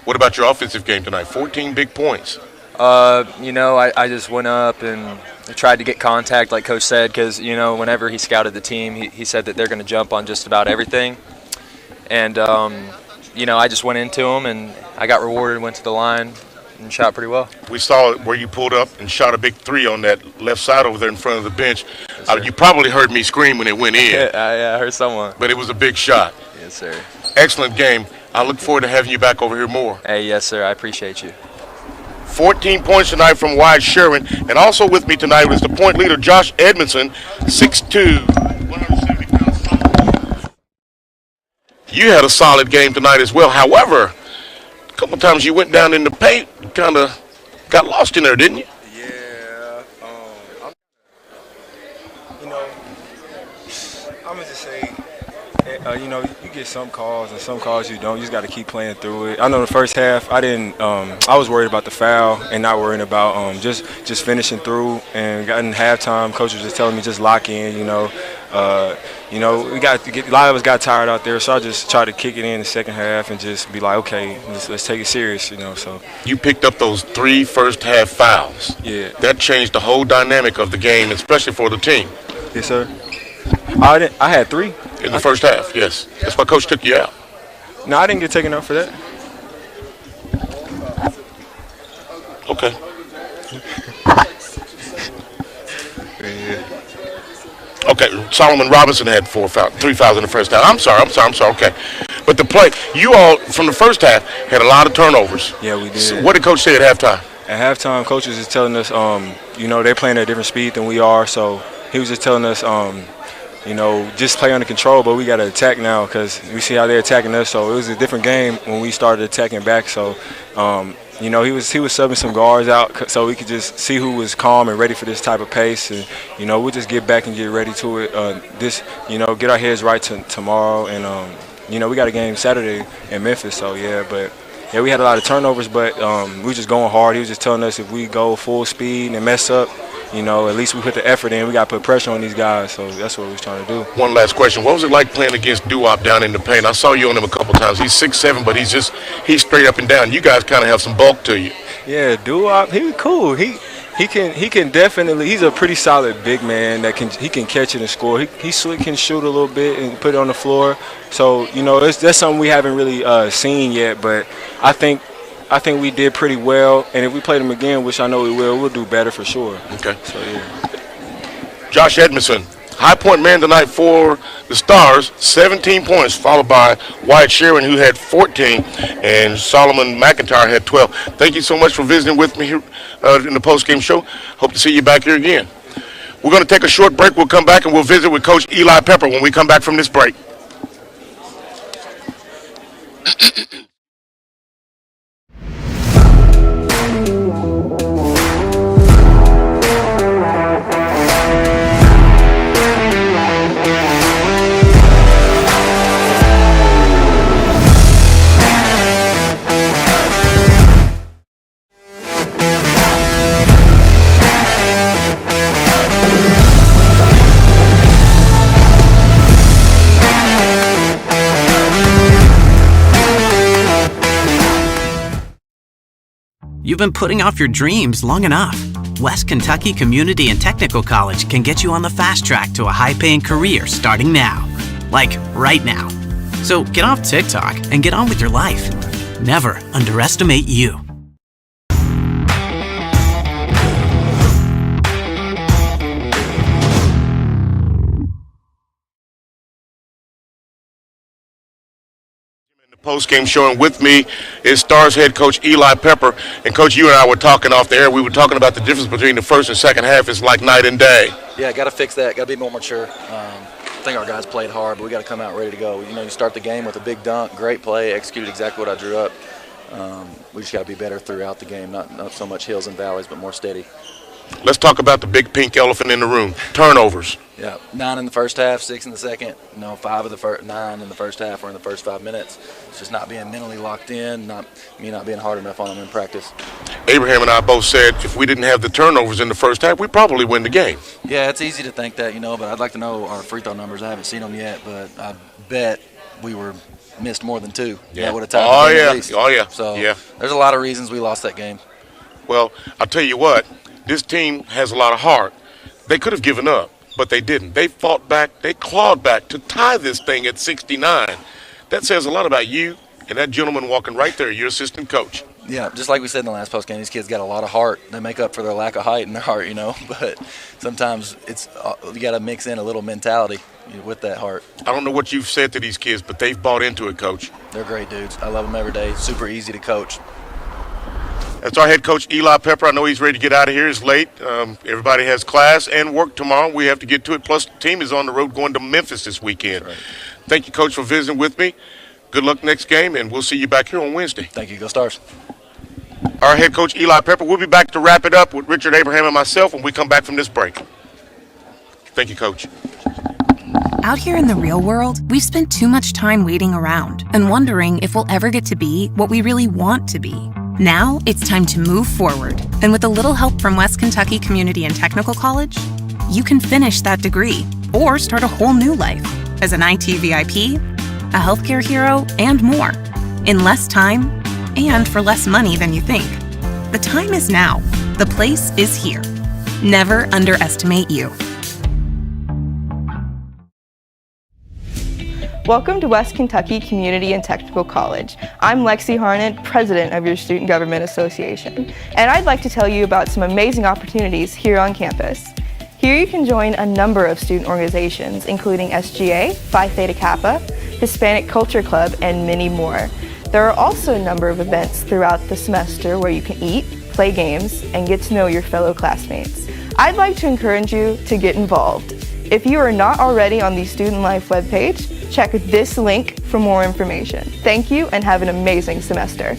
What about your offensive game tonight? 14 big points. I just went up and tried to get contact, like Coach said, because, whenever he scouted the team, he said that they're going to jump on just about everything. And, I just went into them, and I got rewarded, went to the line, and shot pretty well. We saw where you pulled up and shot a big three on that left side over there in front of the bench. Yes, you probably heard me scream when it went in. Yeah, I heard someone. But it was a big shot. Yes, sir. Excellent game. I look forward to having you back over here more. Hey, yes, sir. I appreciate you. 14 points tonight from Wyatt Sherwin. And also with me tonight was the point leader, Josh Edmondson, 6'2", 170 pounds. You had a solid game tonight as well. However, a couple times you went down in the paint, kind of got lost in there, didn't you? Yeah. I'm going to just say, you get some calls and some calls you don't. You just got to keep playing through it. I know the first half I was worried about the foul and not worrying about just finishing through. And got in halftime, coach was just telling me just lock in. We got to get, a lot of us got tired out there, so I just tried to kick it in the second half and just be like, okay, let's take it serious. So you picked up those 3 first half fouls. Yeah, that changed the whole dynamic of the game, especially for the team. Yes, sir. I had 3 in the first half. Yes, that's why coach took you out. No, I didn't get taken out for that. Okay. Okay, Solomon Robinson had 3 fouls in the first half. I'm sorry. Okay, but the play, you all from the first half had a lot of turnovers. Yeah, we did. So what did coach say at halftime? At halftime, coach was just telling us, they're playing at a different speed than we are, so he was just telling us, just play under control, but we got to attack now because we see how they're attacking us. So it was a different game when we started attacking back. So, he was subbing some guards out so we could just see who was calm and ready for this type of pace. And, we'll just get back and get ready to it. Get our heads right tomorrow. And, we got a game Saturday in Memphis. So, we had a lot of turnovers, but we were just going hard. He was just telling us if we go full speed and mess up, at least we put the effort in. We got to put pressure on these guys, so that's what we was trying to do. One last question. What was it like playing against Doo-Wop down in the paint? I saw you on him a couple times. He's 6'7", but he's straight up and down. You guys kind of have some bulk to you. Yeah, Doo-Wop, he was cool. He He can definitely. He's a pretty solid big man that he can catch it and score. He can shoot a little bit and put it on the floor. So that's something we haven't really seen yet. But I think we did pretty well. And if we played him again, which I know we will, we'll do better for sure. Okay. So yeah. Josh Edmondson, high point man tonight for the Stars, 17 points, followed by Wyatt Sherwin, who had 14, and Solomon McIntyre had 12. Thank you so much for visiting with me here in the post-game show. Hope to see you back here again. We're going to take a short break. We'll come back and we'll visit with Coach Eli Pepper when we come back from this break. You've been putting off your dreams long enough. West Kentucky Community and Technical College can get you on the fast track to a high-paying career starting now. Like, right now. So get off TikTok and get on with your life. Never underestimate you. Post-game show, and with me is Stars head coach Eli Pepper. And Coach, you and I were talking off the air. We were talking about the difference between the first and second half. It's like night and day. Yeah, got to fix that. Got to be more mature. I think our guys played hard, but we got to come out ready to go. You start the game with a big dunk, great play, executed exactly what I drew up. We just got to be better throughout the game, not so much hills and valleys, but more steady. Let's talk about the big pink elephant in the room, turnovers. Yeah, 9 in the first half, 6 in the second. 5 of the first 9 in the first half or in the first 5 minutes. It's just not being mentally locked in, not being hard enough on them in practice. Abraham and I both said if we didn't have the turnovers in the first half, we'd probably win the game. Yeah, it's easy to think that, but I'd like to know our free throw numbers. I haven't seen them yet, but I bet we missed more than 2. Yeah. That would have tied the game at least. Oh, yeah. So yeah. There's a lot of reasons we lost that game. Well, I'll tell you what, this team has a lot of heart. They could have given up, but they didn't. They fought back. They clawed back to tie this thing at 69. That says a lot about you and that gentleman walking right there, your assistant coach. Yeah, just like we said in the last post game, these kids got a lot of heart. They make up for their lack of height in their heart, But sometimes it's you got to mix in a little mentality with that heart. I don't know what you've said to these kids, but they've bought into it, Coach. They're great dudes. I love them every day. Super easy to coach. That's our head coach, Eli Pepper. I know he's ready to get out of here. It's late. Everybody has class and work tomorrow. We have to get to it. Plus, the team is on the road going to Memphis this weekend. Right. Thank you, Coach, for visiting with me. Good luck next game, and we'll see you back here on Wednesday. Thank you. Go Stars. Our head coach, Eli Pepper. We'll be back to wrap it up with Richard Abraham and myself when we come back from this break. Thank you, Coach. Out here in the real world, we've spent too much time waiting around and wondering if we'll ever get to be what we really want to be. Now it's time to move forward, and with a little help from West Kentucky Community and Technical College, you can finish that degree or start a whole new life as an IT VIP, a healthcare hero, and more, in less time and for less money than you think. The time is now. The place is here. Never underestimate you. Welcome to West Kentucky Community and Technical College. I'm Lexi Harnett, president of your Student Government Association, and I'd like to tell you about some amazing opportunities here on campus. Here you can join a number of student organizations, including SGA, Phi Theta Kappa, Hispanic Culture Club, and many more. There are also a number of events throughout the semester where you can eat, play games, and get to know your fellow classmates. I'd like to encourage you to get involved. If you are not already on the Student Life webpage, check this link for more information. Thank you and have an amazing semester.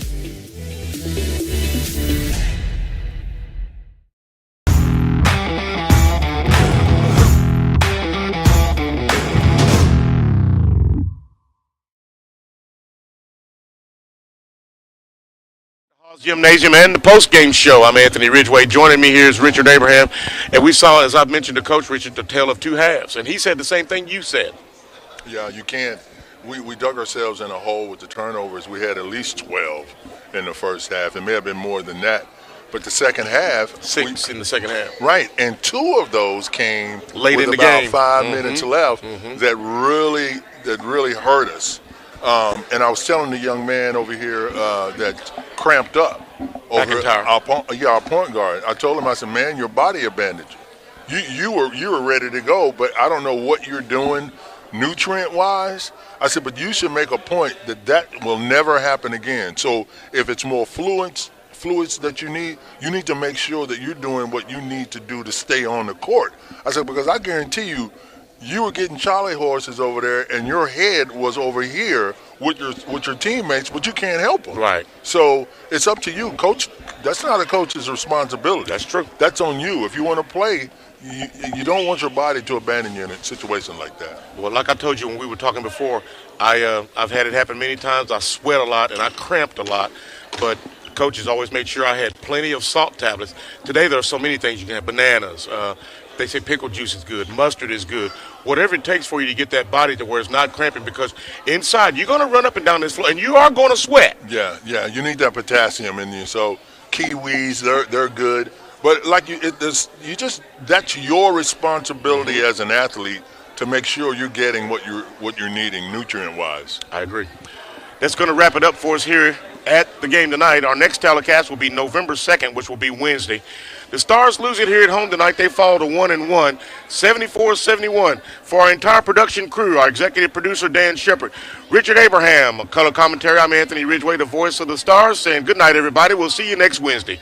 Haws Gymnasium and the post-game show. I'm Anthony Ridgway. Joining me here is Richard Abraham. And we saw, as I've mentioned to Coach Richard, the tale of two halves. And he said the same thing you said. Yeah, you can't. We dug ourselves in a hole with the turnovers. We had at least 12 in the first half. It may have been more than that. but the second half, 6 in the second half. Right, and 2 of those came Late with in the about game. 5 minutes left that really hurt us. And I was telling the young man over here that cramped up. McIntyre. Our point guard. I told him, I said, man, your body a bandage. You were ready to go, but I don't know what you're doing nutrient-wise. I said, but you should make a point that will never happen again. So if it's more fluids that you need to make sure that you're doing what you need to do to stay on the court. I said, because I guarantee you were getting Charlie horses over there, and your head was over here with your teammates, but you can't help them. Right. So it's up to you, coach. That's not a coach's responsibility. That's true. That's on you. If you want to play, you don't want your body to abandon you in a situation like that. Well, like I told you when we were talking before, I've had it happen many times. I sweat a lot and I cramped a lot, but coaches always made sure I had plenty of salt tablets. Today there are so many things you can have. Bananas. They say pickle juice is good. Mustard is good. Whatever it takes for you to get that body to where it's not cramping, because inside you're going to run up and down this floor and you are going to sweat. Yeah. You need that potassium in you. So kiwis, they're good. But like that's your responsibility as an athlete to make sure you're getting what you're needing nutrient-wise. I agree. That's going to wrap it up for us here at the game tonight. Our next telecast will be November 2nd, which will be Wednesday. The Stars lose it here at home tonight. They fall to 1-1, 74-71. For our entire production crew, our executive producer, Dan Shepard, Richard Abraham, color commentary, I'm Anthony Ridgway, the voice of the Stars, saying good night, everybody. We'll see you next Wednesday.